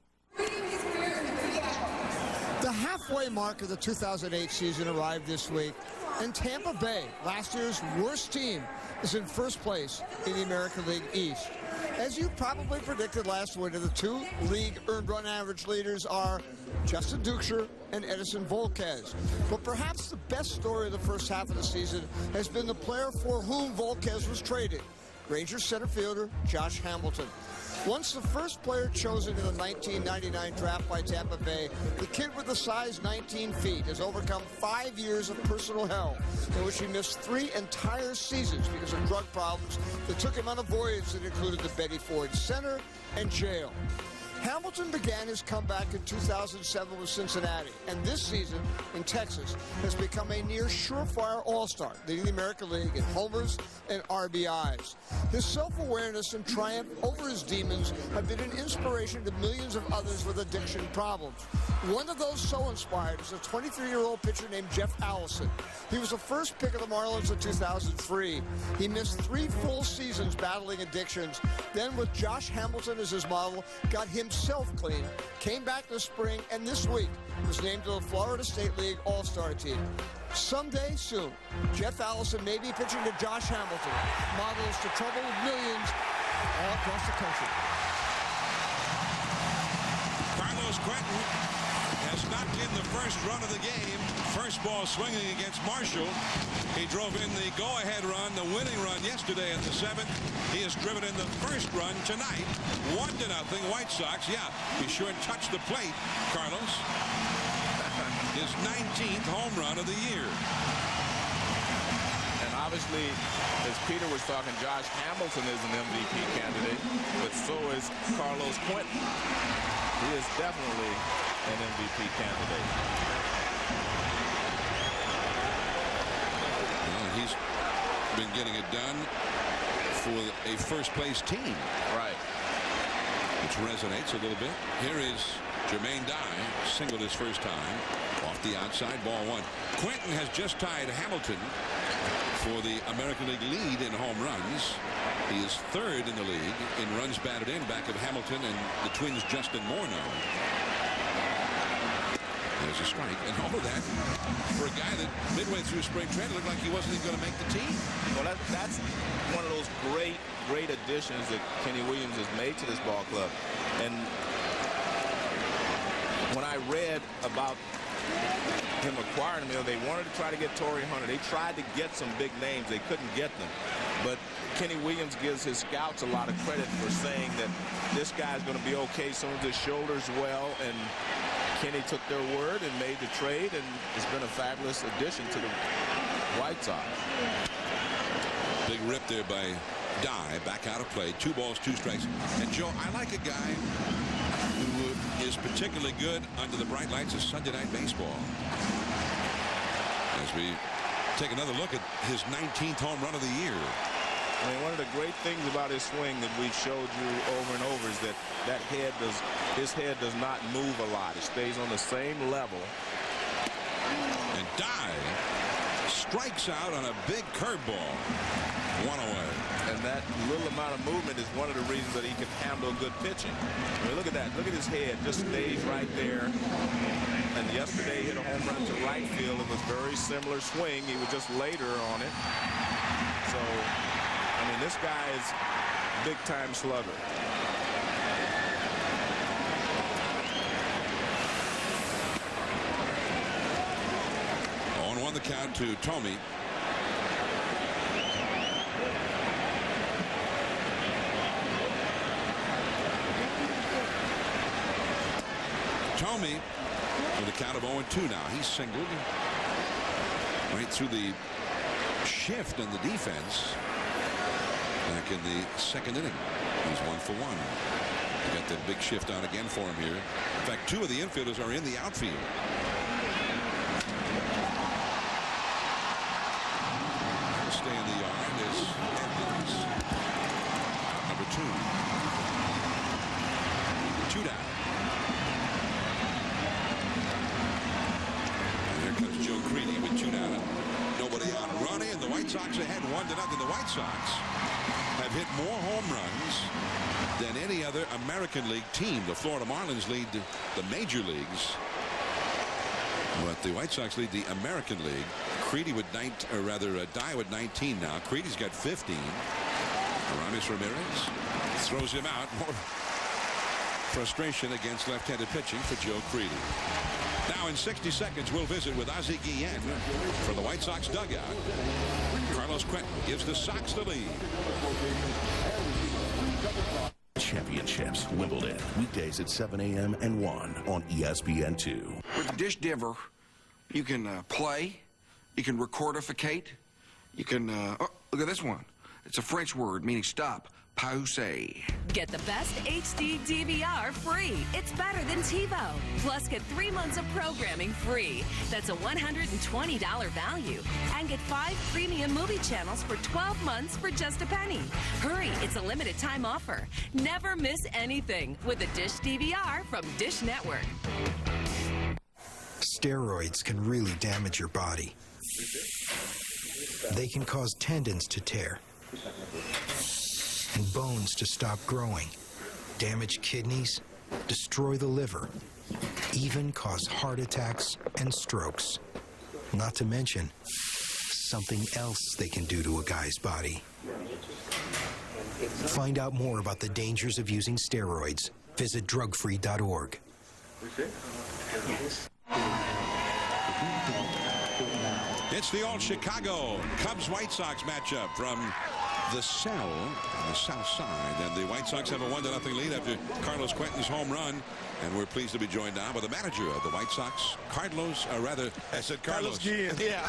The halfway mark of the 2008 season arrived this week, and Tampa Bay, last year's worst team, is in first place in the American League East. As you probably predicted last winter, the 2 league earned run average leaders are Justin Duxer and Edison Volquez. But perhaps the best story of the first half of the season has been the player for whom Volquez was traded, Rangers center fielder Josh Hamilton. Once the first player chosen in the 1999 draft by Tampa Bay, the kid with the size 19 feet has overcome 5 years of personal hell, in which he missed 3 entire seasons because of drug problems that took him on a voyage that included the Betty Ford Center and jail. Hamilton began his comeback in 2007 with Cincinnati, and this season in Texas has become a near surefire all-star, leading the American League in homers and RBIs. His self-awareness and triumph over his demons have been an inspiration to millions of others with addiction problems. One of those so inspired is a 23-year-old pitcher named Jeff Allison. He was the first pick of the Marlins in 2003. He missed 3 full seasons battling addictions. Then, with Josh Hamilton as his model, got himself clean, came back this spring, and this week was named to the Florida State League All-Star team. Someday soon, Jeff Allison may be pitching to Josh Hamilton, models to trouble millions all across the country. Carlos Quentin has knocked in the first run of the game. First ball swinging against Marshall. He drove in the go-ahead run, the winning run yesterday at the 7th. He has driven in the first run tonight. 1-0 White Sox. Yeah, be sure and touch the plate, Carlos. His 19th home run of the year. And obviously, as Peter was talking, Josh Hamilton is an MVP candidate, but so is Carlos Quentin. He is definitely an MVP candidate. Well, he's been getting it done for a first-place team. Right. Which resonates a little bit. Here is Jermaine Dye, singled his first time. Off the outside, ball 1. Quentin has just tied Hamilton for the American League lead in home runs. He is 3rd in the league in runs batted in, back of Hamilton and the Twins' Justin Morneau. There's a strike, and all of that for a guy that midway through spring training looked like he wasn't even going to make the team. Well, that's one of those great additions that Kenny Williams has made to this ball club. And when I read about him acquiring him, they wanted to try to get Torrey Hunter. They tried to get some big names. They couldn't get them. But Kenny Williams gives his scouts a lot of credit for saying that this guy's going to be okay. Some of his shoulders well, and Kenny took their word and made the trade, and it's been a fabulous addition to the White Sox. Big rip there by Dye, back out of play. 2 balls, 2 strikes. And Joe, I like a guy who is particularly good under the bright lights of Sunday Night Baseball. As we take another look at his 19th home run of the year. I mean, one of the great things about his swing that we've showed you over and over is that his head does not move a lot. It stays on the same level. And Dye strikes out on a big curveball. One away. And that little amount of movement is one of the reasons that he can handle good pitching. I mean, look at that. Look at his head. Just stays right there. And yesterday he hit a home run to right field. It was very similar swing. He was just later on it. So, I mean, this guy is a big-time slugger. On the count to Tommy. Tommy with a count of 0-2 now. He's singled right through the shift in the defense back in the second inning. He's 1 for 1. They got that big shift on again for him here. In fact, 2 of the infielders are in the outfield. Stay in the yard is Edmonds. Number 2. 2 down. And here comes Joe Creedy with 2 down. Nobody on. Ronnie and the White Sox ahead 1-0. The White Sox have hit more home runs than any other American League team. The Florida Marlins lead the major leagues, but the White Sox lead the American League. Creedy with Dye with 19 now. Creedy's got 15. Aramis Ramirez throws him out. More frustration against left-handed pitching for Joe Creedy. Now in 60 seconds we'll visit with Ozzie Guillen from the White Sox dugout. Carlos Quentin gives the Sox the lead. Championships, Wimbledon, weekdays at 7 a.m. and 1 on ESPN2. With the dish diver, you can play, you can recordificate, you can, oh, look at this one. It's a French word meaning stop. Pause. Get the best HD DVR free. It's better than TiVo. Plus, get 3 months of programming free. That's a $120 value. And get 5 premium movie channels for 12 months for just a penny. Hurry, it's a limited time offer. Never miss anything with the Dish DVR from Dish Network. Steroids can really damage your body. They can cause tendons to tear and bones to stop growing, damage kidneys, destroy the liver, even cause heart attacks and strokes. Not to mention something else they can do to a guy's body. Find out more about the dangers of using steroids. Visit drugfree.org. It's the all-Chicago Cubs-White Sox matchup from the cell on the south side, and the White Sox have a 1-0 lead after Carlos Quentin's home run. And we're pleased to be joined now by the manager of the White Sox, I said Carlos. Guillen. Yeah.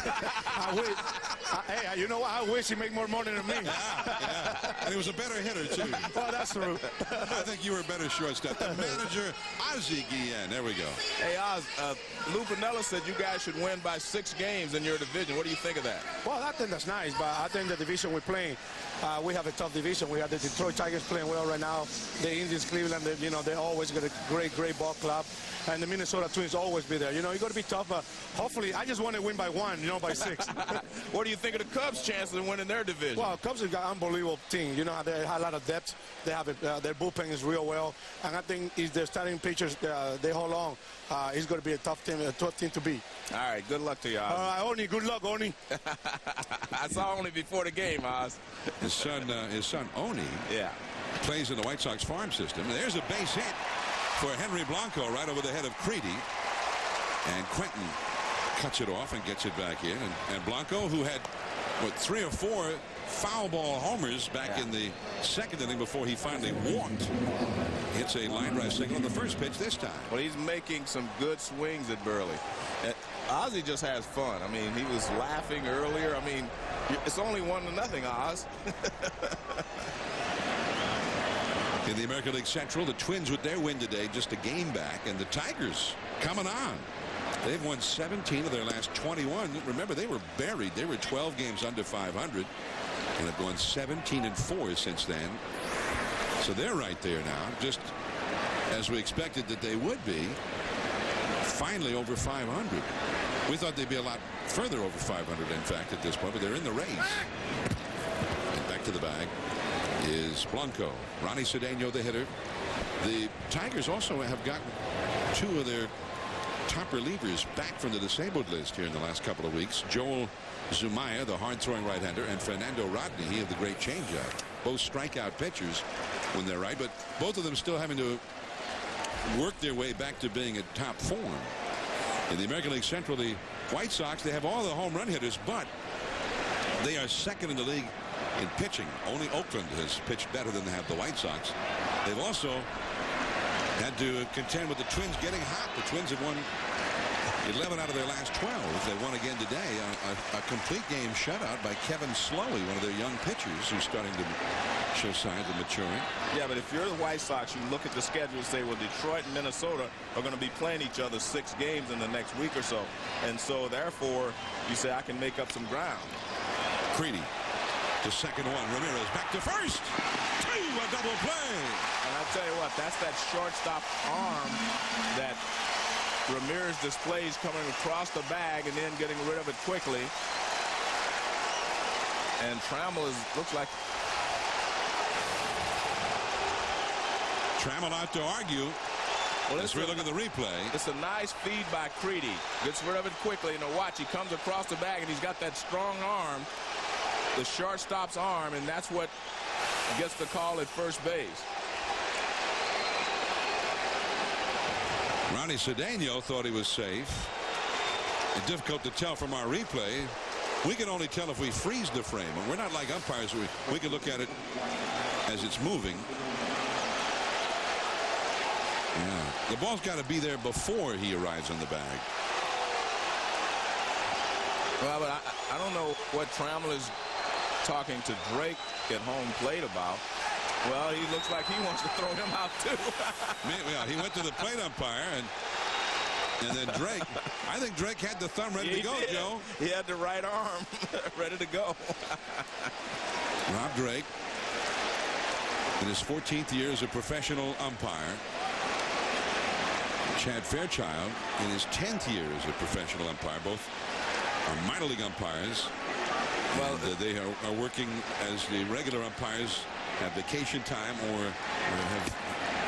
Hey, you know what? I wish he made more money than me. Yeah. And he was a better hitter, too. Well, that's true. I think you were a better shortstop. The manager, Ozzie Guillen. There we go. Hey, Oz, Lou Piniella said you guys should win by 6 games in your division. What do you think of that? Well, I think that's nice, but I think the division we're playing, we have a tough division. We have the Detroit Tigers playing well right now. The Indians, Cleveland, they always got a great ball club. And the Minnesota Twins always be there. You got to be tough, but hopefully, I just want to win by 1, by 6. What do you think of the Cubs' chances of winning their division? Well, Cubs have got an unbelievable team. They have a lot of depth. They have their bullpen is real well. And I think if their starting pitchers, they hold on, it's going to be a tough team to beat. All right, good luck to you, Oz. Oni, good luck, Oni. I saw Oni before the game, Oz. His son Oni, plays in the White Sox farm system. There's a base hit for Henry Blanco right over the head of Creedy. And Quentin cuts it off and gets it back in. And Blanco, who had, 3 or 4 foul ball homers back in the second inning before he finally walked, hits a line drive single on the first pitch this time. Well, he's making some good swings at Burley. Ozzie just has fun. I mean, he was laughing earlier. I mean, it's only 1-0, Oz. In the American League Central, the Twins with their win today, just a game back, and the Tigers coming on. They've won 17 of their last 21. Remember, they were buried. They were 12 games under 500 and have gone 17-4 since then. So they're right there now, just as we expected that they would be. Finally over 500. We thought they'd be a lot further over 500, in fact, at this point, but they're in the race. And back to the bag is Blanco. Ronnie Cedeno, the hitter. The Tigers also have gotten 2 of their top relievers back from the disabled list here in the last couple of weeks. Joel Zumaya, the hard-throwing right-hander, and Fernando Rodney, he of the great changeup. Both strikeout pitchers when they're right, but both of them still having to work their way back to being at top form. In the American League Central, the White Sox, they have all the home run hitters, but they are second in the league in pitching. Only Oakland has pitched better than they have the White Sox. They've also had to contend with the Twins getting hot. The Twins have won 11 out of their last 12. They won again today. A complete game shutout by Kevin Slowey, one of their young pitchers who's starting to show signs of maturing. Yeah, but if you're the White Sox, you look at the schedule and say, well, Detroit and Minnesota are going to be playing each other 6 games in the next week or so. And so, therefore, you say, I can make up some ground. Creedy to second one. Ramirez back to first. 2, a double play. And I'll tell you what, that's that shortstop arm that Ramirez displays coming across the bag and then getting rid of it quickly. And Trammell looks like... Trammell out to argue. Well, let's look at the replay. It's a nice feed by Creedy. Gets rid of it quickly. And watch, he comes across the bag and he's got that strong arm, the shortstop's arm, and that's what gets the call at first base. Ronnie Cedeno thought he was safe. It's difficult to tell from our replay. We can only tell if we freeze the frame. And we're not like umpires. We can look at it as it's moving. Yeah. The ball's got to be there before he arrives on the bag. Well, but I don't know what Trammell is talking to Drake at home plate about. Well, he looks like he wants to throw him out, too. Yeah, he went to the plate umpire, and then Drake. I think Drake had the thumb ready to go, did. Joe. He had the right arm ready to go. Rob Drake, in his 14th year as a professional umpire. Chad Fairchild, in his 10th year as a professional umpire. Both are minor league umpires. Well, they are working as the regular umpires have vacation time or have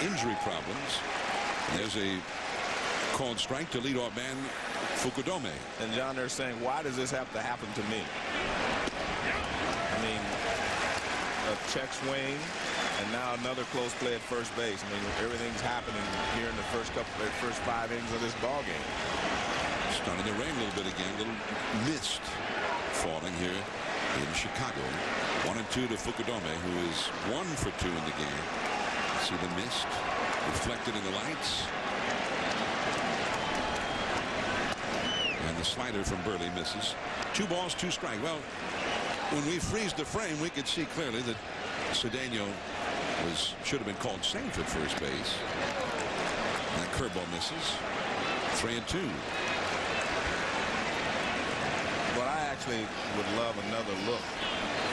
injury problems. And there's a called strike to leadoff man Fukudome. And John, they're saying, why does this have to happen to me? I mean, a check swing and now another close play at first base. I mean, everything's happening here in the first 5 innings of this ball game. Starting to rain a little bit again. A little mist falling here in Chicago. 1-2 to Fukudome, who is 1 for 2 in the game. See the mist reflected in the lights. And the slider from Burley misses. 2 balls, 2 strikes. Well, when we freeze the frame, we could see clearly that Cedeno should have been called safe at first base. And that curveball misses. 3-2. Well, I actually would love another look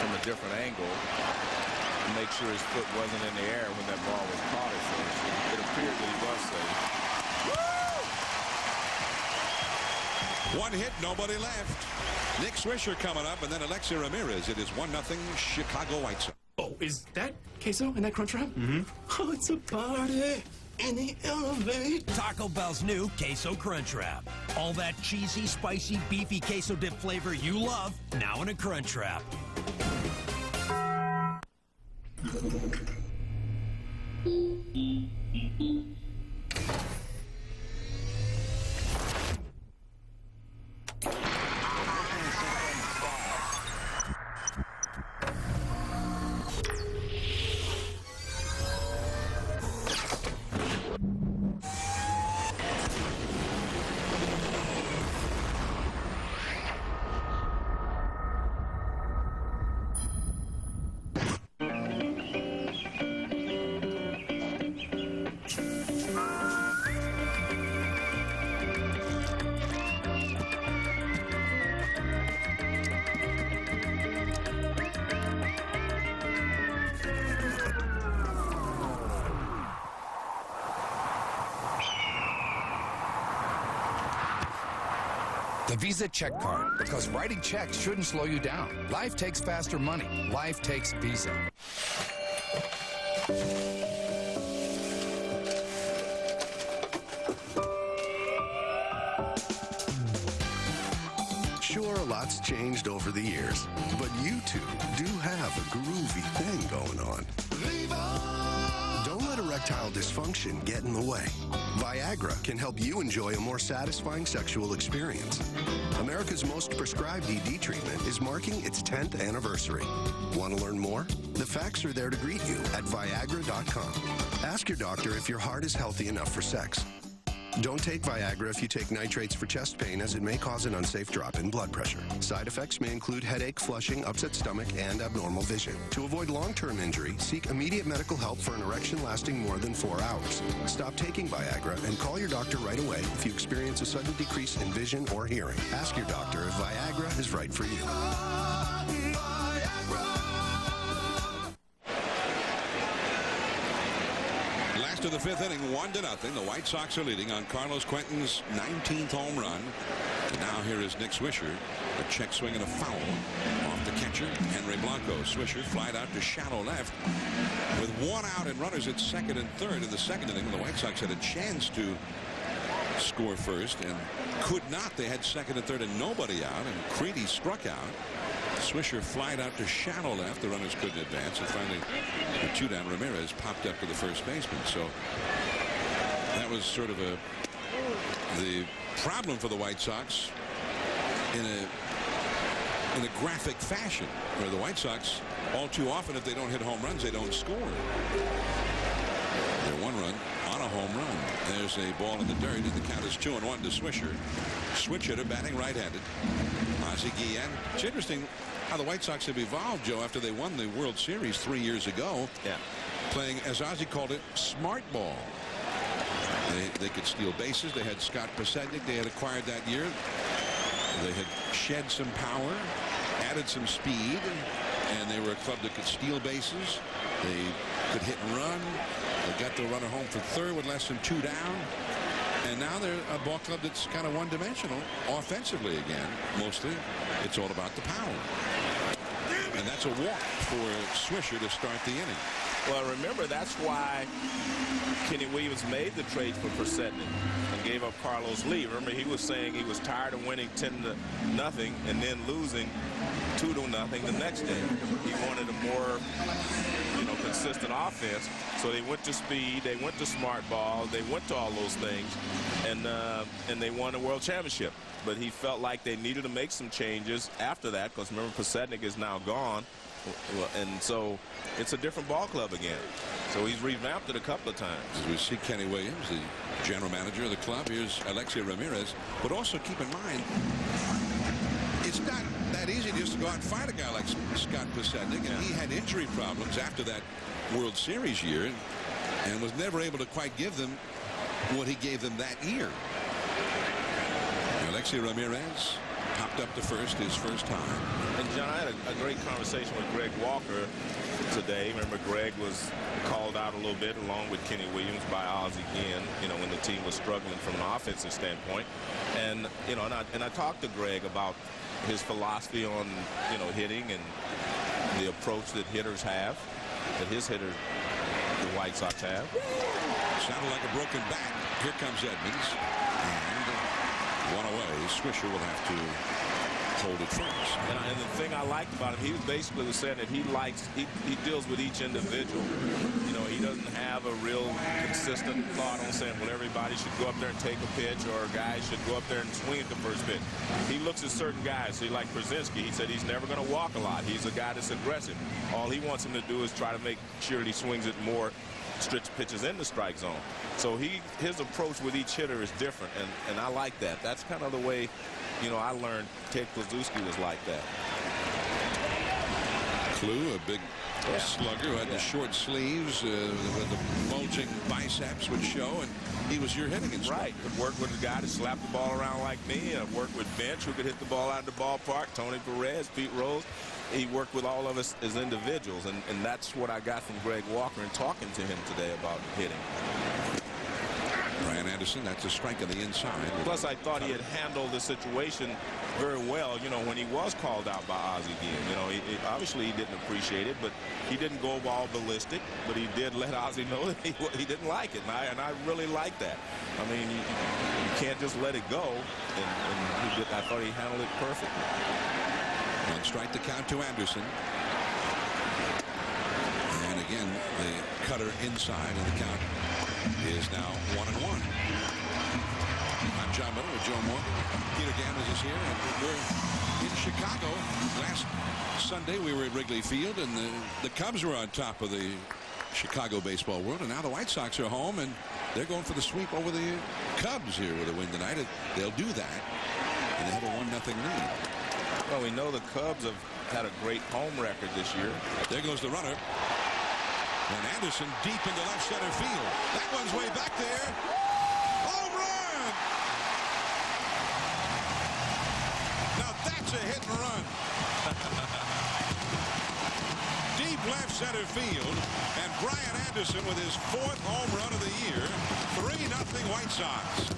from a different angle to make sure his foot wasn't in the air when that ball was caught at first. It appeared that he was safe. Woo! 1 hit, nobody left. Nick Swisher coming up, and then Alexi Ramirez. It is 1-0 Chicago White Sox. Oh, is that queso in that crunch wrap? Mm-hmm. Oh, it's a party in the elevator. Taco Bell's new Queso Crunch Wrap. All that cheesy, spicy, beefy queso dip flavor you love, now in a crunch wrap. The Visa check card, because writing checks shouldn't slow you down. Life takes faster money. Life takes Visa. Sure, a lot's changed over the years, but you two do have a groovy thing going on. Don't let erectile dysfunction get in the way. Viagra can help you enjoy a more satisfying sexual experience. America's most prescribed ED treatment is marking its 10th anniversary. Want to learn more? The facts are there to greet you at Viagra.com. Ask your doctor if your heart is healthy enough for sex. Don't take Viagra if you take nitrates for chest pain, as it may cause an unsafe drop in blood pressure. Side effects may include headache, flushing, upset stomach, and abnormal vision. To avoid long-term injury, seek immediate medical help for an erection lasting more than 4 hours. Stop taking Viagra and call your doctor right away if you experience a sudden decrease in vision or hearing. Ask your doctor if Viagra is right for you. To the 5th inning, 1-0. The White Sox are leading on Carlos Quentin's 19th home run. And now here is Nick Swisher. A check swing and a foul off the catcher, Henry Blanco. Swisher flied out to shallow left with 1 out and runners at 2nd and 3rd in the 2nd inning. The White Sox had a chance to score first and could not. They had 2nd and 3rd and nobody out, and Creedy struck out. Swisher flied out to shallow left. The runners couldn't advance, and finally the 2-down Ramirez popped up to the first baseman. So that was sort of the problem for the White Sox in a graphic fashion, where the White Sox, all too often, if they don't hit home runs, they don't score. They're 1 run on a home run. There's a ball in the dirt, and the count is 2-1 to Swisher. Switch hitter, batting right-handed. Ozzie Guillen. It's interesting how the White Sox have evolved, Joe, after they won the World Series 3 years ago. Yeah. Playing, as Ozzie called it, smart ball. They could steal bases. They had Scott Pasednik they had acquired that year. They had shed some power, added some speed, and they were a club that could steal bases. They could hit and run. They got the runner home for 3rd with less than 2 down. And now they're a ball club that's kind of one-dimensional offensively again. Mostly, it's all about the power. And that's a walk for Swisher to start the inning. Well, remember, that's why Kenny Williams made the trade for Pasednik and gave up Carlos Lee. Remember, he was saying he was tired of winning 10-0 and then losing 2-0 the next day. He wanted a more, consistent offense. So they went to speed, they went to smart ball, they went to all those things, and they won the World Championship. But he felt like they needed to make some changes after that, because remember, Pasednik is now gone. And so it's a different ball club again. So he's revamped it a couple of times. As we see Kenny Williams, the general manager of the club. Here's Alexei Ramirez. But also keep in mind, it's not that easy just to go out and find a guy like Scott Pasednik. And he had injury problems after that World Series year and was never able to quite give them what he gave them that year. Alexei Ramirez popped up to first his first time. And John, I had a great conversation with Greg Walker today. Remember, Greg was called out a little bit along with Kenny Williams by Ozzie Guillen, when the team was struggling from an offensive standpoint. And and I talked to Greg about his philosophy on hitting and the approach that hitters have, that his hitters, the White Sox have. Sounded like a broken bat. Here comes Edmonds. And one away. Swisher will have to hold it first. And the thing I liked about him, he basically was saying that he deals with each individual. He doesn't have a real consistent thought on saying, well, everybody should go up there and take a pitch, or guys should go up there and swing at the first pitch. He looks at certain guys. See, like Brzezinski, he said he's never going to walk a lot. He's a guy that's aggressive. All he wants him to do is try to make sure that he swings at more stretch pitches in the strike zone. So his approach with each hitter is different, and I like that. That's kind of the way, I learned Ted Kluszewski was like that. Klue, a big slugger who had the short sleeves with the bulging biceps would show, and he was your hitting instructor. Right. Could work with a guy that slapped the ball around like me. I've worked with Bench, who could hit the ball out of the ballpark. Tony Perez, Pete Rose. He worked with all of us as individuals, and that's what I got from Greg Walker in talking to him today about hitting. Right-handed Anderson. That's a strike on the inside. Plus, I thought he had handled the situation very well, you know, when he was called out by Ozzie Guillen. You know, obviously he didn't appreciate it, but he didn't go all ballistic, but he did let Ozzie know that he didn't like it, and I really like that. I mean, you can't just let it go, and he did. I thought he handled it perfectly. One strike to count to Anderson. And again, the cutter inside, and the count is now 1-1. I'm Jon Miller with Joe Morgan. Peter Gammons is here, and we're in Chicago. Last Sunday we were at Wrigley Field, and the Cubs were on top of the Chicago baseball world, and now the White Sox are home, and they're going for the sweep over the Cubs here with a win tonight. They'll do that, and they have a 1-0 lead. Well, we know the Cubs have had a great home record this year. There goes the runner. And Anderson deep into left center field. That one's way back there. Home run! Now that's a hit and run. Deep left center field. And Brian Anderson with his 4th home run of the year. 3-0 White Sox.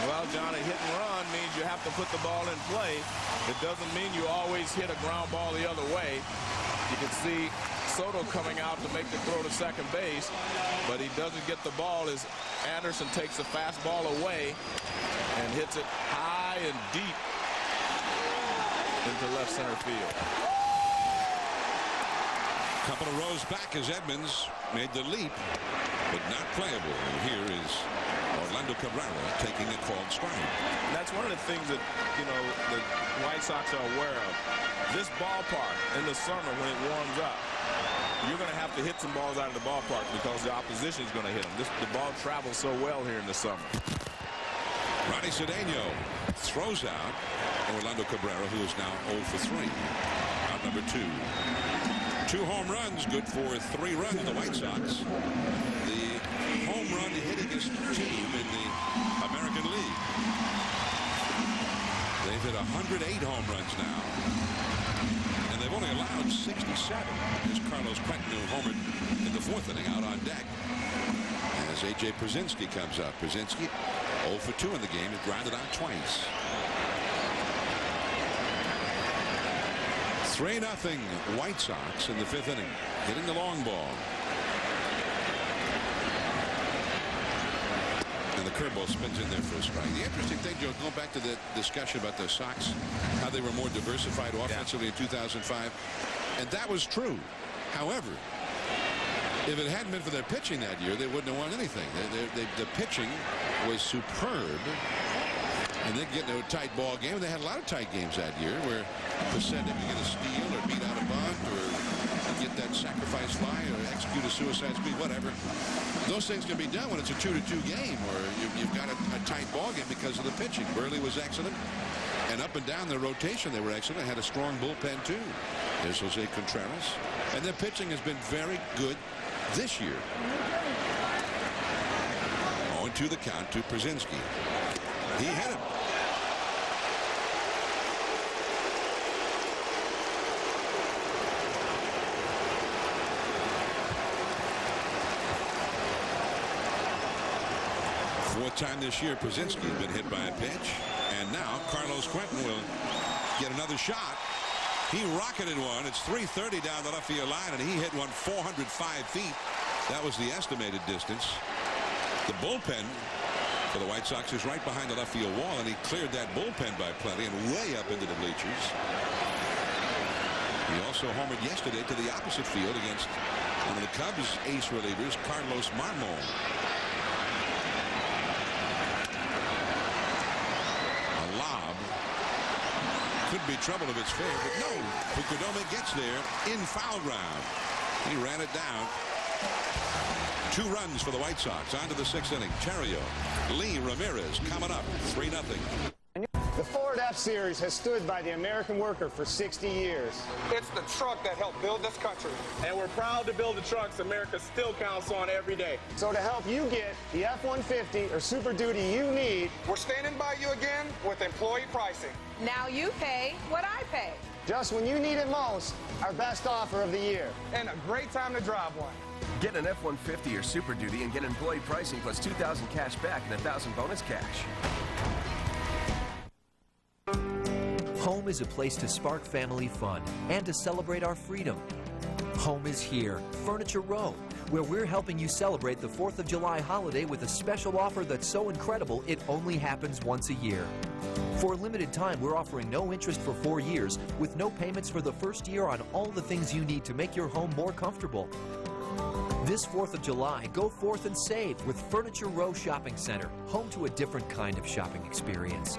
Well, John, a hit and run means you have to put the ball in play. It doesn't mean you always hit a ground ball the other way. You can see Soto coming out to make the throw to second base, but he doesn't get the ball as Anderson takes the fastball away and hits it high and deep into left center field. Couple of rows back as Edmonds made the leap, but not playable. And here is Orlando Cabrera taking a called strike. And that's one of the things that, you know, the White Sox are aware of. This ballpark in the summer when it warms up, you're going to have to hit some balls out of the ballpark because the opposition is going to hit them. The ball travels so well here in the summer. Ronnie Cedeno throws out Orlando Cabrera, who is now 0 for 3. Out number 2. 2 home runs, good for 3 runs. The White Sox, the home run hittingest team in the American League. They've hit 108 home runs now, and they've only allowed 67. Here's Carlos Quentin, who homered in the 4th inning, out on deck as A.J. Przinsky comes up. Przinsky 0 for 2 in the game. He grounded out twice. 3-0 White Sox in the 5th inning, hitting the long ball. And the curveball spins in there for a strike. The interesting thing, Joe, going back to the discussion about the Sox, how they were more diversified offensively in 2005, and that was true. However, if it hadn't been for their pitching that year, they wouldn't have won anything. The pitching was superb. And they get into a tight ball game. They had a lot of tight games that year where Pacetta could get a steal or beat out a bunt or get that sacrifice fly or execute a suicide speed, whatever. Those things can be done when it's a 2-2 game or you've got a tight ball game because of the pitching. Burley was excellent. And up and down the rotation, they were excellent. They had a strong bullpen, too. There's Jose Contreras. And their pitching has been very good this year. 0-2 the count to Przinsky. He hit him. Fourth time this year, Przinsky has been hit by a pitch. And now Carlos Quentin will get another shot. He rocketed one. It's 330 down the left field line, and he hit one 405 feet. That was the estimated distance. The bullpen for the White Sox is right behind the left field wall, and he cleared that bullpen by plenty and way up into the bleachers. He also homered yesterday to the opposite field against one of the Cubs ace relievers, Carlos Marmol. A lob could be trouble if it's fair, but no. Fukudome gets there in foul ground. He ran it down. 2 runs for the White Sox. On to the 6th inning. Terrio, Lee Ramirez coming up. 3-0. The Ford F-Series has stood by the American worker for 60 years. It's the truck that helped build this country. And we're proud to build the trucks America still counts on every day. So to help you get the F-150 or Super Duty you need, we're standing by you again with employee pricing. Now you pay what I pay. Just when you need it most, our best offer of the year. And a great time to drive one. Get an F-150 or Super Duty and get employee pricing plus $2,000 cash back and $1,000 bonus cash. Home is a place to spark family fun and to celebrate our freedom. Home is here, Furniture Row, where we're helping you celebrate the 4th of July holiday with a special offer that's so incredible it only happens once a year. For a limited time, we're offering no interest for 4 years with no payments for the first year on all the things you need to make your home more comfortable. This 4th of July, go forth and save with Furniture Row Shopping Center, home to a different kind of shopping experience.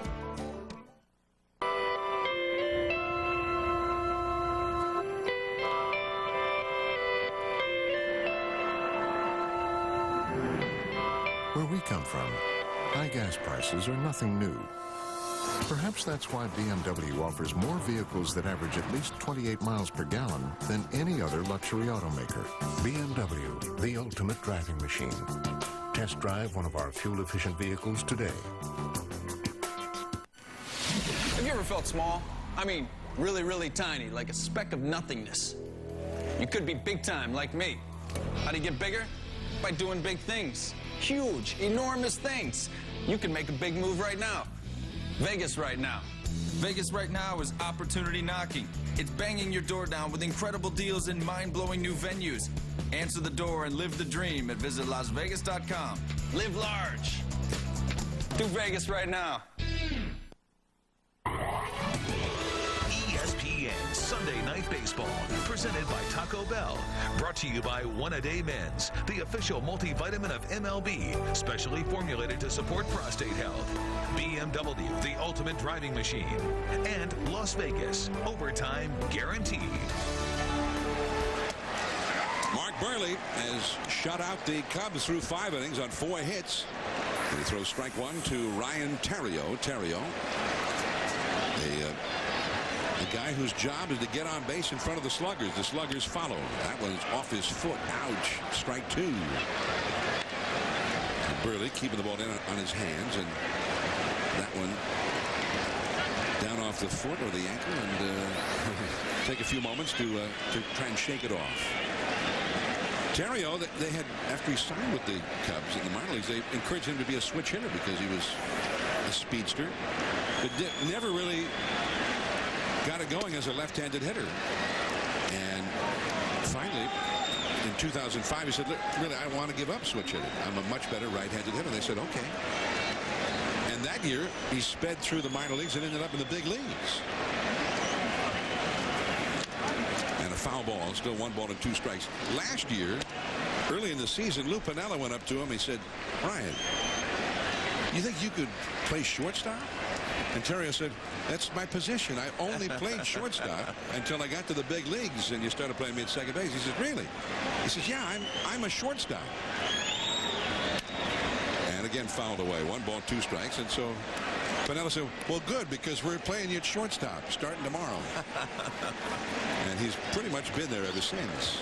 Where we come from, high gas prices are nothing new. Perhaps that's why BMW offers more vehicles that average at least 28 miles per gallon than any other luxury automaker. BMW, the ultimate driving machine. Test drive one of our fuel-efficient vehicles today. Have you ever felt small? I mean, really, really tiny, like a speck of nothingness. You could be big time, like me. How do you get bigger? By doing big things. Huge, enormous things. You can make a big move right now. Vegas right now. Vegas right now is opportunity knocking. It's banging your door down with incredible deals and mind-blowing new venues. Answer the door and live the dream at visitlasvegas.com. Live large. Do Vegas right now. ESPN Sunday Night Baseball, presented by Taco Bell. Brought to you by One A Day Men's, the official multivitamin of MLB, specially formulated to support prostate health. BMW, the ultimate driving machine. And Las Vegas, overtime guaranteed. Mark Burley has shut out the Cubs through 5 innings on 4 hits. And he throws strike 1 to Ryan Theriot. A guy whose job is to get on base in front of the sluggers. The sluggers follow. That one's off his foot. Ouch. Strike 2. And Burley keeping the ball in on his hands, and that one down off the foot or the ankle, and take a few moments to try and shake it off. Theriot, they had, after he signed with the Cubs in the minor leagues, they encouraged him to be a switch hitter because he was a speedster, but never really got it going as a left-handed hitter. And finally, in 2005, he said, look, really, I want to give up switch hitting. I'm a much better right-handed hitter. And they said, okay. And that year, he sped through the minor leagues and ended up in the big leagues. And a foul ball, still 1 ball and 2 strikes. Last year, early in the season, Lou Piniella went up to him. He said, Ryan, you think you could play shortstop? And Theriot said, that's my position. I only played shortstop until I got to the big leagues, and you started playing me at second base. He says, really? He says, yeah, I'm a shortstop. And again, fouled away. 1 ball, 2 strikes. And so Piniella said, well, good, because we're playing you at shortstop starting tomorrow. And he's pretty much been there ever since.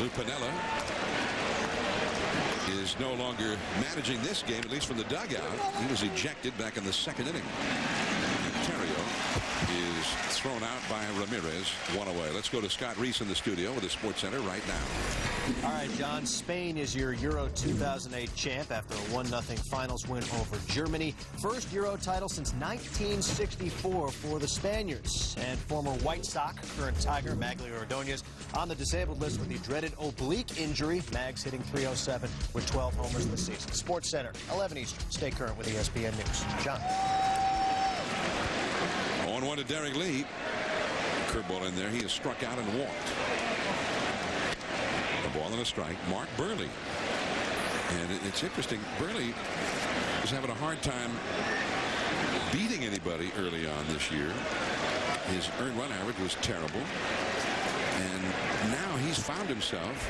Lou Piniella is no longer managing this game, at least from the dugout. He was ejected back in the 2nd inning. And Theriot is thrown out by Ramirez, 1 away. Let's go to Scott Reese in the studio with the Sports Center right now. All right, John, Spain is your Euro 2008 champ after a 1-0 finals win over Germany. First Euro title since 1964 for the Spaniards. And former White Sox, current Tiger, Maglio Ordonez, on the disabled list with the dreaded oblique injury. Mags hitting .307 with 12 homers this season. Sports Center, 11 Eastern. Stay current with ESPN News. John. 0-1 to Derek Lee. Curveball in there. He is struck out and walked. A ball and a strike. Mark Burley. And it's interesting. Burley was having a hard time beating anybody early on this year. His earned run average was terrible. And now he's found himself,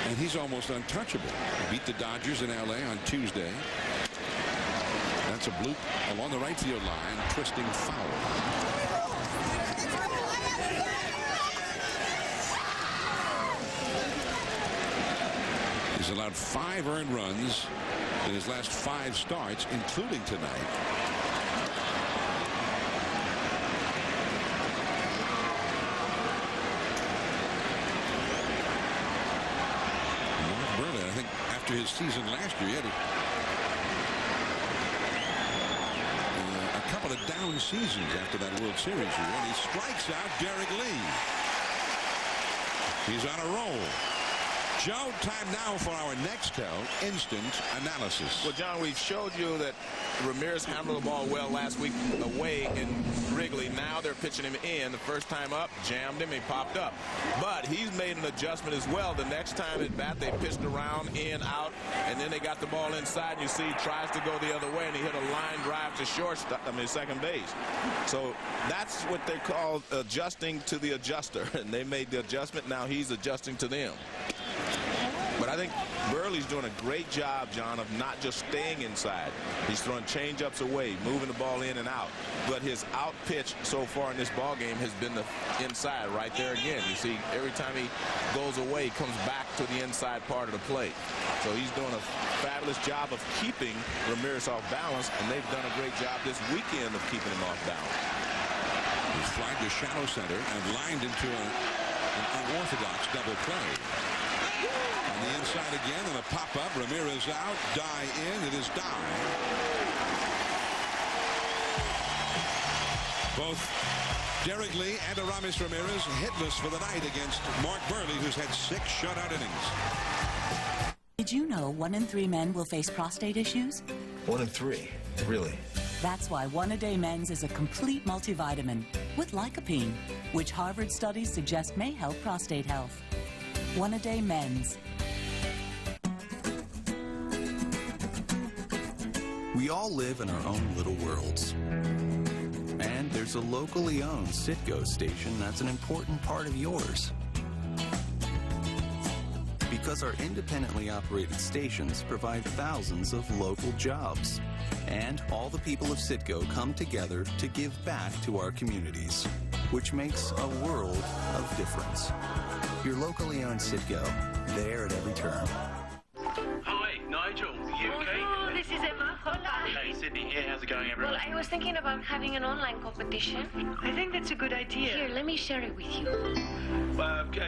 and he's almost untouchable. He beat the Dodgers in L.A. on Tuesday. It's a bloop along the right field line, twisting foul. He's allowed 5 earned runs in his last 5 starts, including tonight. Mark Burley, I think after his season last year, he had a couple of down seasons after that World Series year, and he strikes out Derek Lee. He's on a roll. Joe, time now for our next instant analysis. Well, John, we've showed you that Ramirez handled the ball well last week away in Wrigley. Now they're pitching him in. The first time up, jammed him, he popped up. But he's made an adjustment as well. The next time at bat, they pitched around, in, out, and then they got the ball inside. And you see he tries to go the other way, and he hit a line drive to second base. So that's what they call adjusting to the adjuster. And they made the adjustment. Now he's adjusting to them. But I think Burley's doing a great job, John, of not just staying inside. He's throwing change-ups away, moving the ball in and out. But his out pitch so far in this ball game has been the inside right there again. You see, every time he goes away, he comes back to the inside part of the plate. So he's doing a fabulous job of keeping Ramirez off balance, and they've done a great job this weekend of keeping him off balance. He's flagged to shallow center and lined into an unorthodox double play. On the inside again, and a pop-up. Ramirez out. Die in. It is die. Both Derek Lee and Aramis Ramirez hitless for the night against Mark Burley, who's had 6 shutout innings. Did you know 1 in 3 men will face prostate issues? 1 in 3? Really? That's why 1-A-Day Men's is a complete multivitamin with lycopene, which Harvard studies suggest may help prostate health. 1-A-Day Men's. We all live in our own little worlds. And there's a locally owned Citgo station that's an important part of yours. Because our independently operated stations provide thousands of local jobs. And all the people of Citgo come together to give back to our communities, which makes a world of difference. Your locally owned Citgo, there at every turn. Hi, Nigel. You okay? Oh, this is Emma. Hola. Hey, Sydney here. How's it going, everyone? Well, I was thinking about having an online competition. I think that's a good idea. Here, let me share it with you.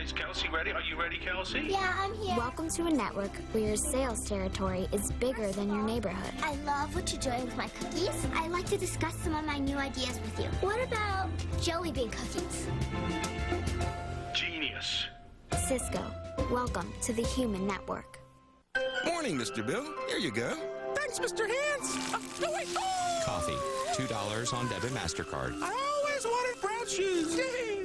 Is Kelsey ready? Are you ready, Kelsey? Yeah, I'm here. Welcome to a network where your sales territory is bigger than your neighborhood. I love what you're doing with my cookies. I'd like to discuss some of my new ideas with you. What about jelly bean cookies? Genius. Cisco, welcome to the Human Network. Morning, Mr. Bill. Here you go. Thanks, Mr. Hands. No, wait. Oh! Coffee. $2 on debit MasterCard. I always wanted brown shoes.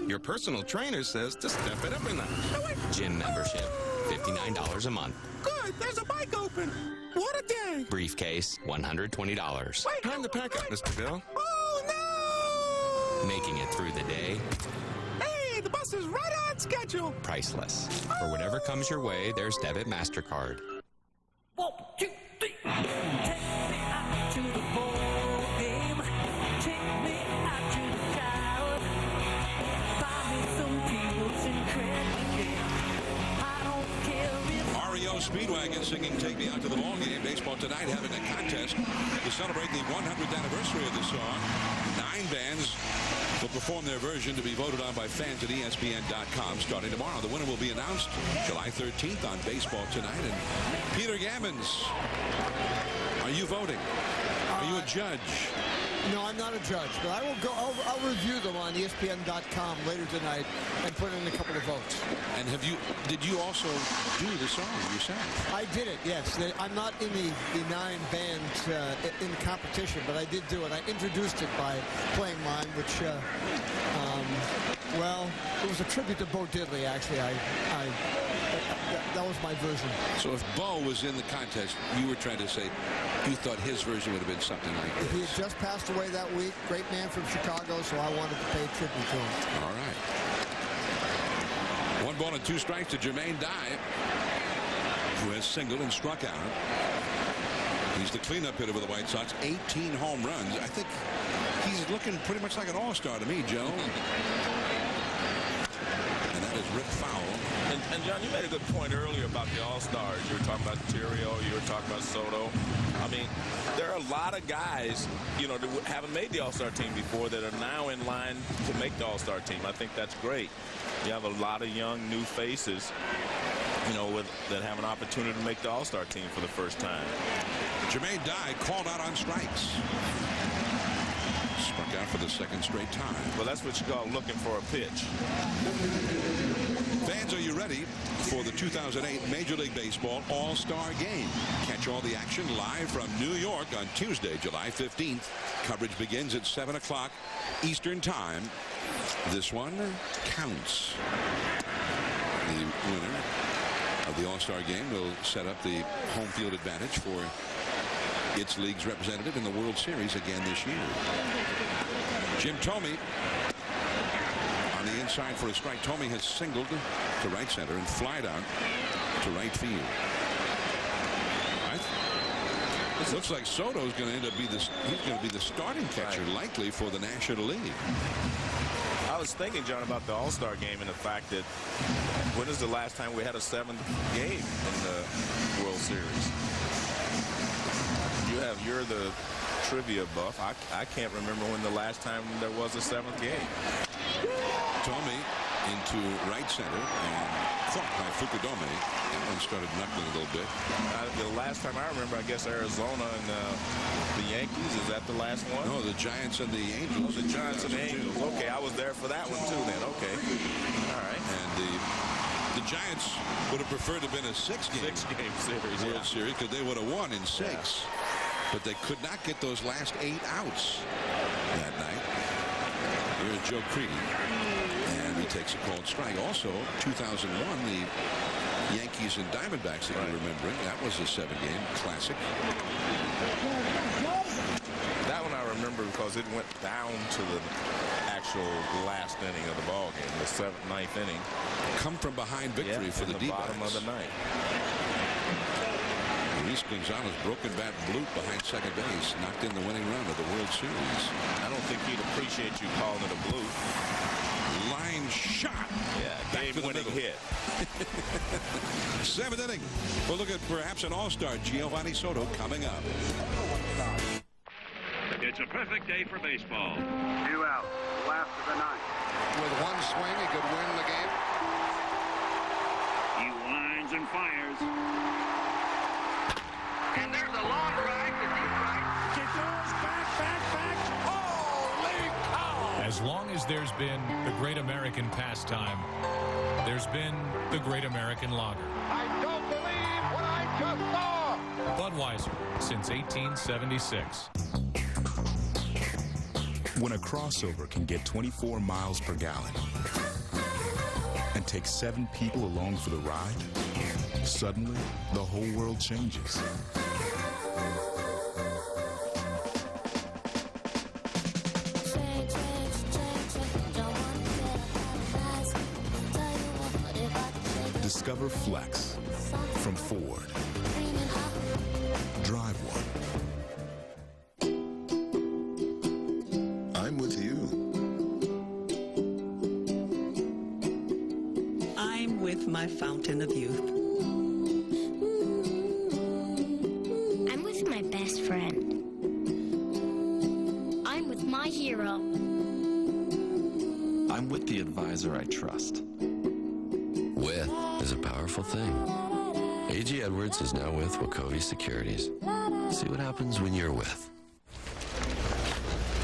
Your personal trainer says to step it up a notch. No, wait. Gym membership. $59 a month. Good. There's a bike open. What a day. Briefcase. $120. Wait. Time to pack up, Mr. Bill. Oh, no. Making it through the day. Hey, the bus is right on schedule. Priceless. For whatever comes your way, there's debit MasterCard. 1, 2, 3. Take me out to the ball game. Take me out to the crowd. Buy me some peanuts and cranberry. I don't care if... REO Speedwagon singing Take Me Out to the Ball Game. Baseball Tonight having a contest to celebrate the 100th anniversary of the song. 9 bands will perform their version to be voted on by fans at ESPN.com starting tomorrow. The winner will be announced July 13th on Baseball Tonight. And Peter Gammons, are you voting? Are you a judge? No, I'm not a judge, but I will go. I'll review them on ESPN.com later tonight and put in a couple of votes. And did you also do the song yourself? I did it, yes. I'm not in the 9 bands in the competition, but I did do it. I introduced it by playing mine, which, well, it was a tribute to Bo Diddley, actually. That was my version. So if Bo was in the contest, you were trying to say you thought his version would have been something like this. He had just passed away that week. Great man from Chicago, so I wanted to pay tribute to him. All right. 1 ball and 2 strikes to Jermaine Dye, who has singled and struck out. He's the cleanup hitter for the White Sox. 18 home runs. I think he's looking pretty much like an all-star to me, Joe. And that is Rick Fowl. And John, you made a good point earlier about the all-stars. You were talking about Terrio. You were talking about Soto. I mean, there are a lot of guys, you know, that haven't made the all-star team before that are now in line to make the all-star team. I think that's great. You have a lot of young, new faces, you know, that have an opportunity to make the all-star team for the first time. Jermaine Dye called out on strikes. Struck out for the second straight time. Well, that's what you call looking for a pitch. Fans, are you ready for the 2008 Major League Baseball All-Star Game? Catch all the action live from New York on Tuesday, July 15th. Coverage begins at 7 o'clock Eastern Time. This one counts. The winner of the All-Star Game will set up the home field advantage for its league's representative in the World Series again this year. Jim Thome on the inside for a strike. Thome has singled to right center and flied out to right field. It looks like Soto's going to end up he's going to be the starting catcher likely for the National League. I was thinking, John, about the All-Star Game and the fact that when is the last time we had a 7th game in the World Series? You're the trivia buff. I can't remember when the last time there was a 7th game. Thome into right center and caught by Fukudome. That one started knuckling a little bit. The last time I remember, I guess Arizona and the Yankees. Is that the last one? No, the Giants and the Angels. Oh, the Giants and the Angels. Okay, I was there for that one too then. Okay. All right. And the Giants would have preferred to have been a 6-game series, World Series because they would have won in 6. Yeah. But they could not get those last 8 outs that night. Here's Joe Creedy. And he takes a called strike. Also, 2001, the Yankees and Diamondbacks that you're remembering. That was a 7-game classic. That one I remember because it went down to the actual last inning of the ball game, the 7th, 9th inning. Come from behind victory for the D-backs. Bottom of the ninth. Luis Gonzalez broken bat bloop behind second base, knocked in the winning run of the World Series. I don't think he'd appreciate you calling it a bloop. Line shot. Yeah, game-winning hit. 7th inning. We'll look at perhaps an all-star, Giovanni Soto, coming up. It's a perfect day for baseball. 2 outs, last of the 9th. With one swing, he could win the game. He winds and fires. And there's a long drive to deep right. It goes back. Holy cow! As long as there's been the great American pastime, there's been the great American lager. I don't believe what I just saw! Budweiser since 1876. When a crossover can get 24 miles per gallon and take 7 people along for the ride, suddenly the whole world changes. Discover Flex from Ford. Drive one. I'm with you. I'm with my fountain of youth. I'm with my best friend. I'm with my hero. I'm with the advisor I trust. With is a powerful thing. A.G. Edwards is now with Wachovia Securities. See what happens when you're with.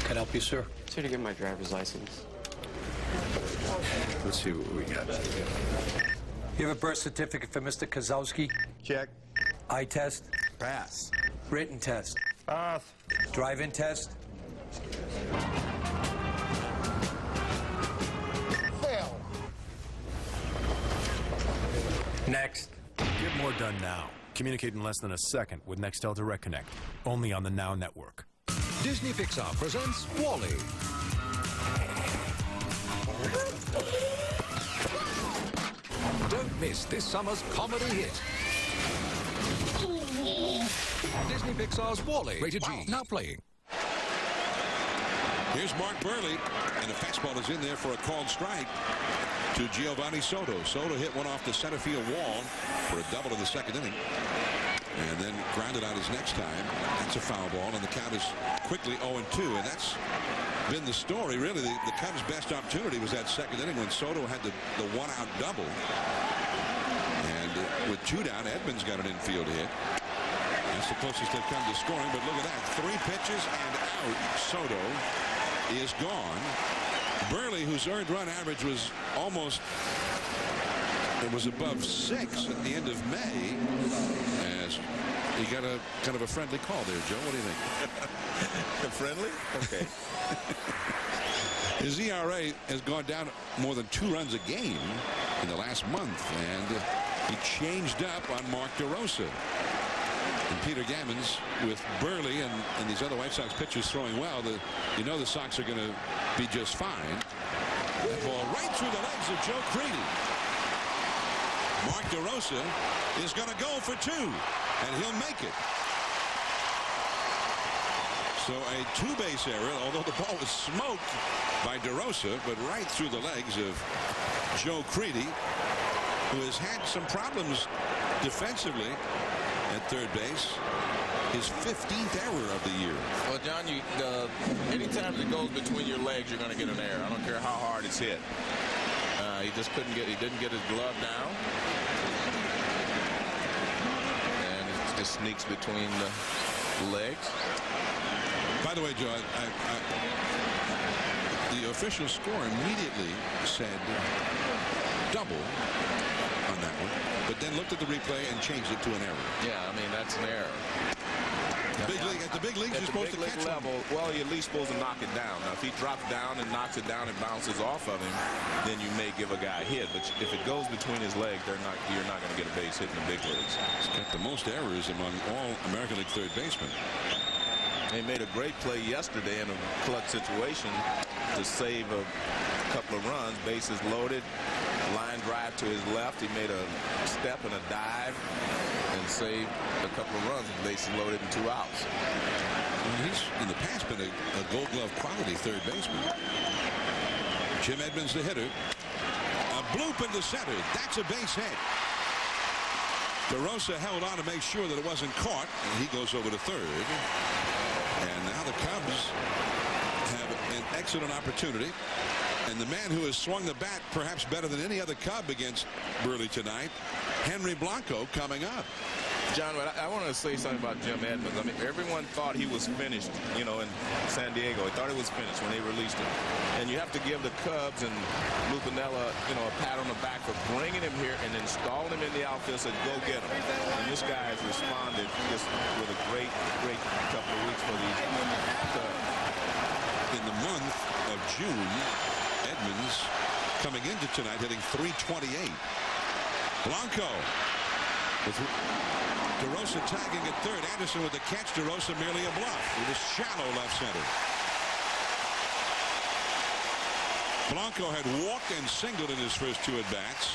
Can I help you, sir? It's here to get my driver's license. Let's see what we got. You have a birth certificate for Mr. Kozowski? Check. Eye test? Pass. Written test? Pass. Drive-in test? Fail. Next. Get more done now. Communicate in less than a second with Nextel Direct Connect. Only on the Now Network. Disney Pixar presents WALL-E. Don't miss this summer's comedy hit. Disney Pixar's Wall-E. Rated G. Now playing. Here's Mark Burley, and the fastball is in there for a called strike to Giovanni Soto. Soto hit one off the center field wall for a double in the second inning, and then grounded out his next time. That's a foul ball, and the count is quickly 0-2, and that's been the story, really. The Cubs' best opportunity was that second inning when Soto had the one-out double. And with 2 down, Edmonds got an infield hit. That's the closest they've come to scoring, but look at that. 3 pitches and out. Soto is gone. Burley, whose earned run average was almost, it was above 6 at the end of May, as he got a kind of a friendly call there, Joe. What do you think? Friendly? Okay. His ERA has gone down more than 2 runs a game in the last month, and he changed up on Mark DeRosa. And Peter Gammons with Burley and these other White Sox pitchers throwing well, you know the Sox are going to be just fine. That ball right through the legs of Joe Creedy. Mark DeRosa is going to go for 2, and he'll make it. So a 2-base error, although the ball was smoked by DeRosa, but right through the legs of Joe Creedy, who has had some problems defensively at third base. His 15th error of the year. Well, John, anytime it goes between your legs, you're going to get an error. I don't care how hard it's hit. He just he didn't get his glove down. And it just sneaks between the legs. By the way, Joe, the official score immediately said double on that one, but then looked at the replay and changed it to an error. Yeah, I mean, that's an error. At the big leagues, you're supposed to catch level. Well, you're at least supposed to knock it down. Now, if he drops down and knocks it down and bounces off of him, then you may give a guy a hit. But if it goes between his legs, you're not going to get a base hit in the big leagues. He's got the most errors among all American League third basemen. He made a great play yesterday in a clutch situation to save a couple of runs. Bases loaded, line drive to his left. He made a step and a dive and saved a couple of runs with bases loaded and 2 outs. Well, he's in the past been a Gold Glove quality third baseman. Jim Edmonds, the hitter. A bloop into center. That's a base hit. DeRosa held on to make sure that it wasn't caught, and he goes over to third. And now the Cubs have an excellent opportunity. And the man who has swung the bat perhaps better than any other Cub against Burley tonight, Henry Blanco, coming up. John, I want to say something about Jim Edmonds. I mean, everyone thought he was finished, in San Diego. They thought he was finished when they released him. And you have to give the Cubs and Lou Piniella, a pat on the back for bringing him here and installing him in the outfield, said, go get him. And this guy has responded just with a great couple of weeks for these Cubs. In the month of June, Edmonds coming into tonight hitting .328. Blanco with DeRosa tagging at third. Anderson with the catch. DeRosa merely a bluff. It was shallow left center. Blanco had walked and singled in his first 2 at-bats,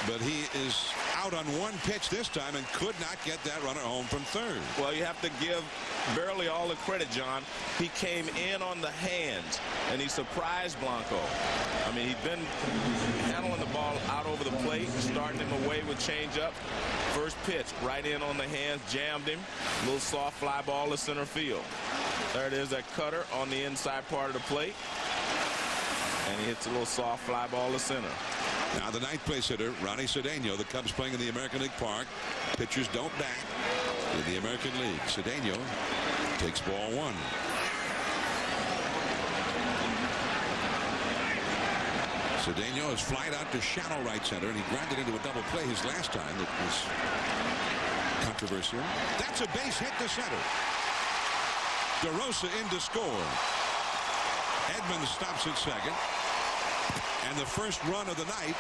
but he is out on 1 pitch this time and could not get that runner home from third. Well, you have to give Burley all the credit, John. He came in on the hands, and he surprised Blanco. I mean, he'd been handling the ball out over the plate, starting him away with changeup. First pitch, right in on the hands, jammed him. A little soft fly ball to center field. There it is, that cutter on the inside part of the plate. And he hits a little soft fly ball to center. Now the 9th place hitter, Ronnie Cedeno. The Cubs playing in the American League Park. Pitchers don't bat in the American League. Cedeno takes ball 1. Cedeno is flied out to shallow right center, and he grounded into a double play his last time. That was controversial. That's a base hit to center. DeRosa in to score. Edmonds stops at second. And the first run of the night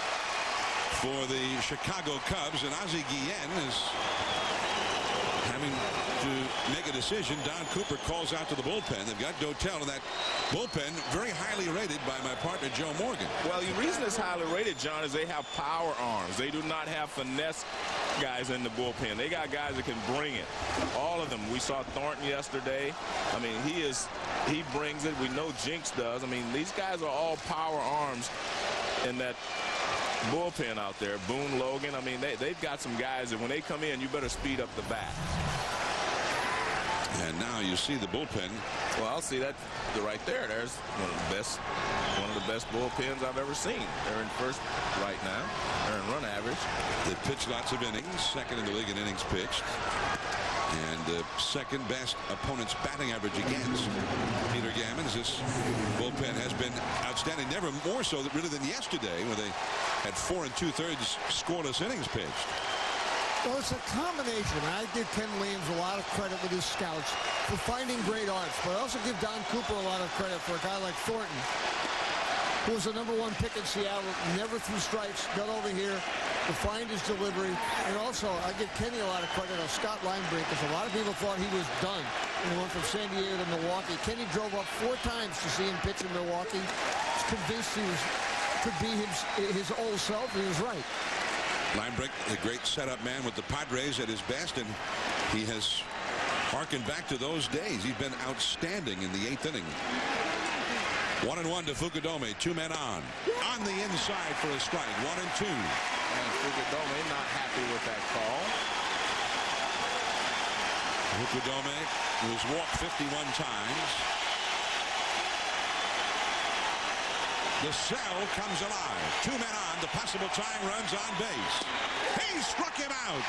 for the Chicago Cubs, and Ozzie Guillen is having to make a decision. Don Cooper calls out to the bullpen. They've got Dotel in that bullpen, very highly rated by my partner Joe Morgan. Well, the reason it's highly rated, John, is they have power arms. They do not have finesse guys in the bullpen. They got guys that can bring it. All of them. We saw Thornton yesterday. I mean, he brings it. We know Jinx does. I mean, these guys are all power arms in that bullpen out there. Boone, Logan. I mean, they've got some guys that when they come in, you better speed up the bat. And now you see the bullpen. Well, I'll see that right there. There's one of the best bullpens I've ever seen. They're in first right now. They're in run average. They pitched lots of innings, second in the league in innings pitched, and the second best opponent's batting average against. Peter Gammons, this bullpen has been outstanding. Never more so really than yesterday, where they had 4 2/3 scoreless innings pitched. Well, it's a combination. I give Ken Williams a lot of credit with his scouts for finding great arts, but I also give Don Cooper a lot of credit for a guy like Thornton, who was the #1 pick in Seattle, never threw strikes, got over here, refined his delivery, and also I give Kenny a lot of credit on Scott Linebrink, because a lot of people thought he was done when he went from San Diego to Milwaukee. Kenny drove up 4 times to see him pitch in Milwaukee. He was convinced he could be his old self, and he was right. Linebrink, a great setup man with the Padres at his best, and he has harkened back to those days. He's been outstanding in the 8th inning. 1-1 to Fukudome, 2 men on the inside for a strike. 1-2. And Fukudome not happy with that call. Fukudome was walked 51 times. The cell comes alive. 2 men on. The possible tying runs on base. He struck him out.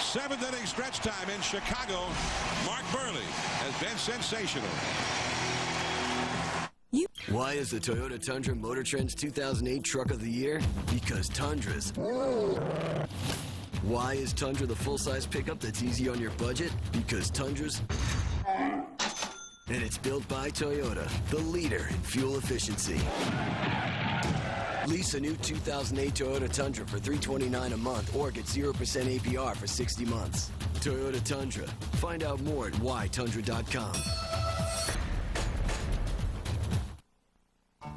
Seventh inning stretch time in Chicago. Mark Burley has been sensational. Why is the Toyota Tundra Motor Trend's 2008 Truck of the Year? Because Tundras. Why is Tundra the full-size pickup that's easy on your budget? Because Tundras. And it's built by Toyota, the leader in fuel efficiency. Lease a new 2008 Toyota Tundra for $329 a month or get 0% APR for 60 months. Toyota Tundra. Find out more at whytundra.com.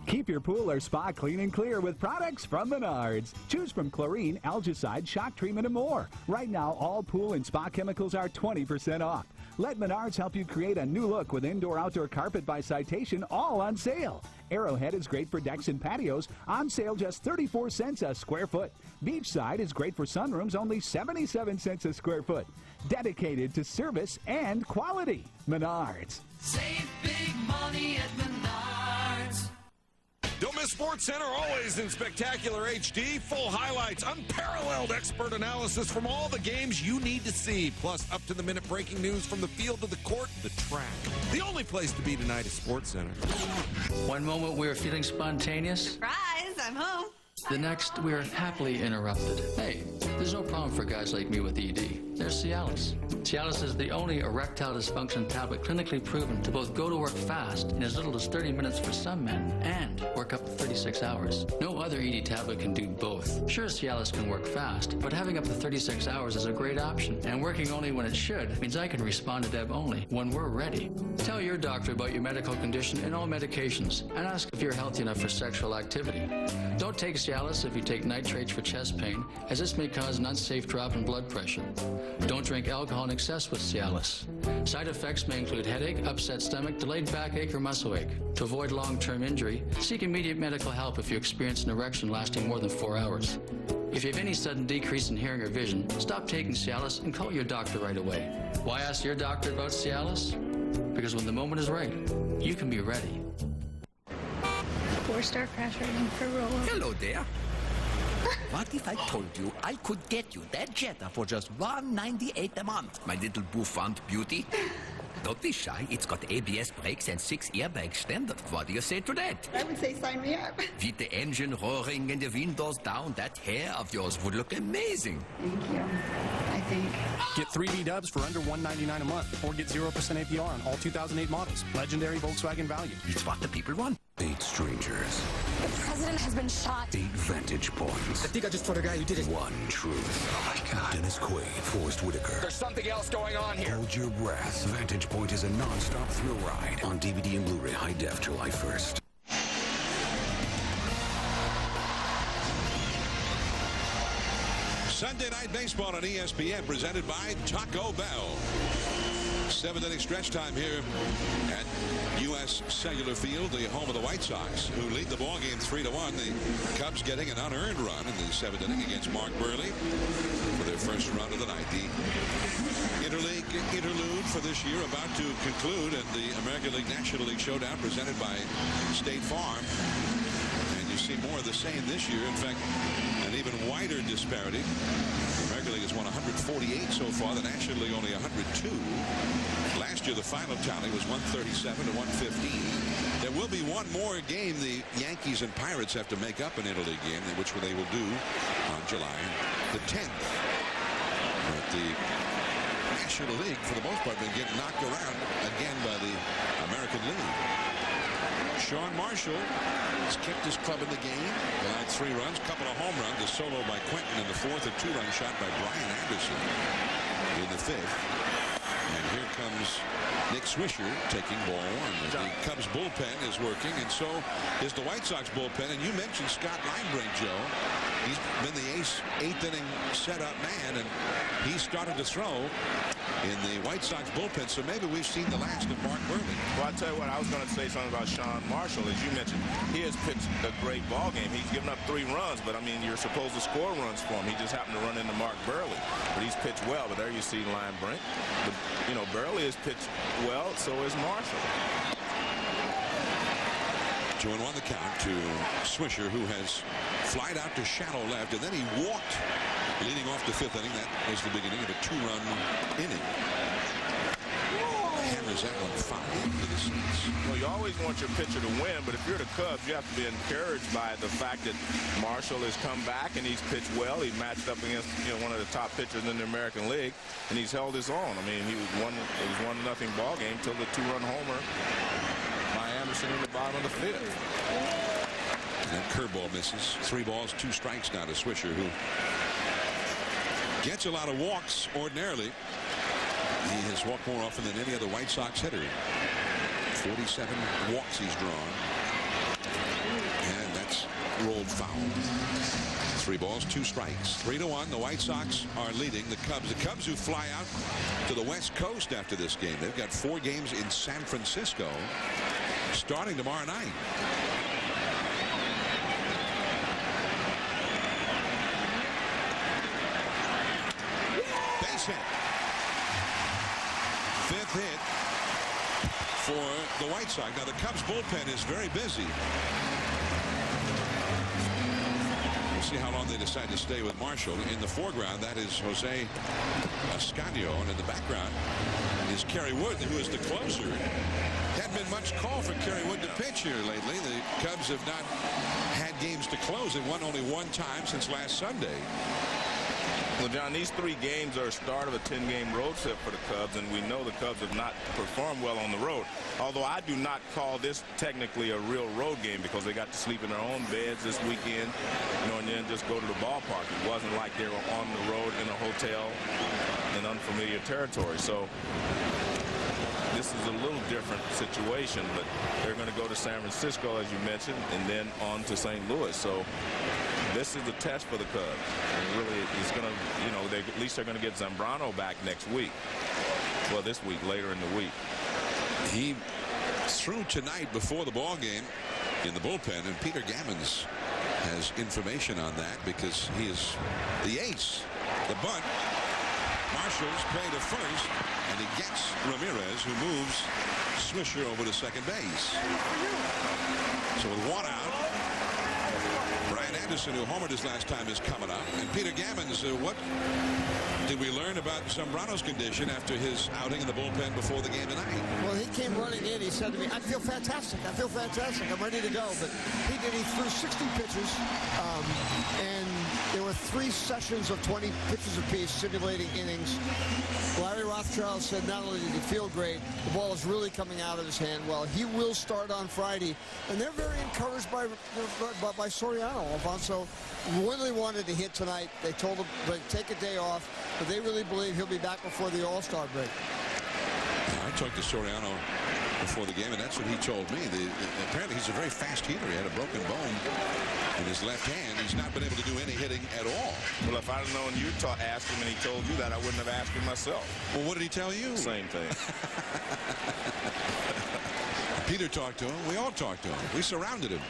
Keep your pool or spa clean and clear with products from Menards. Choose from chlorine, algicide, shock treatment, and more. Right now, all pool and spa chemicals are 20% off. Let Menards help you create a new look with indoor-outdoor carpet by Citation, all on sale. Arrowhead is great for decks and patios, on sale just 34 cents a square foot. Beachside is great for sunrooms, only 77 cents a square foot. Dedicated to service and quality. Menards. Save big money at Menards. Don't miss SportsCenter, always in spectacular HD, full highlights, unparalleled expert analysis from all the games you need to see, plus up-to-the-minute breaking news from the field to the court, the track. The only place to be tonight is SportsCenter. One moment we were feeling spontaneous. Surprise, I'm home. The next, we are happily interrupted. Hey, there's no problem for guys like me with ED. There's Cialis. Cialis is the only erectile dysfunction tablet clinically proven to both go to work fast in as little as 30 minutes for some men and work up to 36 hours. No other ED tablet can do both. Sure, Cialis can work fast, but having up to 36 hours is a great option. And working only when it should means I can respond to Deb only when we're ready. Tell your doctor about your medical condition and all medications, and ask if you're healthy enough for sexual activity. Don't take Cialis if you take nitrates for chest pain, as this may cause an unsafe drop in blood pressure. Don't drink alcohol in excess with Cialis. Side effects may include headache, upset stomach, delayed backache, or muscle ache. To avoid long-term injury, seek immediate medical help if you experience an erection lasting more than 4 hours. If you have any sudden decrease in hearing or vision, stop taking Cialis and call your doctor right away. Why ask your doctor about Cialis? Because when the moment is right, you can be ready. 4-star crash rating for roll. Hello there. What if I told you I could get you that Jetta for just $198 a month, my little bouffant beauty? Don't be shy. It's got ABS brakes and 6 airbags standard. What do you say to that? I would say sign me up. With the engine roaring and the windows down, that hair of yours would look amazing. Thank you. I think. Get 3D dubs for under $199 a month, or get 0% APR on all 2008 models. Legendary Volkswagen value. It's what the people want. 8 strangers. The president has been shot. 8 vantage points. I think I just saw the guy who did it. 1 truth. Oh my God. Dennis Quaid, Forrest Whitaker. There's something else going on here. Hold your breath. Vantage Point is a non-stop thrill ride on DVD and Blu-ray high def July 1st. Sunday Night Baseball on ESPN, presented by Taco Bell. 7th-inning stretch time here at U.S. Cellular Field, the home of the White Sox, who lead the ball game 3-1. The Cubs getting an unearned run in the 7th inning against Mark Burley for their first run of the night. The interleague interlude for this year about to conclude, and the American League National League Showdown presented by State Farm. And you see more of the same this year. In fact, an even wider disparity. The American League has won 148 so far. The National League only 102. Last year, the final tally was 137 to 115. There will be one more game the Yankees and Pirates have to make up an interleague game, which they will do on July the 10th. But the National League, for the most part, been getting knocked around again by the American League. Sean Marshall has kept his club in the game. Allowed 3 runs, couple of home runs, a solo by Quentin in the 4th, a 2-run shot by Brian Anderson in the 5th. And here comes Nick Swisher taking ball 1. The Cubs bullpen is working, and so is the White Sox bullpen. And you mentioned Scott Linebrink, Joe. He's been the ace 8th-inning setup man, and he started to throw in the White Sox bullpen. So maybe we've seen the last of Mark Burley. Well, I'll tell you what, I was going to say something about Sean Marshall. As you mentioned, he has pitched a great ball game. He's given up 3 runs, but I mean, you're supposed to score runs for him. He just happened to run into Mark Burley, but he's pitched well. But there you see Linebrink. But, you know, Burley has pitched well, so is Marshall. 2-1 the count to Swisher, who has flied out to shallow left, and then he walked leading off the 5th inning. That was the beginning of a 2-run inning. Hammers that one foul into the seats. Well, you always want your pitcher to win, but if you're the Cubs, you have to be encouraged by the fact that Marshall has come back and he's pitched well. He matched up against, you know, one of the top pitchers in the American League, and he's held his own. I mean, it was 1-0 ball game till the 2-run homer by Anderson in the bottom of the 5th. And that curveball misses. 3 balls, 2 strikes now to Swisher, who gets a lot of walks ordinarily. He has walked more often than any other White Sox hitter. 47 walks he's drawn. And that's rolled foul. 3 balls, 2 strikes. 3-1. The White Sox are leading the Cubs. The Cubs, who fly out to the West Coast after this game. They've got 4 games in San Francisco starting tomorrow night. Base hit. 5th hit for the White Sox. Now, the Cubs bullpen is very busy. We'll see how long they decide to stay with Marshall. In the foreground, that is Jose Ascanio, and in the background is Kerry Wood, who is the closer. Hadn't been much call for Kerry Wood to pitch here lately. The Cubs have not had games to close. They've won only 1 time since last Sunday. Well, John, these 3 games are a start of a 10-game road trip for the Cubs, and we know the Cubs have not performed well on the road. Although I do not call this technically a real road game, because they got to sleep in their own beds this weekend, you know, and then just go to the ballpark. It wasn't like they were on the road in a hotel in unfamiliar territory. So this is a little different situation, but they're going to go to San Francisco, as you mentioned, and then on to St. Louis. So this is the test for the Cubs. And really, it's going to, you know, at least they're going to get Zambrano back next week. Well, this week, later in the week. He threw tonight before the ball game in the bullpen, and Peter Gammons has information on that because he is the ace. The bunt. Marshall's play to first, and he gets Ramirez, who moves Swisher over to second base. So with 1 out, Brian Anderson, who homered his last time, is coming up. And Peter Gammons, what did we learn about Zambrano's condition after his outing in the bullpen before the game tonight? Well, he came running in. He said to me, I feel fantastic. I feel fantastic. I'm ready to go. But he threw 60 pitches, and there were 3 sessions of 20 pitches apiece, simulating innings. Larry Rothschild said not only did he feel great, the ball is really coming out of his hand well. He will start on Friday, and they're very encouraged by Soriano. Alfonso really wanted to hit tonight. They told him to take a day off, but they really believe he'll be back before the All-Star break. I talked to Soriano before the game, and that's what he told me. Apparently he's a very fast hitter. He had a broken bone in his left hand. He's not been able to do any hitting at all. Well, if I'd known you asked him and he told you that, I wouldn't have asked him myself. Well, what did he tell you? Same thing. Peter talked to him. We all talked to him. We surrounded him.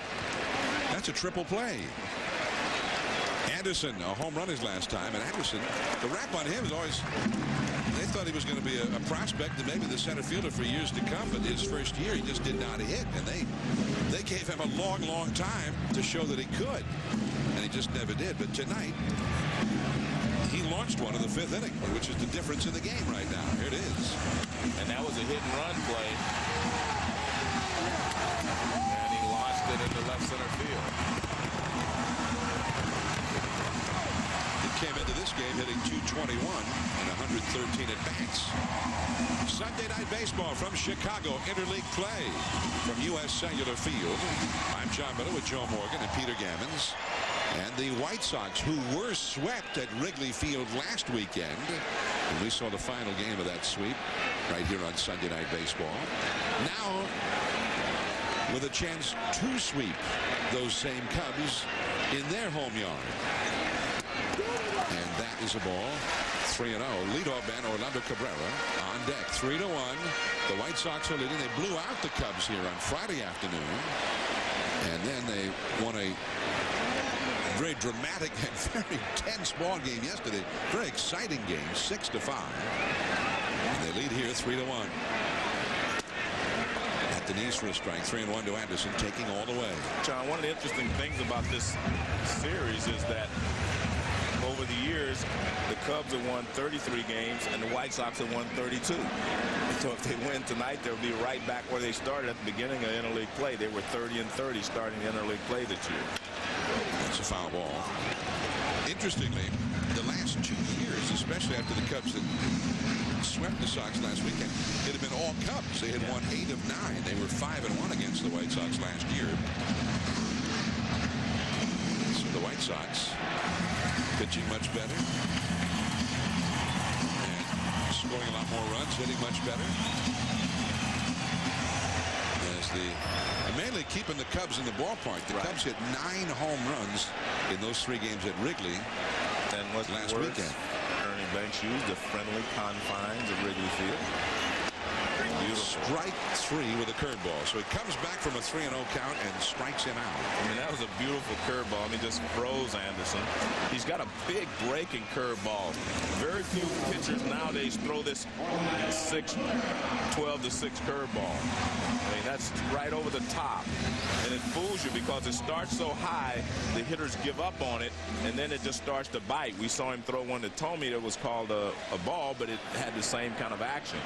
That's a triple play. Anderson, a home run his last time, and Anderson, the rap on him is always, they thought he was going to be a prospect and maybe the center fielder for years to come, but his first year he just did not hit, and they gave him a long time to show that he could, and he just never did. But tonight he launched one in the 5th inning, which is the difference in the game right now. Here it is. And that was a hit and run play, and he launched it into left center field. Came into this game hitting .221 and 113 at bats. Sunday Night Baseball from Chicago, interleague play from U.S. Cellular Field. I'm Jon Miller with Joe Morgan and Peter Gammons. And the White Sox, who were swept at Wrigley Field last weekend, and we saw the final game of that sweep right here on Sunday Night Baseball, now with a chance to sweep those same Cubs in their home yard. And that is a ball. 3-0. Leadoff man Orlando Cabrera on deck. 3-1. The White Sox are leading. They blew out the Cubs here on Friday afternoon. And then they won a very dramatic and very tense ball game yesterday. Very exciting game. 6-5. And they lead here 3-1. At the knees for a strike. 3-1 to Anderson, taking all the way. John, one of the interesting things about this series is that over the years, the Cubs have won 33 games and the White Sox have won 32. So if they win tonight, they'll be right back where they started at the beginning of interleague play. They were 30-30 starting interleague play this year. That's a foul ball. Interestingly, the last 2 years, especially after the Cubs had swept the Sox last weekend, it had been all Cubs. They had won 8 of 9. They were 5-1 against the White Sox last year. So the White Sox pitching much better and scoring a lot more runs, hitting much better. And mainly keeping the Cubs in the ballpark. The Cubs hit 9 home runs in those 3 games at Wrigley last weekend. Ernie Banks used the friendly confines of Wrigley Field. Beautiful. Strike 3 with a curveball. So he comes back from a 3-0 count and strikes him out. I mean, that was a beautiful curveball. I mean, just froze Anderson. He's got a big breaking curveball. Very few pitchers nowadays throw this 12-6 curveball. I mean, that's right over the top. And it fools you because it starts so high, the hitters give up on it, and then it just starts to bite. We saw him throw one to Tommy that was called a ball, but it had the same kind of action.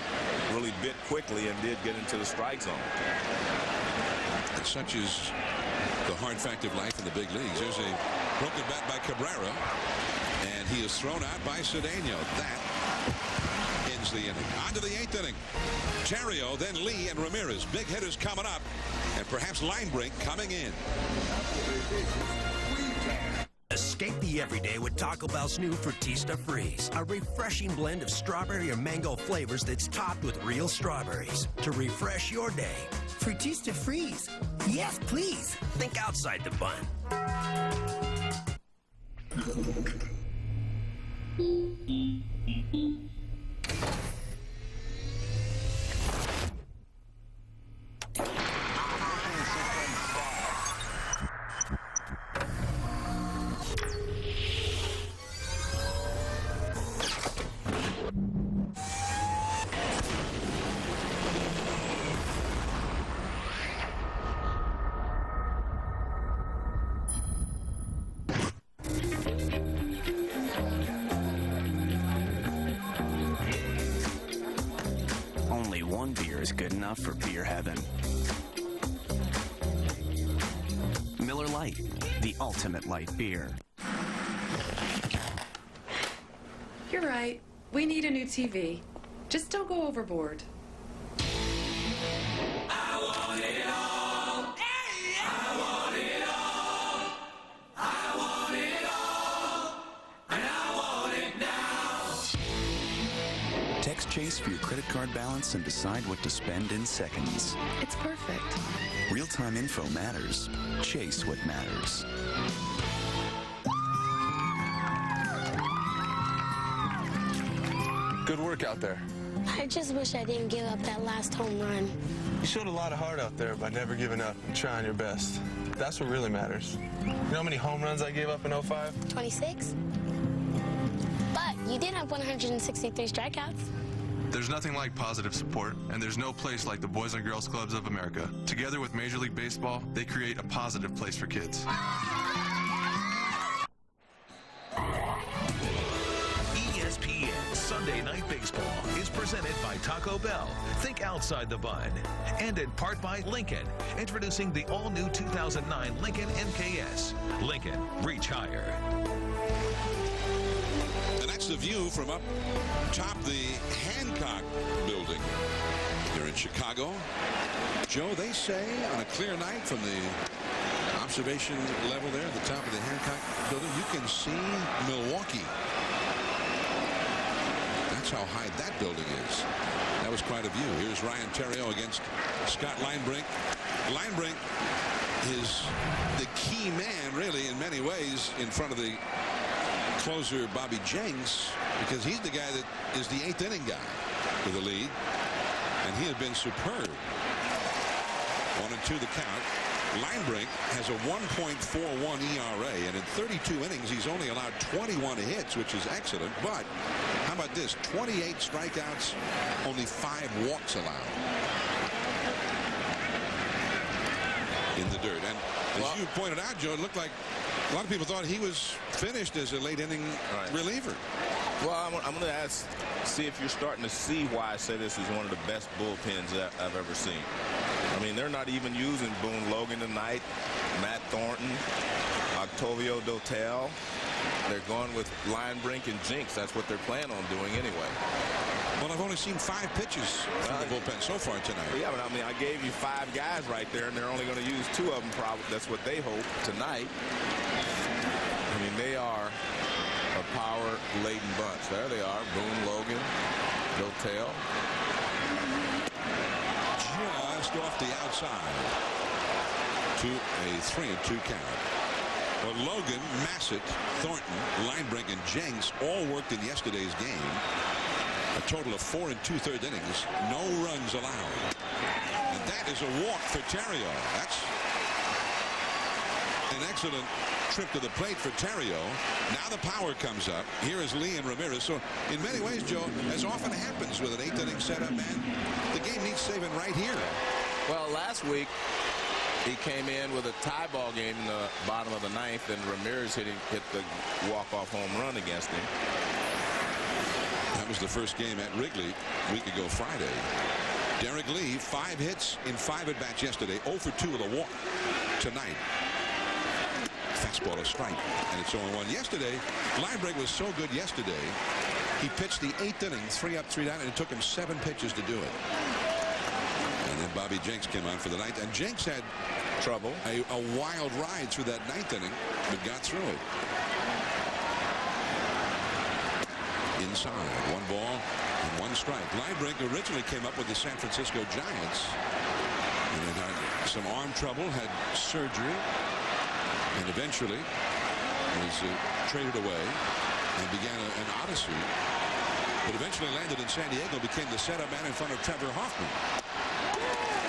Really bit quickly and did get into the strike zone. And such is the hard fact of life in the big leagues. There's a broken bat by Cabrera, and he is thrown out by Cedeno. That ends the inning. On to the 8th inning. Terrio, then Lee and Ramirez. Big hitters coming up, and perhaps Linebrink coming in. Escape the everyday with Taco Bell's new Frutista Freeze, a refreshing blend of strawberry and mango flavors that's topped with real strawberries to refresh your day. Frutista Freeze. Yes, please. Think outside the bun. Good enough for beer heaven. Miller Lite, the ultimate light beer. You're right. We need a new TV. Just don't go overboard. I want it all. I want it all. I want it all. And I want it now. Text Chase for your credit card balance and decide what to spend in seconds. It's perfect. Real-time info matters. Chase what matters. Good work out there. I just wish I didn't give up that last home run. You showed a lot of heart out there by never giving up and trying your best. That's what really matters. You know how many home runs I gave up in 05? 26? But you did have 163 strikeouts. There's nothing like positive support, and there's no place like the Boys and Girls Clubs of America. Together with Major League Baseball, they create a positive place for kids. ESPN Sunday Night Baseball is presented by Taco Bell. Think outside the bun. And in part by Lincoln, introducing the all-new 2009 Lincoln MKS. Lincoln, reach higher. And that's the view from up top the Hancock building here in Chicago. Joe, they say on a clear night from the observation level there at the top of the Hancock building, you can see Milwaukee. That's how high that building is. That was quite a view. Here's Ryan Theriot against Scott Linebrink. Linebrink is the key man, really, in many ways, in front of the closer Bobby Jenks, because he's the guy that is the 8th inning guy for the league, and he has been superb. 1-2 the count. Linebrink has a 1.41 ERA, and in 32 innings he's only allowed 21 hits, which is excellent. But how about this? 28 strikeouts, only 5 walks allowed in the dirt. And as you pointed out, Joe, it looked like a lot of people thought he was finished as a late inning reliever. Well, I'm going to see if you're starting to see why I say this is one of the best bullpens that I've ever seen. I mean, they're not even using Boone Logan tonight, Matt Thornton, Octavio Dotel. They're going with Linebrink and Jenks. That's what they're planning on doing anyway. Well, I've only seen 5 pitches from the bullpen so far tonight. Yeah, but I mean, I gave you 5 guys right there, and they're only going to use 2 of them probably. That's what they hope tonight. I mean, they are a power-laden bunch. There they are, Boone Logan, Dotel. Just off the outside to a 3-2 count. Well, Logan, Massett, Thornton, Linebrink, and Jenks all worked in yesterday's game. A total of 4 2/3 innings, no runs allowed. And that is a walk for Theriot. That's an excellent trip to the plate for Theriot. Now the power comes up. Here is Lee and Ramirez. So in many ways, Joe, as often happens with an 8th inning setup, man, the game needs saving right here. Well, last week he came in with a tie ball game in the bottom of the 9th, and Ramirez hit the walk-off home run against him. That was the first game at Wrigley a week ago Friday. Derek Lee, 5 hits in 5 at-bats yesterday, 0 for 2 with a walk tonight. Fastball a strike, and it's 0-1. Yesterday, Linebrink was so good yesterday, he pitched the 8th inning, 3 up, 3 down, and it took him 7 pitches to do it. And then Bobby Jenks came on for the 9th, and Jenks had trouble, a wild ride through that 9th inning, but got through it. Inside, 1 ball and 1 strike. Linebrink originally came up with the San Francisco Giants, and then had some arm trouble, had surgery, and eventually was traded away and began an odyssey, but eventually landed in San Diego, became the setup man in front of Trevor Hoffman.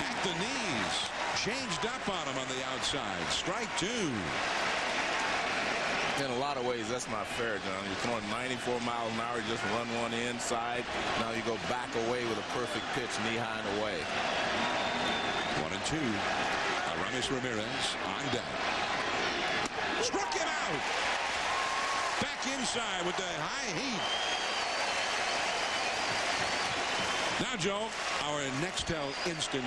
At the knees, changed up on him on the outside. Strike 2. In a lot of ways, that's not fair, John. You're throwing 94 miles an hour, you just run one inside. Now you go back away with a perfect pitch, knee high and away. 1-2. Aramis Ramirez on deck. Struck him out. Back inside with the high heat. Now, Joe, our Nextel instant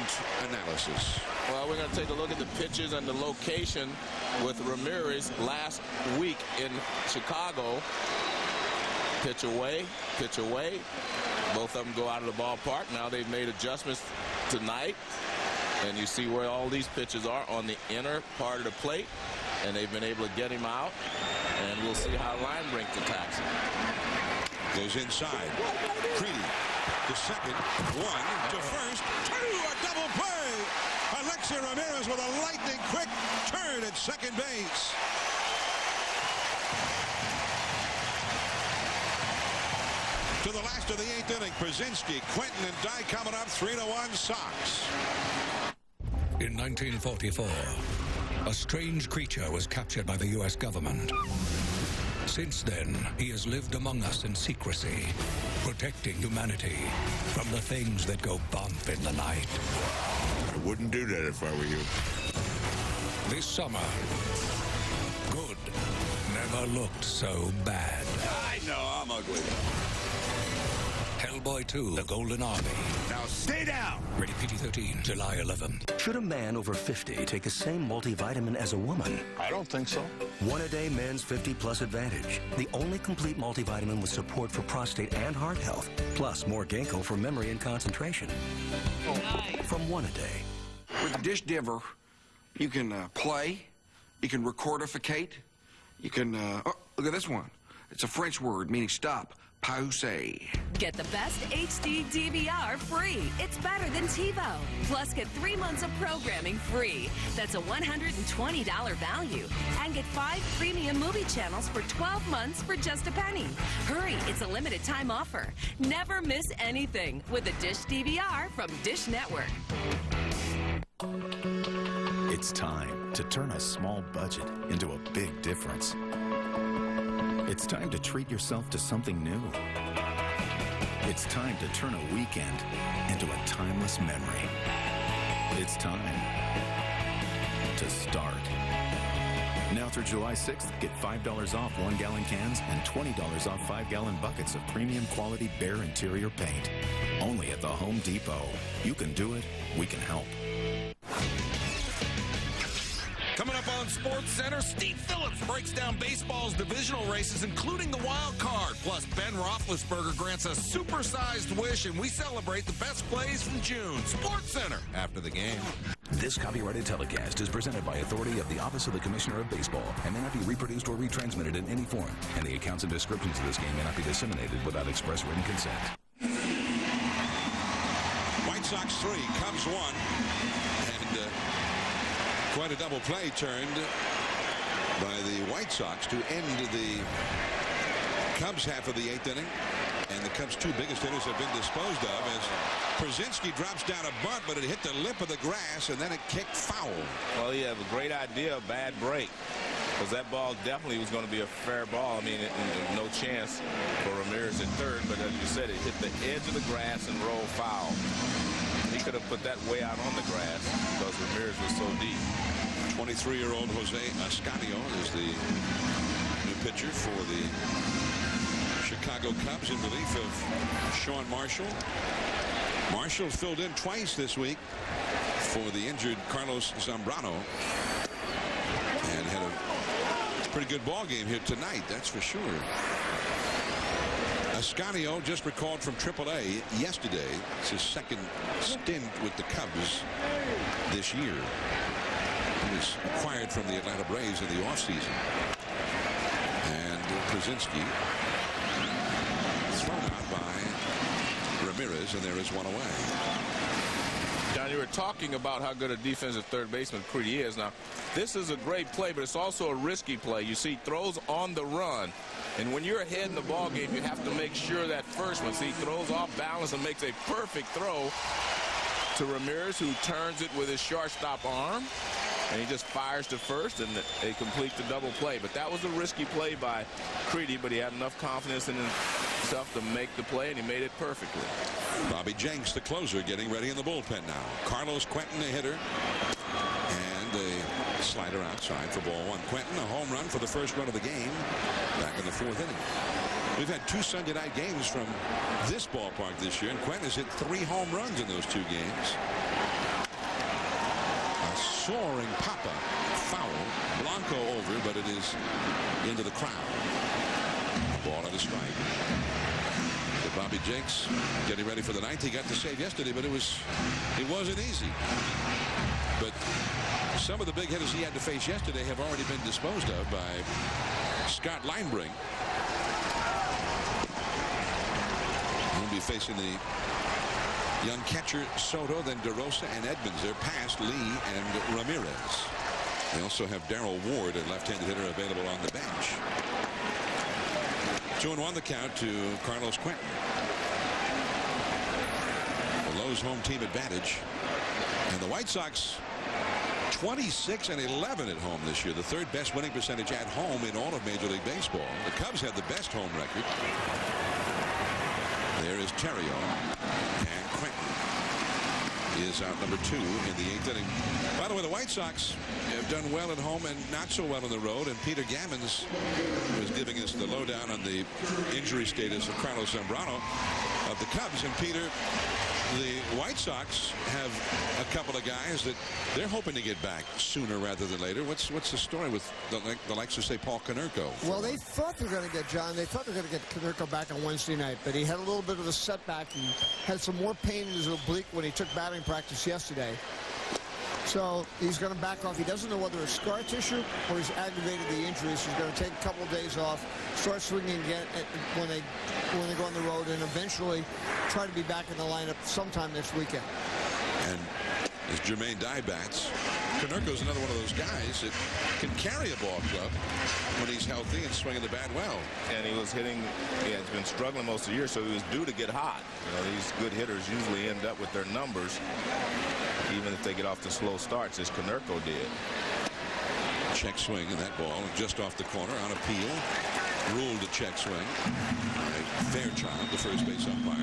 analysis. Well, we're going to take a look at the pitches and the location with Ramirez last week in Chicago. Pitch away, pitch away. Both of them go out of the ballpark. Now they've made adjustments tonight. And you see where all these pitches are on the inner part of the plate. And they've been able to get him out. And we'll see how Linebrink attacks him. Goes inside. Creedy to second. 1 to first. 2. A double play. Alexi Ramirez with a lightning quick turn at second base. To the last of the 8th inning, Brzezinski, Quentin, and Dye coming up 3-1 Sox. In 1944, a strange creature was captured by the U.S. government. Since then, he has lived among us in secrecy, protecting humanity from the things that go bump in the night. I wouldn't do that if I were you. This summer, good never looked so bad. I know, I'm ugly. Hellboy 2, The Golden Army. Now stay down! Rated PG-13, July 11th. Should a man over 50 take the same multivitamin as a woman? I don't think so. One a day men's 50 plus advantage. The only complete multivitamin with support for prostate and heart health. Plus more ginkgo for memory and concentration. From One a day. With the dish diver, you can play, you can recordificate, you can, oh, look at this one. It's a French word meaning stop. Pause. Get the best HD DVR free. It's better than TiVo. Plus, get 3 months of programming free. That's a $120 value. And get 5 premium movie channels for 12 months for just a penny. Hurry, it's a limited time offer. Never miss anything with a Dish DVR from Dish Network. It's time to turn a small budget into a big difference. It's time to treat yourself to something new. It's time to turn a weekend into a timeless memory. It's time to start. Now through July 6th, get $5 off 1-gallon cans and $20 off 5-gallon buckets of premium quality Behr interior paint. Only at the Home Depot. You can do it, we can help. Coming up on Sports Center, Steve Phillips breaks down baseball's divisional races, including the wild card. Plus, Ben Roethlisberger grants a supersized wish, and we celebrate the best plays from June. Sports Center after the game. This copyrighted telecast is presented by authority of the Office of the Commissioner of Baseball and may not be reproduced or retransmitted in any form. And the accounts and descriptions of this game may not be disseminated without express written consent. White Sox 3, Cubs 1, and quite a double play turned by the White Sox to end the Cubs half of the 8th inning. And the Cubs' 2 biggest hitters have been disposed of as Brzezinski drops down a bunt, but it hit the lip of the grass, and then it kicked foul. Well, he had a great idea, a bad break, because that ball definitely was going to be a fair ball. I mean, no chance for Ramirez at third, but as you said, it hit the edge of the grass and rolled foul. He could have put that way out on the grass because Ramirez was so deep. 23-year-old Jose Ascanio is the new pitcher for the Chicago Cubs in relief of Sean Marshall. Marshall filled in twice this week for the injured Carlos Zambrano and had a pretty good ball game here tonight, that's for sure. Ascanio just recalled from AAA yesterday. It's his second stint with the Cubs this year. He was acquired from the Atlanta Braves in the offseason. And Brzezinski thrown out by Ramirez, and there is one away. John, you were talking about how good a defensive third baseman Creedy is. Now, this is a great play, but it's also a risky play. You see throws on the run. And when you're ahead in the ball game, you have to make sure that first one, see, throws off balance and makes a perfect throw to Ramirez, who turns it with his shortstop arm. And he just fires to first, and they complete the double play. But that was a risky play by Creedy, but he had enough confidence in himself to make the play, and he made it perfectly. Bobby Jenks, the closer, getting ready in the bullpen now. Carlos Quentin, the hitter. And a slider outside for ball 1. Quentin, a home run for the first run of the game back in the 4th inning. We've had 2 Sunday night games from this ballpark this year, and Quentin has hit 3 home runs in those 2 games. A soaring pop-up foul. Blanco over, but it is into the crowd. Ball at a strike. So Bobby Jenks getting ready for the 9th. He got the save yesterday, but it wasn't easy. But some of the big hitters he had to face yesterday have already been disposed of by Scott Linebrink. be facing the young catcher Soto, then DeRosa and Edmonds. They're past Lee and Ramirez. They also have Darrell Ward, a left-handed hitter, available on the bench. 2-1 the count to Carlos Quentin. The Lowe's home team advantage. And the White Sox 26-11 at home this year, the third best winning percentage at home in all of Major League Baseball. The Cubs have the best home record. There is Terrio, and Quentin is out number 2 in the 8th inning. By the way, the White Sox have done well at home and not so well on the road, and Peter Gammons was giving us the lowdown on the injury status of Carlos Zambrano of the Cubs. And Peter, the White Sox have a couple of guys that they're hoping to get back sooner rather than later. What's the story with the likes of, say, Paul Konerko? Well, they thought they were going to get John. They thought they were going to get Konerko back on Wednesday night, but he had a little bit of a setback. He had some more pain in his oblique when he took batting practice yesterday. So he's going to back off. He doesn't know whether it's scar tissue or he's aggravated the injuries. He's going to take a couple of days off, start swinging again when they go on the road, and eventually try to be back in the lineup sometime next weekend. And as Jermaine Dybats, Konerko's another one of those guys that can carry a ball club when he's healthy and swinging the bat well. And he has been struggling most of the year, so he was due to get hot. You know, these good hitters usually end up with their numbers, even if they get off to slow starts, as Konerko did. Check swing, and that ball just off the corner on appeal. Ruled a check swing by Fairchild, the first base umpire.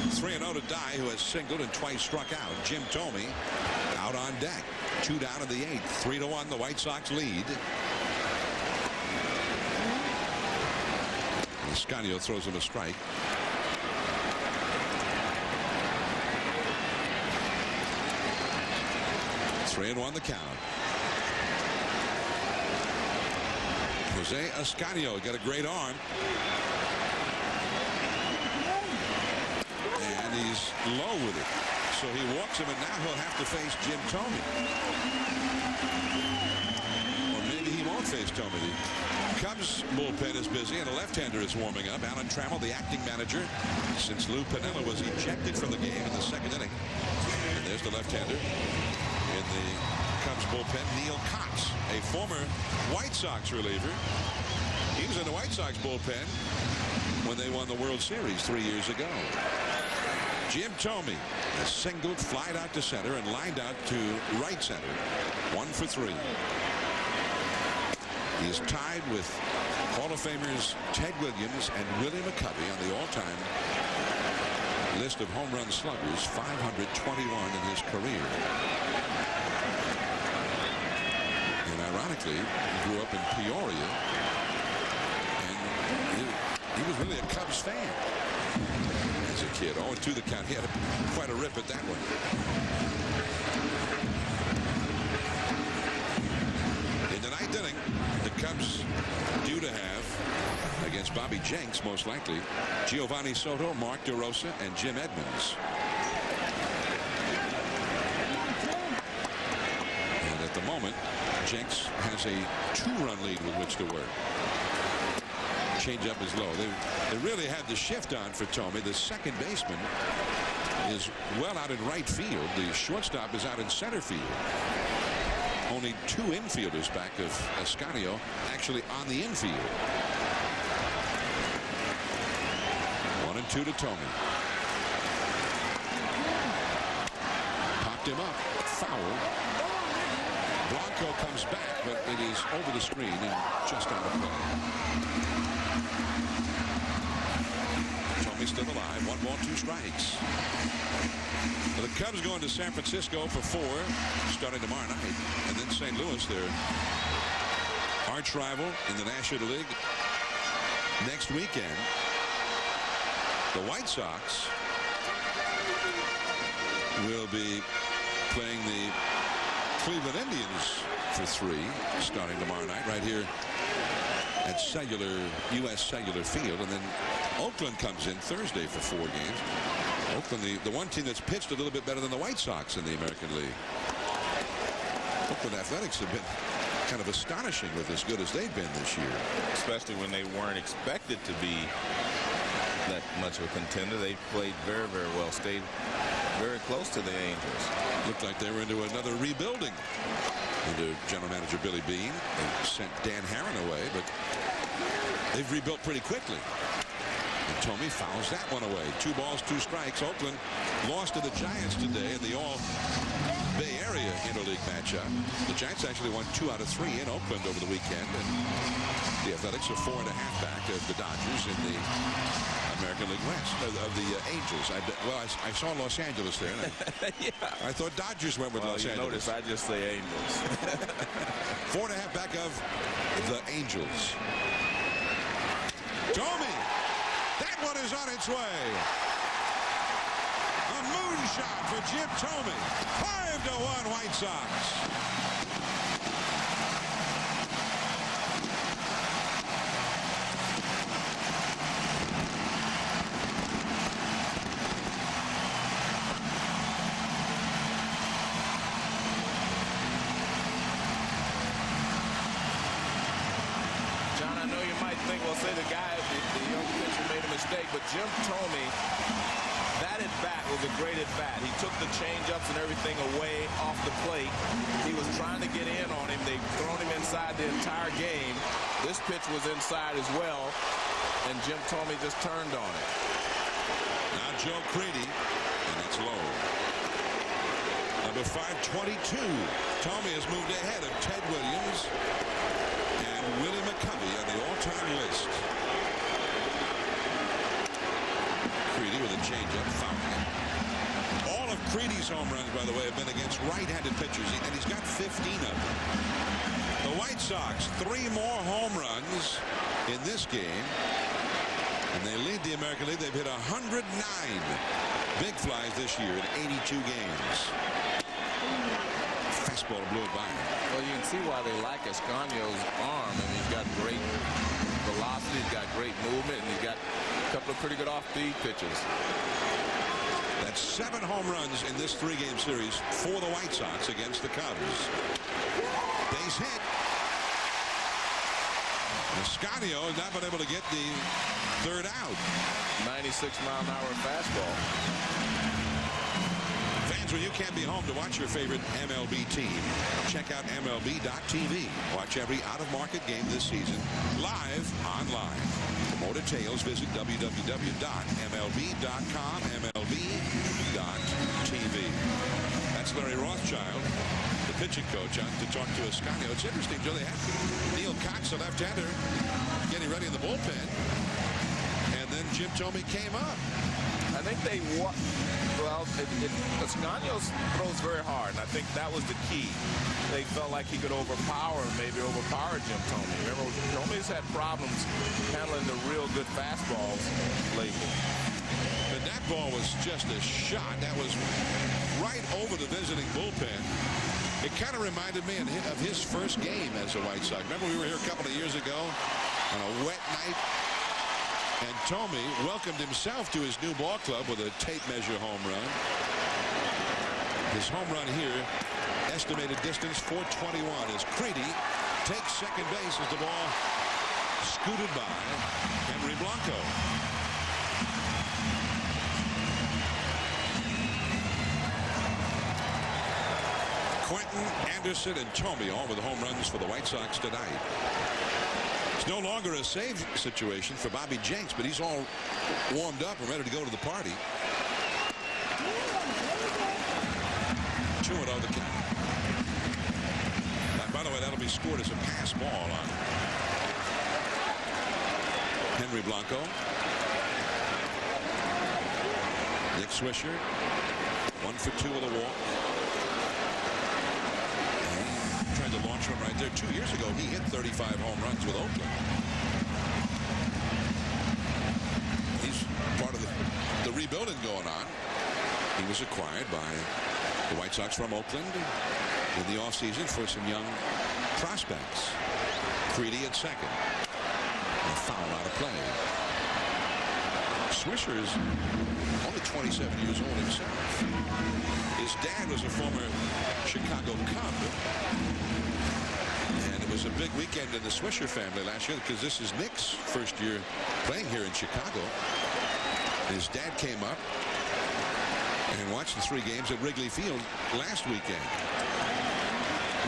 3-0 to Dye, who has singled and twice struck out. Jim Thome out on deck. 2 down in the 8th. 3-1, the White Sox lead. Escanio throws him a strike. Three and 1 the count. Jose Escanio got a great arm. And he's low with it. So he walks him, and now he'll have to face Jim Thome. Or maybe he won't face Thome. The Cubs bullpen is busy, and a left-hander is warming up. Alan Trammell, the acting manager, since Lou Piniella was ejected from the game in the 2nd inning. And there's the left-hander in the Cubs bullpen, Neil Cox, a former White Sox reliever. He was in the White Sox bullpen when they won the World Series 3 years ago. Jim Thome has singled, flied out to center, and lined out to right center. 1 for 3. He is tied with Hall of Famers Ted Williams and Willie McCovey on the all-time list of home run sluggers, 521 in his career. And ironically, he grew up in Peoria, and he was really a Cubs fan as a kid. 0-2 the count. He had quite a rip at that one. In the 9th inning, the Cubs due to have, against Bobby Jenks most likely, Giovanni Soto, Mark DeRosa, and Jim Edmonds. And at the moment, Jenks has a 2-run lead with which to work. Changeup is low. They really had the shift on for Thome. The second baseman is well out in right field. The shortstop is out in center field. Only 2 infielders back of Escanio actually on the infield. 1-2 to Thome. Popped him up. Foul. Blanco comes back, but it is over the screen and just out of play. Thome's still alive. 1 ball, 2 strikes. Well, the Cubs going to San Francisco for 4 starting tomorrow night, and then St. Louis, their arch rival in the National League, next weekend. The White Sox will be playing the Cleveland Indians for 3 starting tomorrow night right here at U.S. Cellular Field, and then Oakland comes in Thursday for 4 games. Oakland, the one team that's pitched a little bit better than the White Sox in the American League. Oakland Athletics have been kind of astonishing with as good as they've been this year. Especially when they weren't expected to be that much of a contender. They played very, very well, stayed very close to the Angels. Looked like they were into another rebuilding under general manager Billy Beane. They sent Dan Herron away, but they've rebuilt pretty quickly. And Tomey fouls that one away. 2 balls, 2 strikes. Oakland lost to the Giants today in the All-Bay Area interleague matchup. The Giants actually won 2 out of 3 in Oakland over the weekend. And the Athletics are 4.5 back of the Dodgers in the American League West, of the Angels. I saw Los Angeles there. Yeah. I thought Dodgers went with Los Angeles. Notice I just say Angels. 4.5 back of the Angels. Tomey. That one is on its way. A moonshot for Jim Tomey. 5-1 White Sox. John, I know you might think, well, say the guy, the young pitcher made a mistake, but Jim Tomey, that at bat was a great at bat. He took the change-ups and everything away off the plate. He was trying to get in on him. They've thrown him inside the entire game. This pitch was inside as well, and Jim Tomey just turned on it. Now Joe Creedy, and that's low. Number 522. Tomey has moved ahead of Ted Williams and Willie McCovey on the all-time list. Creedy with a changeup, fouling it. All of Creedy's home runs, by the way, have been against right-handed pitchers, and he's got 15 of them. The White Sox, 3 more home runs in this game, and they lead the American League. They've hit 109 big flies this year in 82 games. Fastball blew it by him. Well, you can see why they like Escanio's arm. I mean, he's got great velocity, he's got great movement, and he's got a couple of pretty good off-speed pitches. That's 7 home runs in this 3-game series for the White Sox against the Cubs. Base hit. Escanio has not been able to get the 3rd out. 96-mile-an-hour fastball. Fans, when you can't be home to watch your favorite MLB team, check out MLB.tv. Watch every out-of-market game this season live online. For more details, visit www.mlb.com, MLB.tv. That's Larry Rothschild, the pitching coach, on to talk to Escanio. It's interesting, Joe. They have Neil Cox, a left-hander, getting ready in the bullpen. And then Jim Tomey came up. I think they Escanio throws very hard, and I think that was the key. They felt like he could overpower Jim Tomey. Remember, Tomey's had problems handling the real good fastballs lately. But that ball was just a shot. That was right over the visiting bullpen. It kind of reminded me of his first game as a White Sox. Remember, we were here a couple of years ago on a wet night, and Tomey welcomed himself to his new ball club with a tape measure home run. His home run here, estimated distance 421, as Creedy takes second base as the ball scooted by Henry Blanco. Quentin, Anderson, and Tomey all with home runs for the White Sox tonight. It's no longer a save situation for Bobby Jenks, but he's all warmed up and ready to go to the party. 2-0 the count. And by the way, that'll be scored as a pass ball on Henry Blanco. Nick Swisher, 1 for 2 with a walk. Tried to launch one right there. 2 years ago, he hit 35 home runs with Oakland. He's part of the rebuilding going on. He was acquired by the White Sox from Oakland in the offseason for some young prospects. Creedy at second. And a foul out of play. Swisher is only 27 years old himself. His dad was a former Chicago Cub. And it was a big weekend in the Swisher family last year because this is Nick's first year playing here in Chicago. His dad came up and watched the 3 games at Wrigley Field last weekend.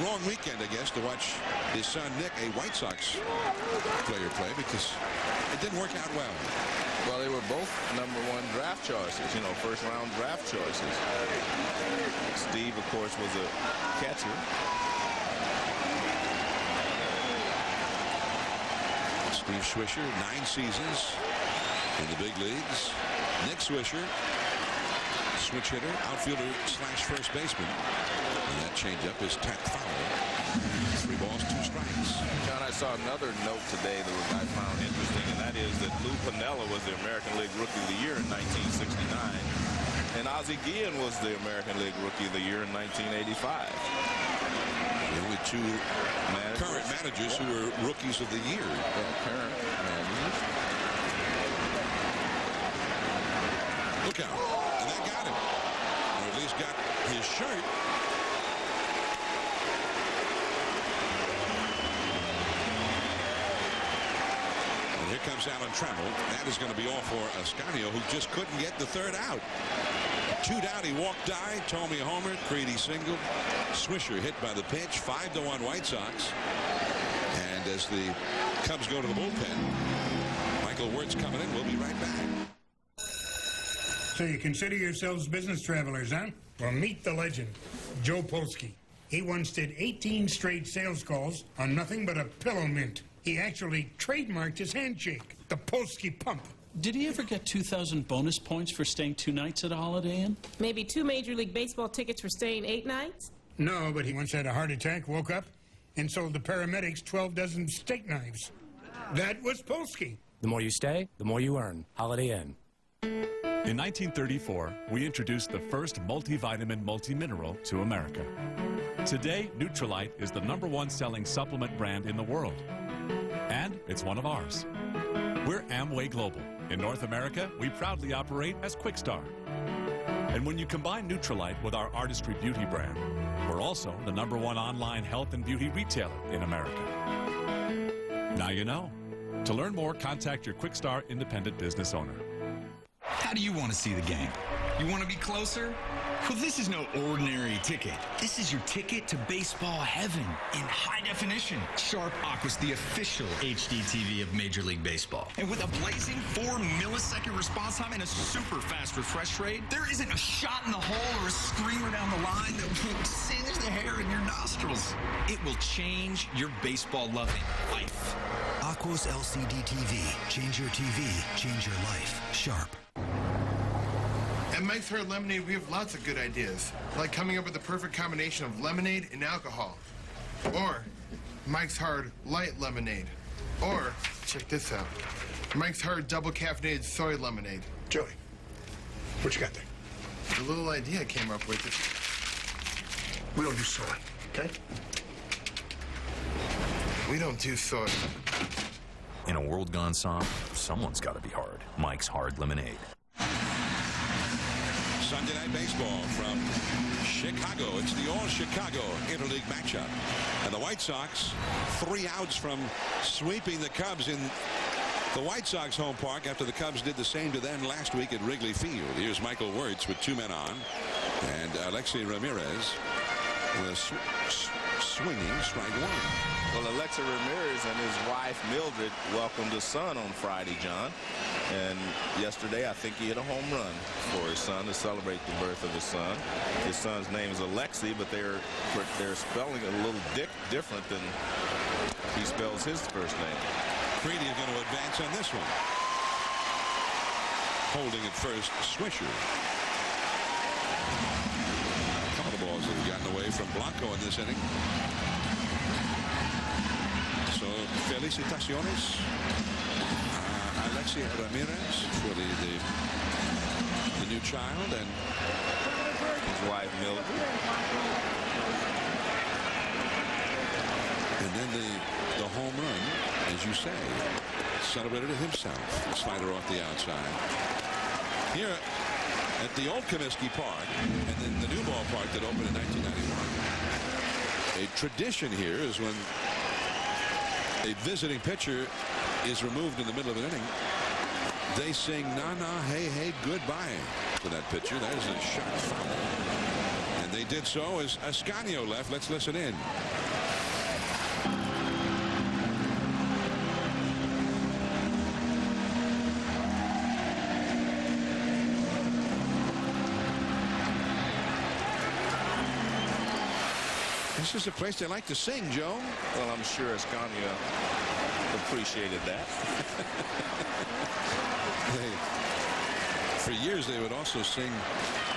Wrong weekend, I guess, to watch his son Nick, a White Sox player, play, because it didn't work out well. Well, they were both #1 draft choices, you know, first-round draft choices. Steve, of course, was a catcher. Steve Swisher, 9 seasons in the big leagues. Nick Swisher, switch hitter, outfielder / first baseman. And that changeup is tapped foul. 3 balls, 2 strikes. John, I saw another note today that I found interesting, and that is that Lou Piniella was the American League Rookie of the Year in 1969, and Ozzie Guillen was the American League Rookie of the Year in 1985. The only 2 current managers who were Rookies of the Year. Well, current managers. Look out. And that got him. Or at least got his shirt. And here comes Alan Trammell. That is going to be all for Ascanio, who just couldn't get the 3rd out. 2 down, he walked die. Tomey homer, Creedy single. Swisher hit by the pitch. 5-1 White Sox. And as the Cubs go to the bullpen, Michael Wirtz coming in. We'll be right back. So you consider yourselves business travelers, huh? Well, meet the legend, Joe Polsky. He once did 18 straight sales calls on nothing but a pillow mint. He actually trademarked his handshake, the Polsky pump. Did he ever get 2,000 bonus points for staying 2 nights at a Holiday Inn? Maybe 2 Major League Baseball tickets for staying 8 nights? No, but he once had a heart attack, woke up, and sold the paramedics 12 dozen steak knives. That was Polsky. The more you stay, the more you earn. Holiday Inn. In 1934, we introduced the first multivitamin multimineral to America. Today, Nutrilite is the #1 selling supplement brand in the world. And it's one of ours. We're Amway Global. In North America, we proudly operate as Quickstar. And when you combine Nutrilite with our Artistry Beauty brand, we're also the #1 online health and beauty retailer in America. Now you know. To learn more, contact your Quickstar independent business owner. How do you want to see the game? You want to be closer? Well, this is no ordinary ticket. This is your ticket to baseball heaven in high definition. Sharp Aqua's the official HD TV of Major League Baseball. And with a blazing 4-millisecond response time and a super fast refresh rate, there isn't a shot in the hole or a screamer down the line that will singe the hair in your nostrils. It will change your baseball-loving life. Aqua's LCD TV. Change your TV, change your life. Sharp. At Mike's Hard Lemonade, we have lots of good ideas, like coming up with the perfect combination of lemonade and alcohol. Or Mike's Hard Light Lemonade. Or, check this out, Mike's Hard Double Caffeinated Soy Lemonade. Joey, what you got there? The little idea I came up with. We don't do soy, okay? We don't do soy. In a world gone soft, someone's got to be hard. Mike's Hard Lemonade. Sunday Night Baseball from Chicago. It's the all-Chicago interleague matchup. And the White Sox 3 outs from sweeping the Cubs in the White Sox home park after the Cubs did the same to them last week at Wrigley Field. Here's Michael Wirtz with 2 men on. And Alexi Ramirez with a swinging strike 1. Well, Alexa Ramirez and his wife Mildred welcomed his son on Friday, John. And yesterday, I think he hit a home run for his son to celebrate the birth of his son. His son's name is Alexi, but they're spelling it a little different than he spells his first name. Creedy is going to advance on this one. Holding at first, Swisher. A couple of balls that have gotten away from Blanco in this inning. So, felicitaciones a Alexi Ramirez for the new child and his wife Mildred. And then the home run, as you say, celebrated it himself. Slider off the outside. Here at the old Comiskey Park and then the new ballpark that opened in 1991. A tradition here is when a visiting pitcher is removed in the middle of an inning, They sing "Na Na Hey Hey Goodbye" to that pitcher. There's a shot foul. And they did so as Ascanio left. Let's listen in. This is a place they like to sing, Joe. Well, I'm sure Ascanio appreciated that. For years, they would also sing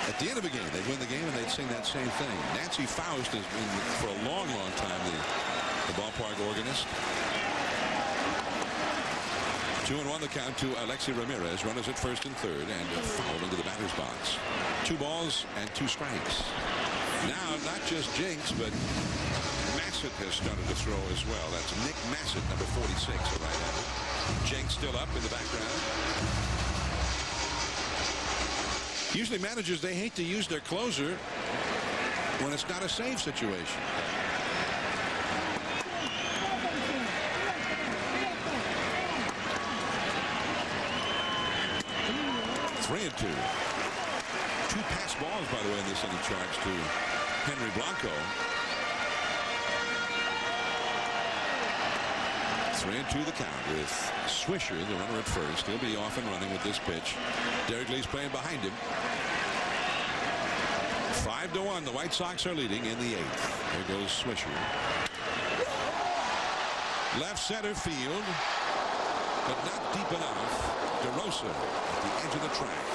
at the end of a game. They'd win the game, and they'd sing that same thing. Nancy Faust has been, for a long, long time, the ballpark organist. 2-1 the count to Alexi Ramirez. Runners at first and third, and a foul into the batter's box. 2 balls and 2 strikes. Now, not just Jinx, but Massett has started to throw as well. That's Nick Massett, number 46, a right-hander. Jinx still up in the background. Usually managers, they hate to use their closer when it's not a save situation. Three and 2. 2 pass balls, by the way, in this inning charge to Henry Blanco. 3-2 the count with Swisher, the runner at first. He'll be off and running with this pitch. Derek Lee's playing behind him. 5-1. The White Sox are leading in the 8th. There goes Swisher. Left center field, but not deep enough. DeRosa at the edge of the track.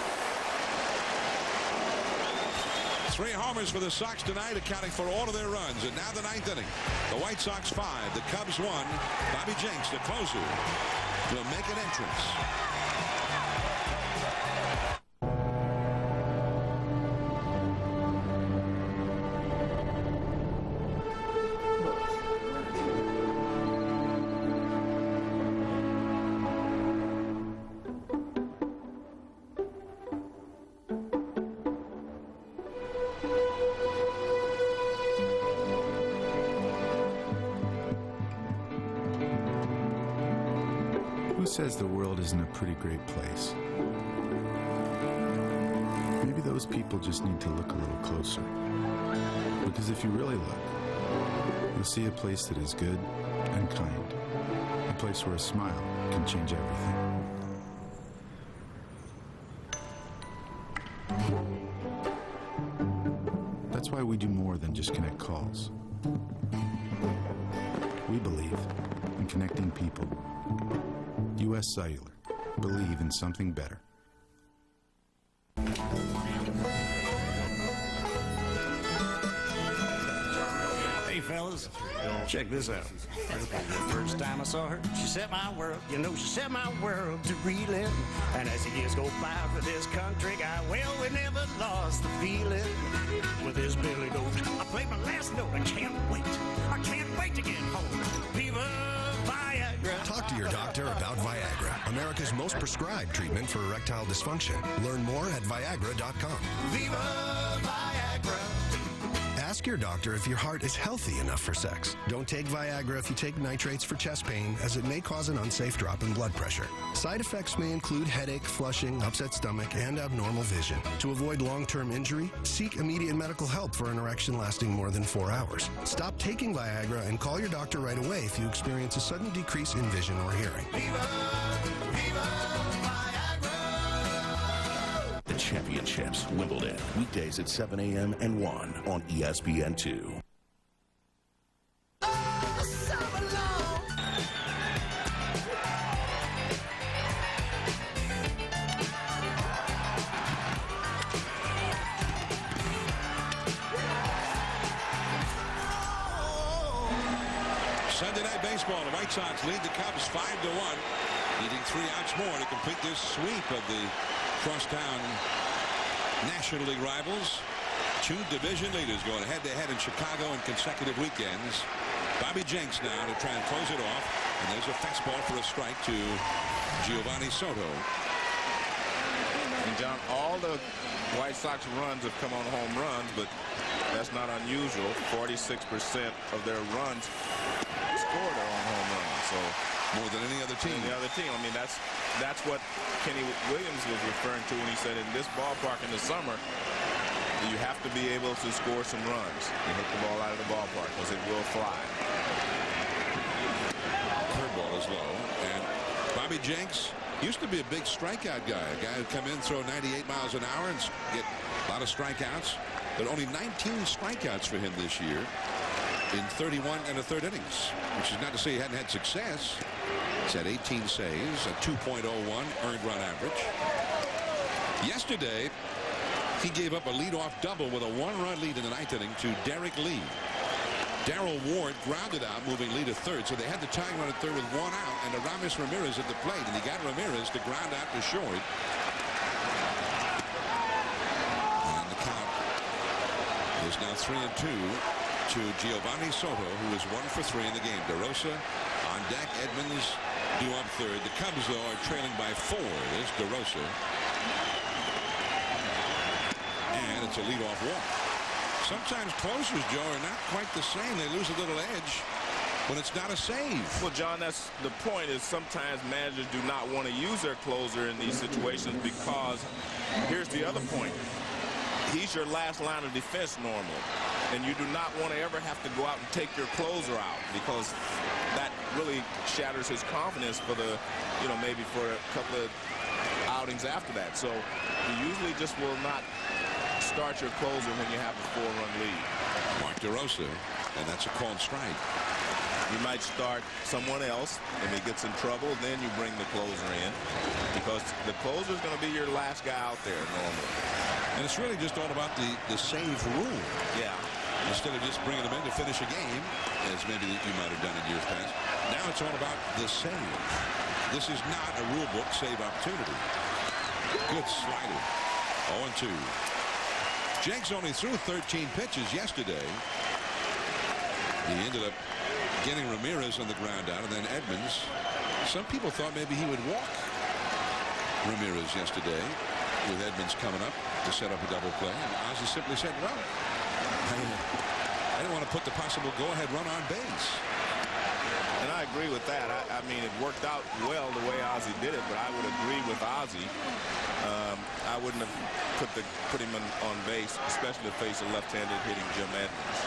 3 homers for the Sox tonight, accounting for all of their runs. And now the 9th inning. The White Sox 5, the Cubs 1. Bobby Jenks, the closer, will make an entrance. Who says the world isn't a pretty great place? Maybe those people just need to look a little closer. Because if you really look, you'll see a place that is good and kind. A place where a smile can change everything. That's why we do more than just connect calls. We believe in connecting people. U.S. Cellular. Believe in something better. Hey, fellas, check this out. The first time I saw her, she set my world, you know, she set my world to reeling. And as the years go by for this country guy, well, we never lost the feeling. With his Billy Goat, I played my last note. I can't wait to get home. Viva Viagra. Talk to your doctor about Viagra, America's most prescribed treatment for erectile dysfunction. Learn more at Viagra.com. Viva Viagra. Ask your doctor if your heart is healthy enough for sex. Don't take Viagra if you take nitrates for chest pain, as it may cause an unsafe drop in blood pressure. Side effects may include headache, flushing, upset stomach, and abnormal vision. To avoid long-term injury, seek immediate medical help for an erection lasting more than 4 hours. Stop taking Viagra and call your doctor right away if you experience a sudden decrease in vision or hearing. The Championships, Wimbledon, weekdays at 7 a.m. and 1 on ESPN2. Sunday Night Baseball, the White Sox lead the Cubs 5-1, needing 3 outs more to complete this sweep of the crosstown National League rivals. 2 division leaders going head-to-head in Chicago in consecutive weekends. Bobby Jenks now to try and close it off, and there's a fastball for a strike to Giovanni Soto. And John, all the White Sox runs have come on home runs, but that's not unusual. 46% of their runs scored are on home runs, so more more than any other team. I mean, that's what Kenny Williams was referring to when he said in this ballpark in the summer, you have to be able to score some runs and hit the ball out of the ballpark because it will fly. Curveball is low, and Bobby Jenks used to be a big strikeout guy, a guy who'd come in, throw 98 miles an hour and get a lot of strikeouts, but only 19 strikeouts for him this year in 31 1/3 innings, which is not to say he hadn't had success. He's had 18 saves, a 2.01 earned run average. Yesterday, he gave up a leadoff double with a 1-run lead in the 9th inning to Derek Lee. Darrell Ward grounded out, moving Lee to third, so they had the tying run at third with 1 out, and Aramis Ramirez at the plate, and he got Ramirez to ground out to short. And the count is now 3-2 to Giovanni Soto, who is 1 for 3 in the game. DeRosa on deck, Edmonds due up third. The Cubs, though, are trailing by 4. There's DeRosa. And it's a leadoff walk. Sometimes closers, Joe, are not quite the same. They lose a little edge when it's not a save. Well, John, that's the point, is sometimes managers do not want to use their closer in these situations because here's the other point. He's your last line of defense normally, and you do not want to ever have to go out and take your closer out because that really shatters his confidence for the, maybe for a couple of outings after that. So you usually just will not start your closer when you have a 4-run lead. Mark DeRosa, and that's a called strike. You might start someone else, and he gets in trouble, then you bring the closer in because the closer is going to be your last guy out there normally. And it's really just all about the save rule. Yeah. Instead of just bringing them in to finish a game, as maybe you might have done in years past, now it's all about the save. This is not a rule book save opportunity. Good slider. 0-2. Jenks only threw 13 pitches yesterday. He ended up getting Ramirez on the ground out, and then Edmonds. Some people thought maybe he would walk Ramirez yesterday with Edmonds coming up to set up a double play. And Ozzie simply said, well, I didn't want to put the possible go-ahead run on base. And I agree with that. I mean, it worked out well the way Ozzie did it, but I would agree with Ozzie. I wouldn't have put him on base, especially to face a left-handed hitting Jim Edmonds.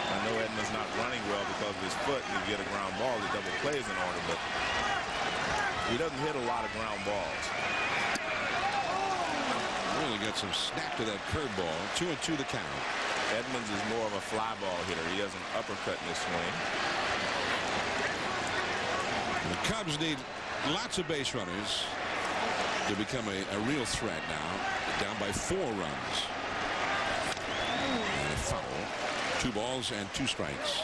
I know Edmonds not running well because of his foot. You get a ground ball, the double play is in order, but he doesn't hit a lot of ground balls. Really got some snap to that curveball. 2-2 the count. Edmonds is more of a fly ball hitter. He has an uppercut in his swing. The Cubs need lots of base runners to become a real threat now. Down by 4 runs. And a foul. 2 balls and 2 strikes.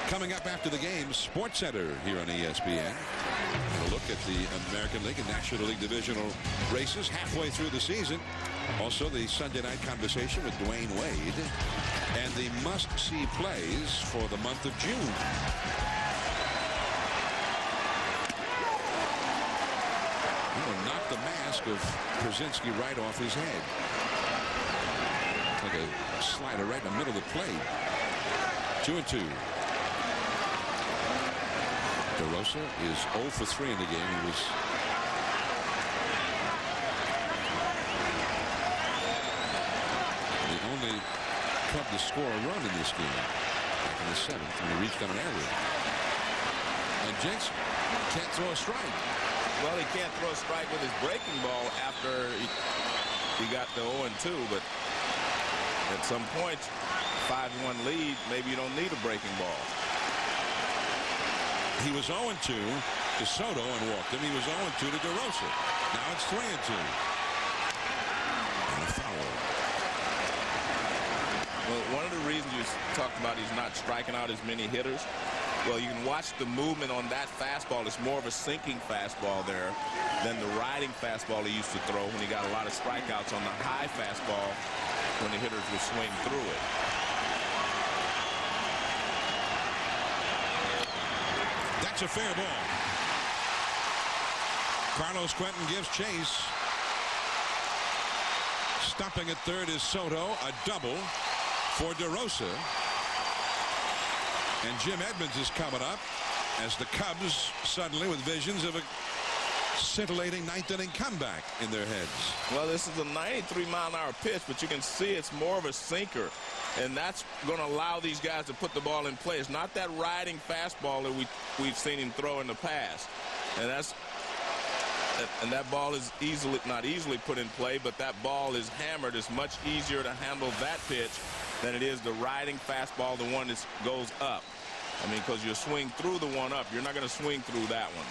Coming up after the game, Sports Center here on ESPN. A look at the American League and National League divisional races halfway through the season. Also the Sunday night conversation with Dwayne Wade and the must-see plays for the month of June. Knocked the mask of Krasinski right off his head. Like a slider right in the middle of the plate. 2-2. DeRosa is 0 for 3 in the game. He was the only Cub to score a run in this game back in the 7th when he reached on an error. And Jenks can't throw a strike. Well, he can't throw a strike with his breaking ball after he got the 0-2, but at some point, 5-1 lead, maybe you don't need a breaking ball. He was 0-2 to Soto and walked him. He was 0-2 to DeRosa. Now it's 3-2. And a foul. Well, one of the reasons you talked about he's not striking out as many hitters, well, you can watch the movement on that fastball. It's more of a sinking fastball there than the riding fastball he used to throw when he got a lot of strikeouts on the high fastball when the hitters would swing through it. That's a fair ball. Carlos Quentin gives chase. Stopping at third is Soto. A double for DeRosa. And Jim Edmonds is coming up. as the Cubs suddenly with visions of a scintillating ninth-inning comeback in their heads. Well, this is a 93-mile-an-hour pitch, but you can see it's more of a sinker, and that's going to allow these guys to put the ball in play. It's not that riding fastball that we've seen him throw in the past, and that ball is not easily put in play, but that ball is hammered. It's much easier to handle that pitch than it is the riding fastball, the one that goes up. I mean, because you swing through the one up, you're not going to swing through that one.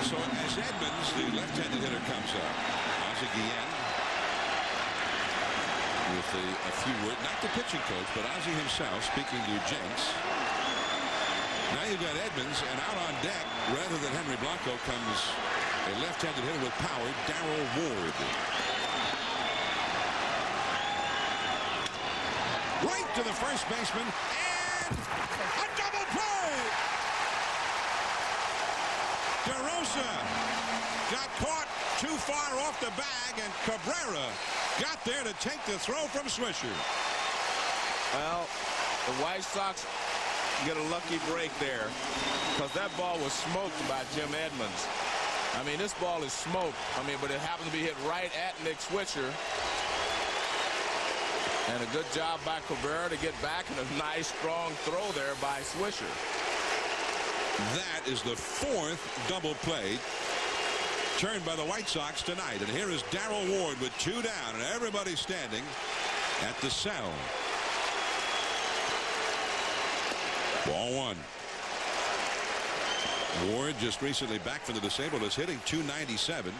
So as Edmonds, the left-handed hitter, comes up, Ozzie Guillen with a few words, not the pitching coach, but Ozzie himself speaking to Jenks. Now you've got Edmonds, and out on deck, rather than Henry Blanco, comes a left-handed hitter with power, Darrell Ward. Right to the first baseman, and a double play! DeRosa got caught too far off the bag, and Cabrera got there to take the throw from Swisher. Well, the White Sox get a lucky break there because that ball was smoked by Jim Edmonds. I mean, this ball is smoked. I mean, but it happened to be hit right at Nick Swisher. And a good job by Cabrera to get back, and a nice, strong throw there by Swisher. That is the fourth double play turned by the White Sox tonight. And here is Darrell Ward with 2 down, and everybody standing at the cell. Ball 1. Ward, just recently back from the disabled, is hitting .297.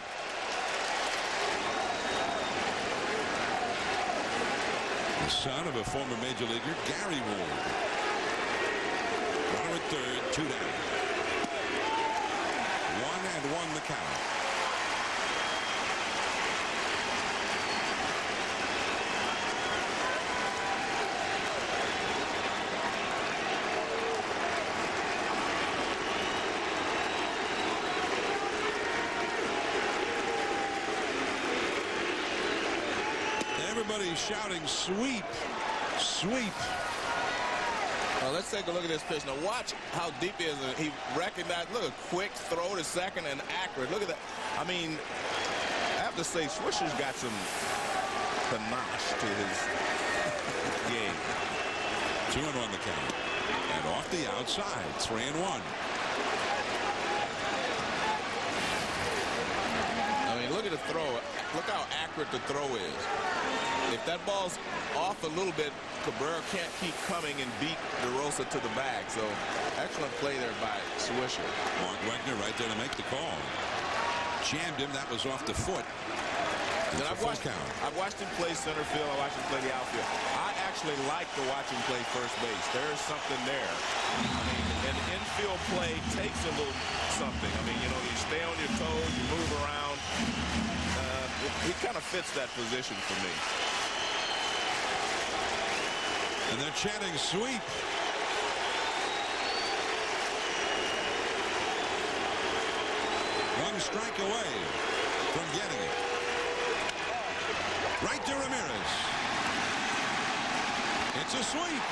The son of a former major leaguer, Gary Ward. Runner at third, 2 down. 1-1 the count. Everybody's shouting, sweep, sweep. Well, let's take a look at this pitch. Now watch how deep he is. He recognized, look, a quick throw to second and accurate. Look at that. I mean, I have to say, Swisher's got some panache to his game. 2-1 the count. And off the outside, 3-1. I mean, look at the throw. Look how accurate the throw is. If that ball's off a little bit, Cabrera can't keep coming and beat DeRosa to the bag. So excellent play there by Swisher. Mark Wegner right there to make the call. Jammed him. That was off the foot. I've watched him play center field. I watched him play the outfield. I actually like to watch him play first base. There's something there. I mean, an infield play takes a little something. I mean, you know, you stay on your toes, you move around. He kind of fits that position for me. And they're chanting sweep. One strike away from getting it. Right to Ramirez. It's a sweep.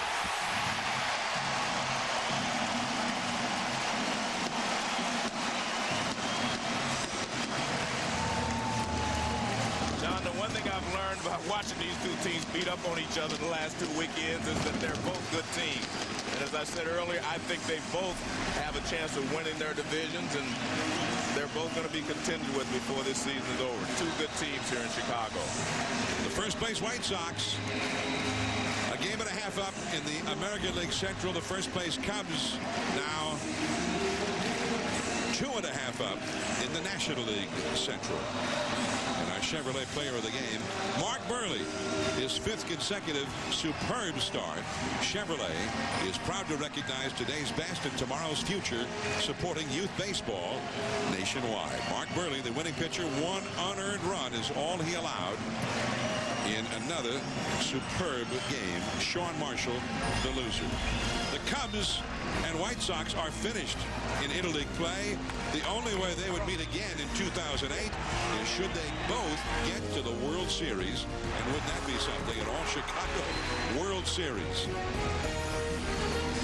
John, the one thing I've learned about watching these two teams beat up on each other the last 2 weekends is that they're both good teams. And as I said earlier, I think they both have a chance of winning their divisions, and they're both going to be contended with before this season is over. 2 good teams here in Chicago. The first place White Sox, a game and a half up in the American League Central. The first place Cubs now 2.5 up in the National League Central. And our Chevrolet player of the game, Mark Burley, his 5th consecutive superb start. Chevrolet is proud to recognize today's best and tomorrow's future, supporting youth baseball nationwide. Mark Burley, the winning pitcher, 1 unearned run is all he allowed in another superb game. Sean Marshall, the loser. The Cubs and White Sox are finished in interleague play. The only way they would meet again in 2008 is should they both get to the World Series. And wouldn't that be something? An all-Chicago World Series.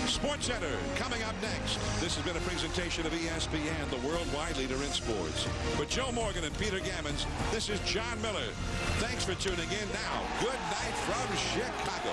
Sports Center coming up next. This has been a presentation of ESPN, the worldwide leader in sports. For Joe Morgan and Peter Gammons, this is Jon Miller. Thanks for tuning in now. Good night from Chicago.